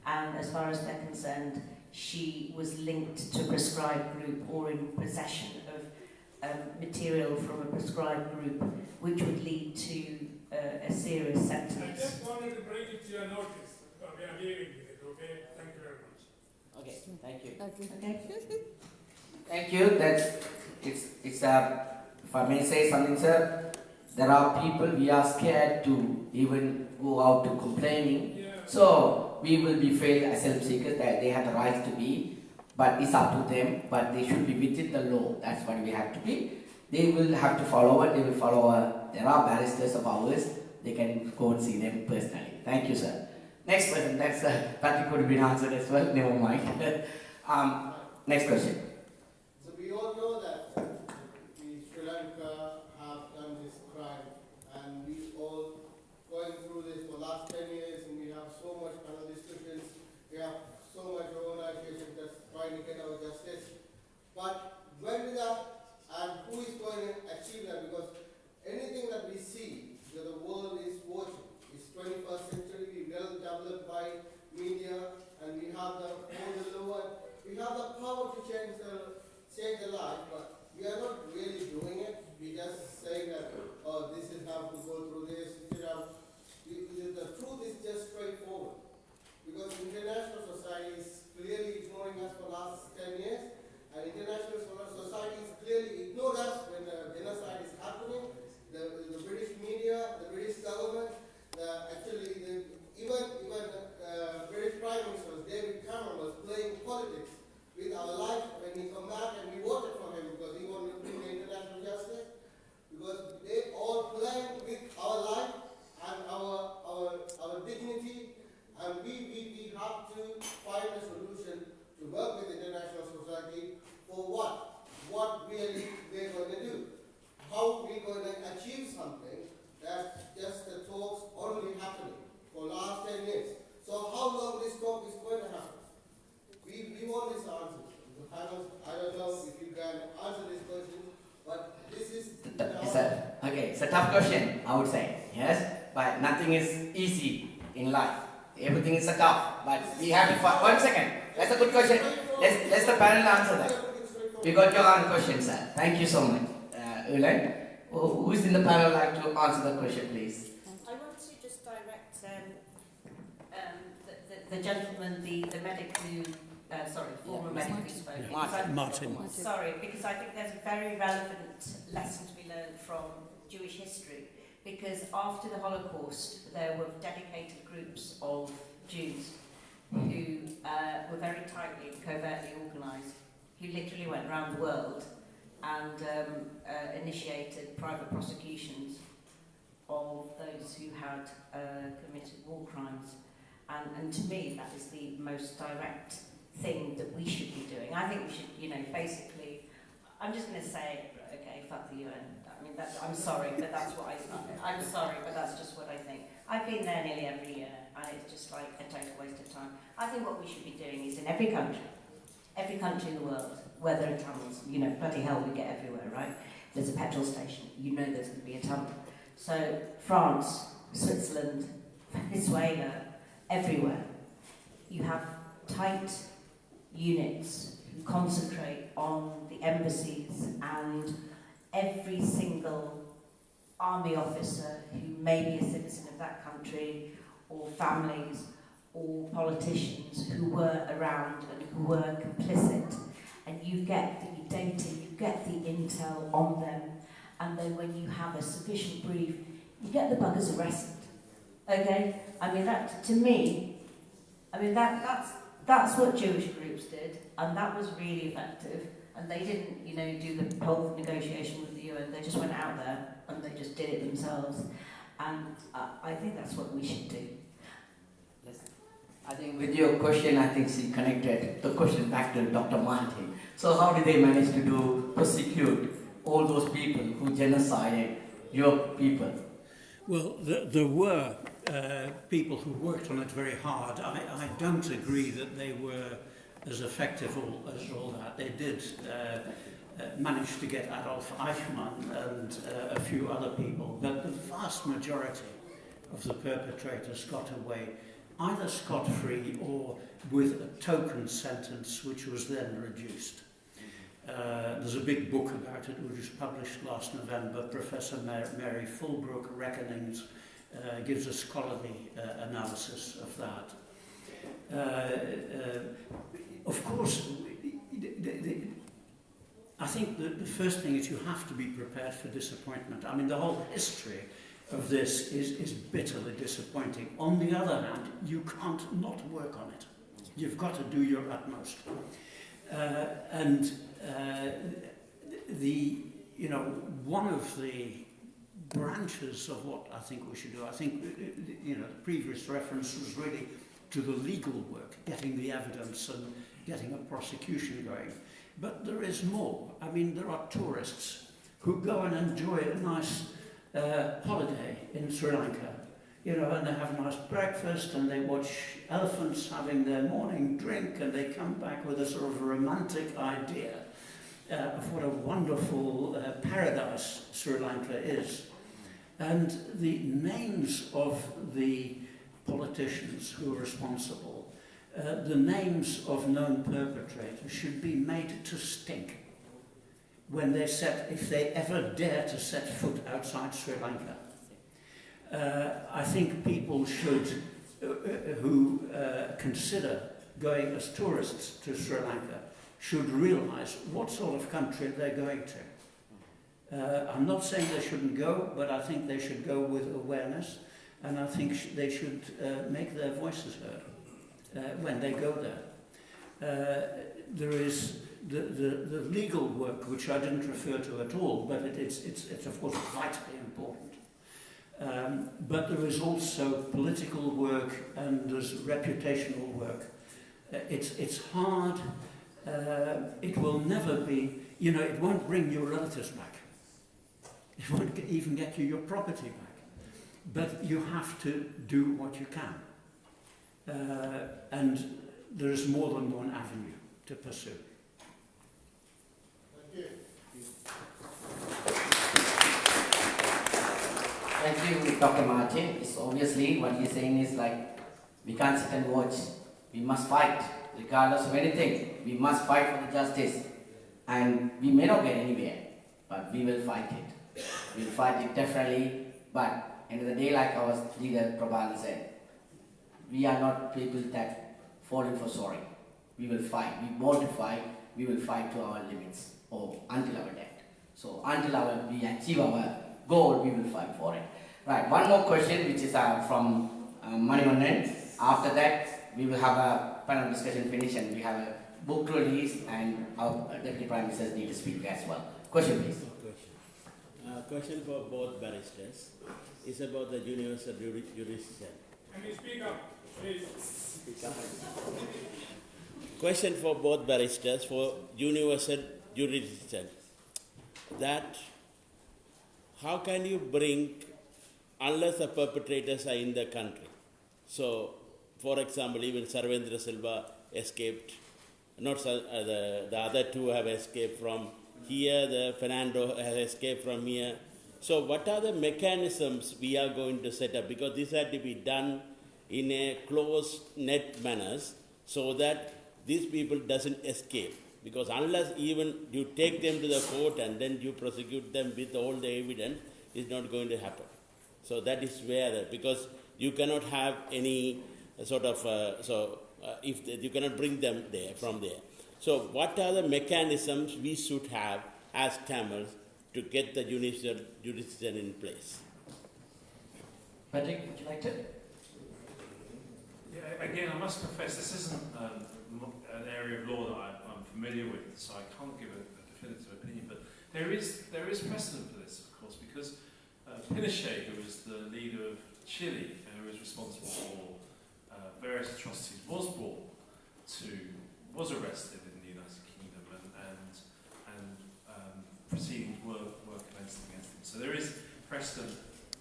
And as far as they're concerned, she was linked to a prescribed group or in possession of material from a prescribed group, which would lead to a serious sentence. I just wanted to bring it to your notice. We are dealing with it, okay? Thank you very much. Okay, thank you. Okay. Thank you. It's if I may say something, sir, there are people, we are scared to even go out to complaining. Yeah. So we will be failed asylum seekers, that they have the right to be, but it's up to them, but they should be within the law. That's what we have to be. They will have to follow it, they will follow there are barristers of ours, they can go and see them personally. Thank you, sir. Next question, that's that could have been answered as well, never mind. Next question. So we all know that the Sri Lanka have done this crime, and we all going through this for the last 10 years, and we have so much panel discussions, we have so much organization that's trying to get our justice. But when will that, and who is going to achieve that? Because anything that we see, that the world is watching, it's 21st century, we well developed by media, and we have all the law, we have the power to change the life, but we are not really doing it. We just saying that, oh, this is how to go through this. The truth is just straightforward. Because international society is clearly ignoring us for the last 10 years, and international society is clearly ignored us when the genocide is happening. The British media, the British have to find a solution to work with the international society for what? What really we're going to do. How we're going to achieve something that's just the talks only happening for last 10 years. So how long this talk is going to happen? We want these answers. The panels, I don't know if you can answer this question, but this is... It's a tough question, I would say. Yes, but nothing is easy in life. Everything is a tough, but we have to find... One second, that's a good question. Let's the panel answer that. We got your own question, sir. Thank you so much. Ulan, who is in the panel like to answer the question, please? I want to just direct the gentleman, the medic who, former medic who spoke. Martin. Sorry, because I think there's a very relevant lesson to be learned from Jewish history. Because after the Holocaust, there were dedicated groups of Jews who were very tightly and covertly organised, who literally went around the world and initiated private prosecutions of those who had committed war crimes. And to me, that is the most direct thing that we should be doing. I think we should, basically, I'm just going to say, okay, fuck the UN. I mean, I'm sorry, but that's what I'm sorry, but that's just what I think. I've been there nearly every year, and it's just like a total waste of time. I think what we should be doing is in every country in the world, where there are tunnels, bloody hell, we get everywhere, right? There's a petrol station, there's going to be a tunnel. So France, Switzerland, Venezuela, everywhere, you have tight units who concentrate on the embassies, and every single army officer who may be a citizen of that country, or families, or politicians who were around and who were complicit. And you get the data, you get the intel on them, and then when you have a sufficient brief, you get the buggers arrested. Okay? I mean, that, to me, that's what Jewish groups did, and that was really effective. And they didn't, do the whole negotiation with the UN. They just went out there and they just did it themselves. And I think that's what we should do. I think with your question, I think she connected the question back to Dr. Martin. So how did they manage to prosecute all those people who genocided your people? Well, there were people who worked on it very hard. I don't agree that they were as effective as all that. They did manage to get Adolf Eichmann and a few other people, but the vast majority of the perpetrators got away either scot-free or with a token sentence which was then reduced. There's a big book about it which was published last November. Professor Mary Fulbrook Reckonings gives a scholarly analysis of that. Of course, I think the first thing is you have to be prepared for disappointment. I mean, the whole history of this is bitterly disappointing. On the other hand, you can't not work on it. You've got to do your utmost. One of the branches of what I think we should do, I think, the previous reference was really to the legal work, getting the evidence and getting a prosecution going. But there is more. I mean, there are tourists who go and enjoy a nice holiday in Sri Lanka, and they have a nice breakfast and they watch elephants having their morning drink, and they come back with a sort of romantic idea of what a wonderful paradise Sri Lanka is. And the names of the politicians who are responsible, the names of known perpetrators should be made to stink when if they ever dare to set foot outside Sri Lanka. I think people should, who consider going as tourists to Sri Lanka, should realise what sort of country they're going to. I'm not saying they shouldn't go, but I think they should go with awareness, and I think they should make their voices heard when they go there. There is the legal work, which I didn't refer to at all, but it's of course vitally important. But there is also political work and there's reputational work. It's hard. It will never be, it won't bring your relatives back. It won't even get you your property back. But you have to do what you can. And there is more than one avenue to pursue. Thank you, Dr. Martin. It's obviously what he's saying is like, we can't sit and watch. We must fight, regardless of anything. We must fight for the justice. And we may not get anywhere, but we will fight it. We'll fight it definitely, but end of the day, like our leader Prabhan said, we are not people that falling for sorry. We will fight. We want to fight. We will fight to our limits or until our death. So until we achieve our goal, we will fight for it. Right, one more question which is from Manivannan. After that, we will have a panel discussion finish and we have a book release and our Deputy Prime Minister need to speak as well. Question please. Question for both barristers is about the universal jurisdiction. Can you speak up, please? Speak up. Question for both barristers for universal jurisdiction. That how can you bring, unless the perpetrators are in the country? So, for example, even Sarvendra Silva escaped, not the other two have escaped from here, the Fernando has escaped from here. So what are the mechanisms we are going to set up? Because this had to be done in a closed net manner so that these people doesn't escape. Because unless even you take them to the court and then you prosecute them with all the evidence, it's not going to happen. So that is where, because you cannot have any sort of, you cannot bring them there, from there. So what are the mechanisms we should have as Tamils to get the universal jurisdiction in place? Patrick, would you like to? Yeah, again, I must confess, this isn't an area of law that I'm familiar with, so I can't give a definitive opinion, but there is precedent for this, of course, because Pinochet, who was the leader of Chile, and who was responsible for various atrocities, was arrested in the United Kingdom, and proceedings were commenced against him. So there is precedent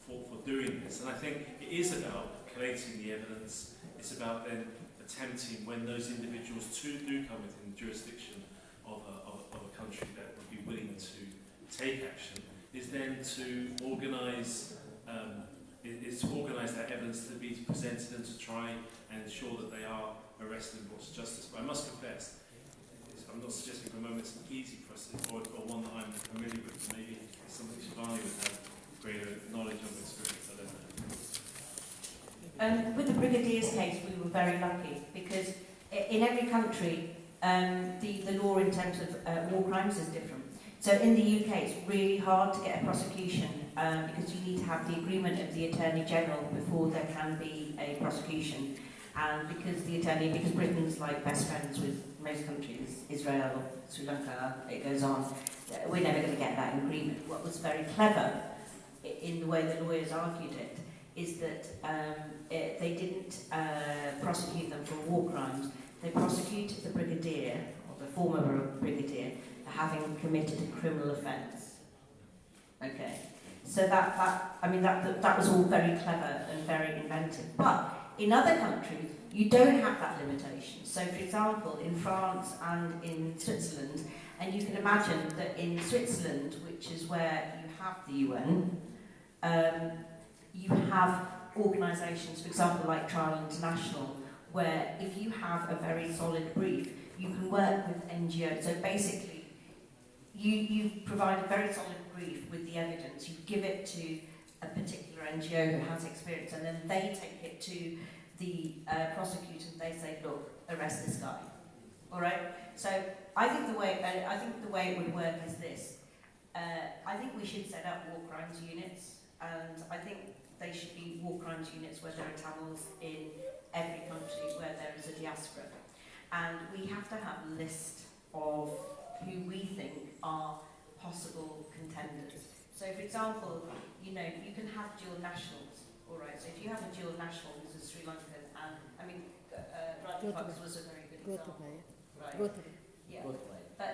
for doing this, and I think it is about collating the evidence. It's about then attempting, when those individuals do come within the jurisdiction of a country that would be willing to take action, is then to organise that evidence to be presented and to try and ensure that they are arrested and brought to justice. But I must confess, I'm not suggesting for a moment it's an easy process or one that I'm familiar with. Maybe it's something Shivani would have greater knowledge of and experience. I don't know. With the Brigadier's case, we were very lucky because in every country, the law in terms of war crimes is different. So in the UK, it's really hard to get a prosecution because you need to have the agreement of the Attorney General before there can be a prosecution. And because Britain's like best friends with most countries, Israel, Sri Lanka, it goes on, we're never going to get that agreement. What was very clever in the way the lawyers argued it is that they didn't prosecute them for war crimes. They prosecuted the brigadier, or the former brigadier, for having committed a criminal offence. Okay, so that was all very clever and very inventive. But in other countries, you don't have that limitation. So, for example, in France and in Switzerland, and you can imagine that in Switzerland, which is where you have the UN, you have organisations, for example, like Trial International, where if you have a very solid brief, you can work with NGOs. So basically, you provide a very solid brief with the evidence, you give it to a particular NGO who has experience, and then they take it to the prosecutor and they say, look, arrest this guy. All right? So I think the way it would work is this. I think we should set up war crimes units, and I think they should be war crimes units where there are Tamils in every country where there is a diaspora. And we have to have a list of who we think are possible contenders. So for example, you know, you can have dual nationals, all right? So if you have a dual national who's a Sri Lankan, and I mean, Radha Fox was a very good example, right? Yeah. But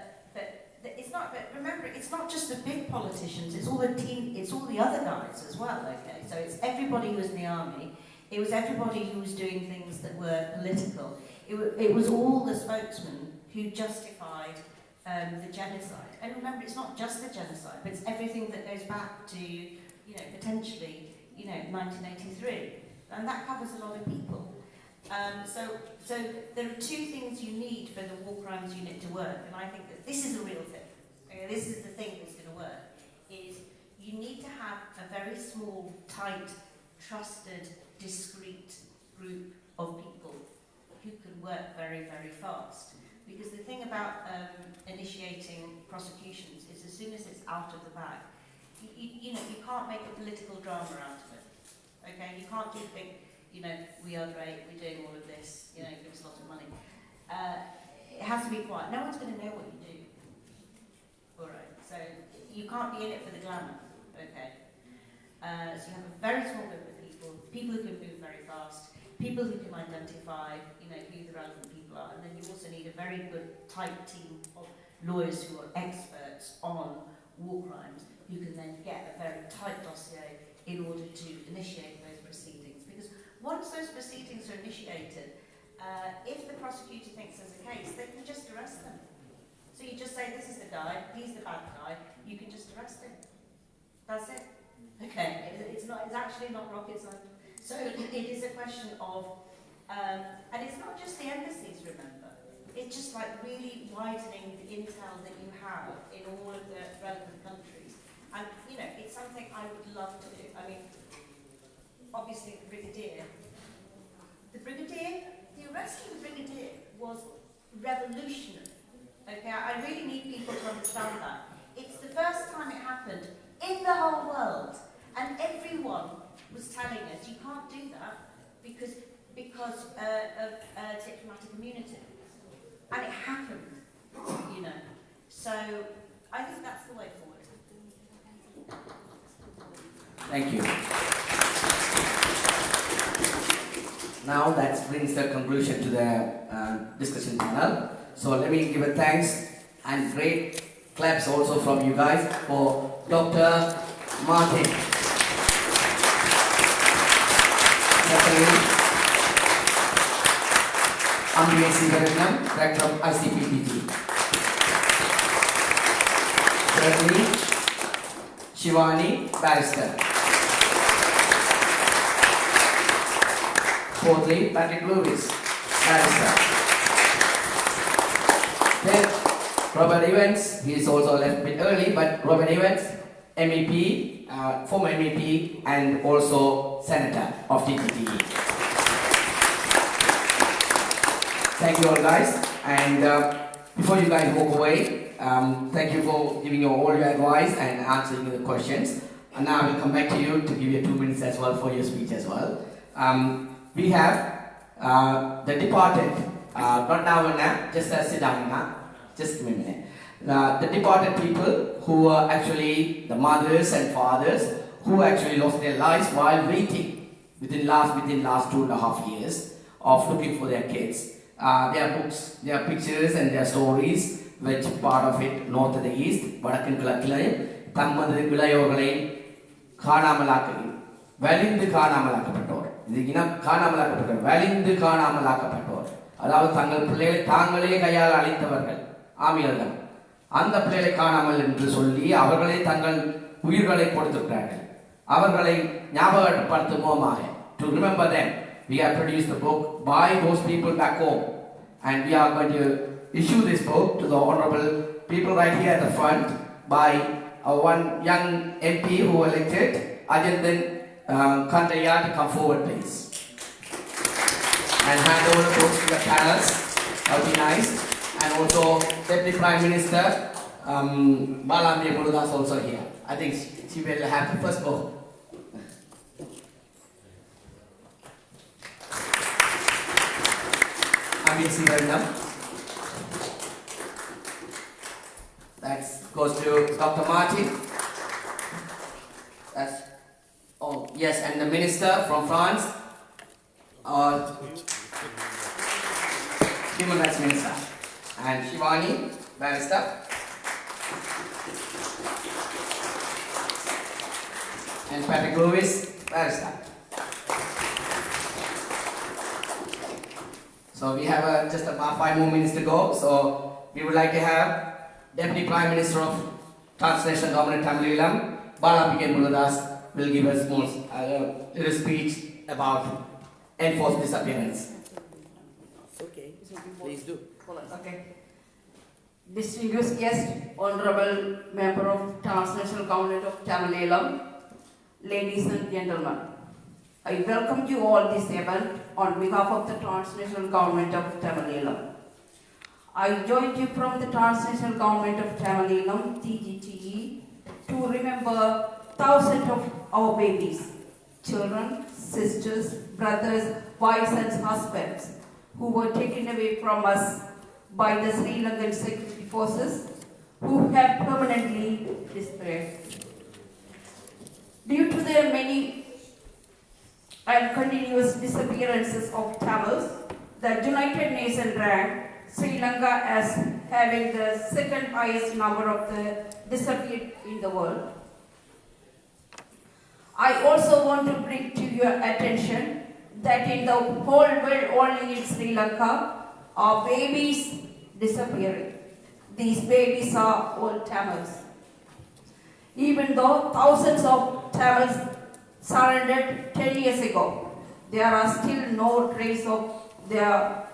it's not. But remember, it's not just the big politicians. It's all the team. It's all the other guys as well. Okay. So it's everybody who was in the army. It was everybody who was doing things that were political. It was all the spokesmen who justified the genocide. And remember, it's not just the genocide, but it's everything that goes back to, you know, potentially, you know, 1983, and that covers a lot of people. So there are two things you need for the War Crimes Unit to work, and I think that this is a real thing. Okay, this is the thing that's going to work. Is you need to have a very small, tight, trusted, discreet group of people who can work very, very fast. Because the thing about initiating prosecutions is as soon as it's out of the bag, you know, you can't make a political drama out of it. Okay, you can't do big, you know, we are great, we're doing all of this, you know, give us lots of money. It has to be quiet. No one's going to know what you do. All right, so you can't be in it for the glamour. Okay, so you have a very small group of people who can move very fast, people who can identify, you know, who the relevant people are, and then you also need a very good, tight team of lawyers who are experts on war crimes, who can then get a very tight dossier in order to initiate those proceedings. Because once those proceedings are initiated, if the prosecutor thinks there's a case, they can just arrest them. So you just say, this is the guy, he's the bad guy, you can just arrest him. That's it. Okay, it's actually not rocket science. So it is a question of, and it's not just the embassies, remember. It's just like really widening the intel that you have in all of the relevant countries. And, you know, it's something I would love to do. I mean, obviously the arrest of the Brigadier was revolutionary. Okay, I really need people to understand that. It's the first time it happened in the whole world. And everyone was telling us, you can't do that because of diplomatic immunity. And it happened, you know. So I think that's the way forward. Thank you. Now that brings the conclusion to the discussion panel. So let me give a thanks and great claps also from you guys for Dr. Martin. Secondly, Ambulance Varanam, Director of ICPPG. Thirdly, Shivani, Barrister. Fourthly, Patrick Lewis, Barrister. Then, Robert Evans, he is also left a bit early, but Robert Evans, MEP, former MEP, and also Senator of TGTE. Thank you all guys, and before you guys walk away, thank you for giving all your advice and answering the questions. And now I will come back to you to give you 2 minutes as well for your speech as well. We have the departed, not now, just sit down now, just give me a minute. The departed people who are actually the mothers and fathers who actually lost their lives while waiting within last 2.5 years of looking for their kids. Their books, their pictures and their stories, which part of it north and the east, Vadakan Kilakilay, Tamad Kilayogalay, Kanamalaki, Valindu Kanamalakapator, the Gina Kanamalakapator, Valindu Kanamalakapator, allow Tangal Play, Tangale Kayala Alitavargal, Amialam. அந்த பிள்ளைகளை காணாமல் என்று சொல்லி அவர்களை தங்கள் உயிர்களை கொடுத்திருக்கிறார்கள். அவர்களை ஞாபகப்படுத்தும் விதமாக, to remember them, we have produced the book by those people back home, and we are going to issue this book to the honorable people right here at the front by one young MP who elected, Ajandhan Kantaya, to come forward please and hand over the books to the panels. That would be nice. And also Deputy Prime Minister Balambi Murudas also here. I think she will have the first go. That goes to Dr. Martin. That's, oh, yes, and the minister from France, Human Rights Minister, and Shivani, barrister, and Patrick Lewis, barrister. So we have just about 5 more minutes to go. So we would like to have Deputy Prime Minister of Transnational Government Tamilam, Bala P.K. Murudas, will give us more little speech about enforced disappearance. Okay, please do. Okay. Distinguished guest, Honorable Member of Transnational Government of Tamil, ladies and gentlemen, I welcome you all this event on behalf of the Transnational Government of Tamil. I joined you from the Transnational Government of Tamil, TGTE, to remember thousands of our babies, children, sisters, brothers, wives and husbands who were taken away from us by the Sri Lankan security forces who have permanently disappeared. Due to their many and continuous disappearances of Tamils, the United Nations ranked Sri Lanka as having the second highest number of the disappeared in the world. I also want to bring to your attention that in the whole world, only in Sri Lanka, are babies disappearing. These babies are all Tamils. Even though thousands of Tamils surrendered 10 years ago, there are still no trace of their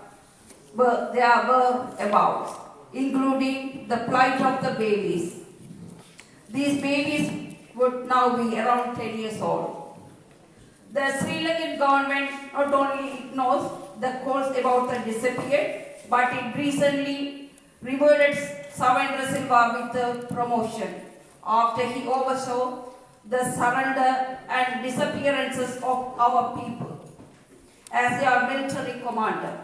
whereabouts, including the plight of the babies. These babies would now be around 10 years old. The Sri Lankan government not only ignores the calls about the disappeared, but it recently rewarded Savendra Silva with the promotion after he oversaw the surrender and disappearances of our people as their military commander.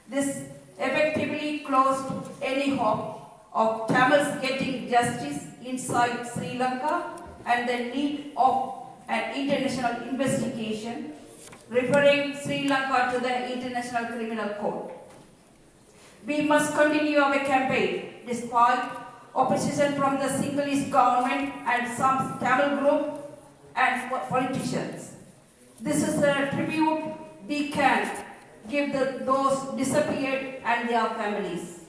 This effectively closed any hope of Tamils getting justice inside Sri Lanka and the need of an international investigation referring Sri Lanka to the International Criminal Court. We must continue our campaign despite opposition from the Sinhalese government and some Tamil group and politicians. This is a tribute we can give those disappeared and their families.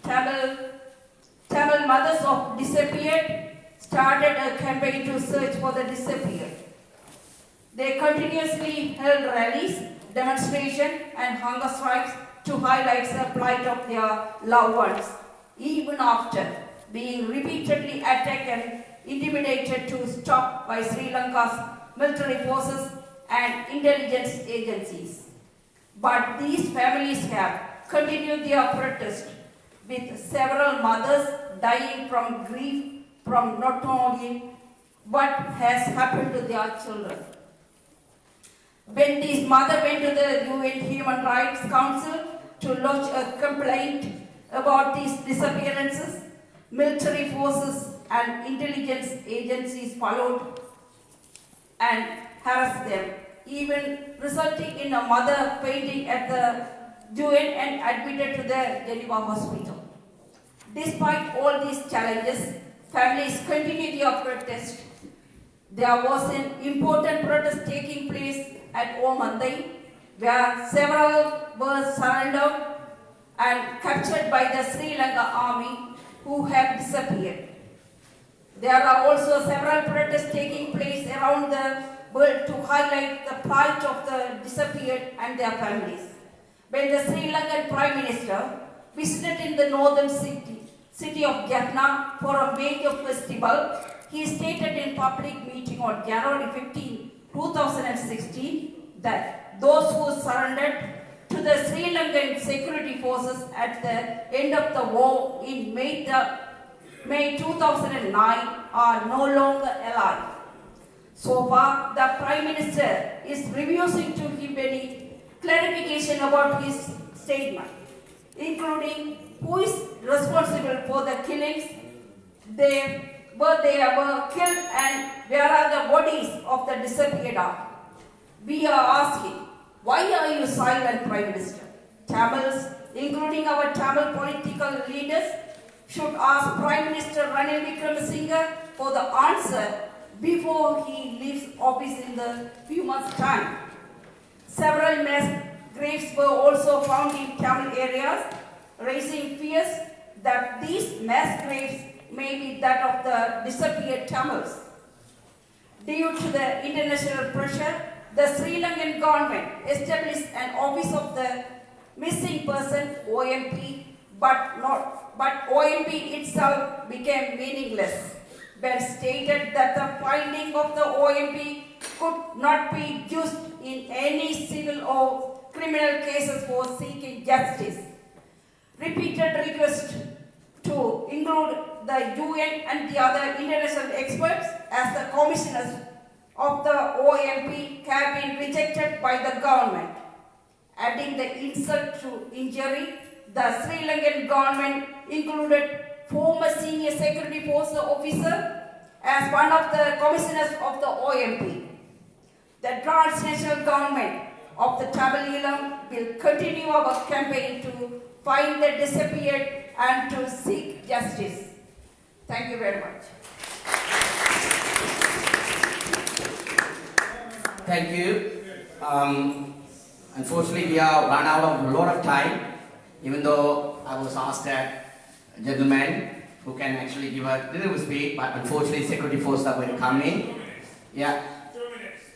Tamil mothers of disappeared started a campaign to search for the disappeared. They continuously held rallies, demonstrations, and hunger strikes to highlight the plight of their loved ones, even after being repeatedly attacked and intimidated to stop by Sri Lanka's military forces and intelligence agencies. But these families have continued their protest, with several mothers dying from grief from not knowing what has happened to their children. When this mother went to the UN Human Rights Council to lodge a complaint about these disappearances, military forces and intelligence agencies followed and harassed them, even resulting in a mother fainting at the UN and admitted to the Geneva hospital. Despite all these challenges, families continued their protest. There was an important protest taking place at Omandai, where several were surrendered and captured by the Sri Lanka army who have disappeared. There are also several protests taking place around the world to highlight the plight of the disappeared and their families. When the Sri Lankan Prime Minister visited in the northern city of Jaffna for a major festival, he stated in public meeting on January 15, 2016 that those who surrendered to the Sri Lankan security forces at the end of the war in May 2009 are no longer alive. So far, the Prime Minister is refusing to give any clarification about his statement, including who is responsible for the killings, their where they were killed and where are the bodies of the disappeared are? We are asking, why are you silent, Prime Minister? Tamils, including our Tamil political leaders, should ask Prime Minister Ranil Wickremesinghe for the answer before he leaves office in the few months' time. Several mass graves were also found in Tamil areas, raising fears that these mass graves may be that of the disappeared Tamils. Due to the international pressure, the Sri Lankan government established an Office of the Missing Person (OMP), but OMP itself became meaningless when stated that the finding of the OMP could not be used in any civil or criminal cases for seeking justice. Repeated requests to include the UN and the other international experts as the commissioners of the OMP have been rejected by the government. Adding the insult to injury, the Sri Lankan government included former senior security force officer as one of the commissioners of the OMP. The transnational government of the Tamil will continue our campaign to find the disappeared and to seek justice. Thank you very much. Thank you. Unfortunately, we have run out of a lot of time, even though I was asked a gentleman who can actually give a little speech, but unfortunately, security forces are going to come in. Yeah.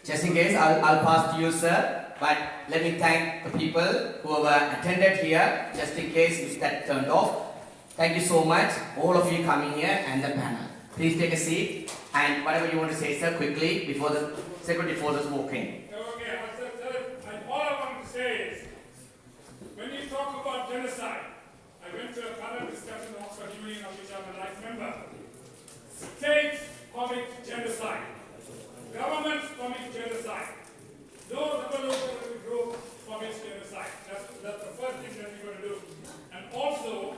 Just in case, I'll pass to you, sir. But let me thank the people who have attended here, just in case if that turned off. Thank you so much, all of you coming here and the panel. Please take a seat and whatever you want to say, sir, quickly before the security forces walk in. Okay, all I want to say is, when you talk about genocide, I went to a panel discussion in Oxford Union, of which I'm a life member. States commit genocide. Governments commit genocide. No revolutionary group commits genocide. That's the first thing that we're going to do. And also,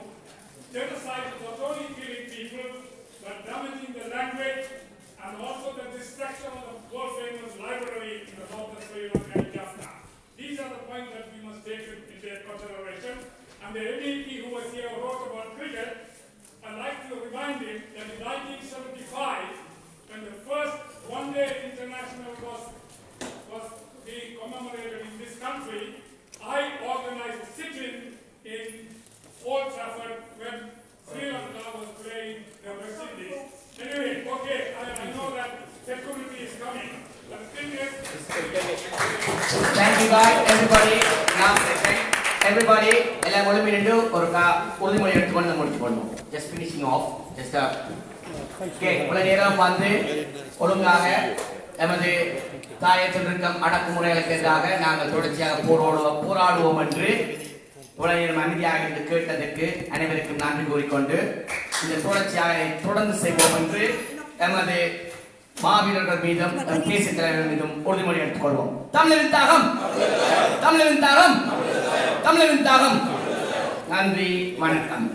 genocide is not only killing people, but damaging the language and also the destruction of the world famous library in the northern Sri Lanka and Jaffna. These are the points that we must take into consideration. And the MEP who was here wrote about cricket. I'd like to remind him that in 1975, when the first one-day international was being commemorated in this country, I organized a sit-in in Old Trafford when Sri Lanka was playing the West Indies. Anyway, okay, I know that security is coming. But the thing is... Thank you guys, everybody. Now, everybody, just finishing off. Just okay, தாயத்திற்கும் அடக்குமுறைகளுக்கு எதிராக நாங்கள் தொடர்ச்சியாக போராடுவோம் என்று உலகின் அமைதியாக இருந்து கேட்டதற்கு அனைவருக்கும் நன்றி கூறிக்கொண்டு இந்த தொடர்ச்சியாக தொடர்ந்து செய்வோம் என்று எமது மாவீரர்கள் மீதும் தேசிய தலைவர்கள் மீதும் உறுதிமொழி எடுத்துக் கொள்வோம். தமிழரின் தாகம், தமிழரின் தாகம், தமிழரின் தாகம். நன்றி, வணக்கம்.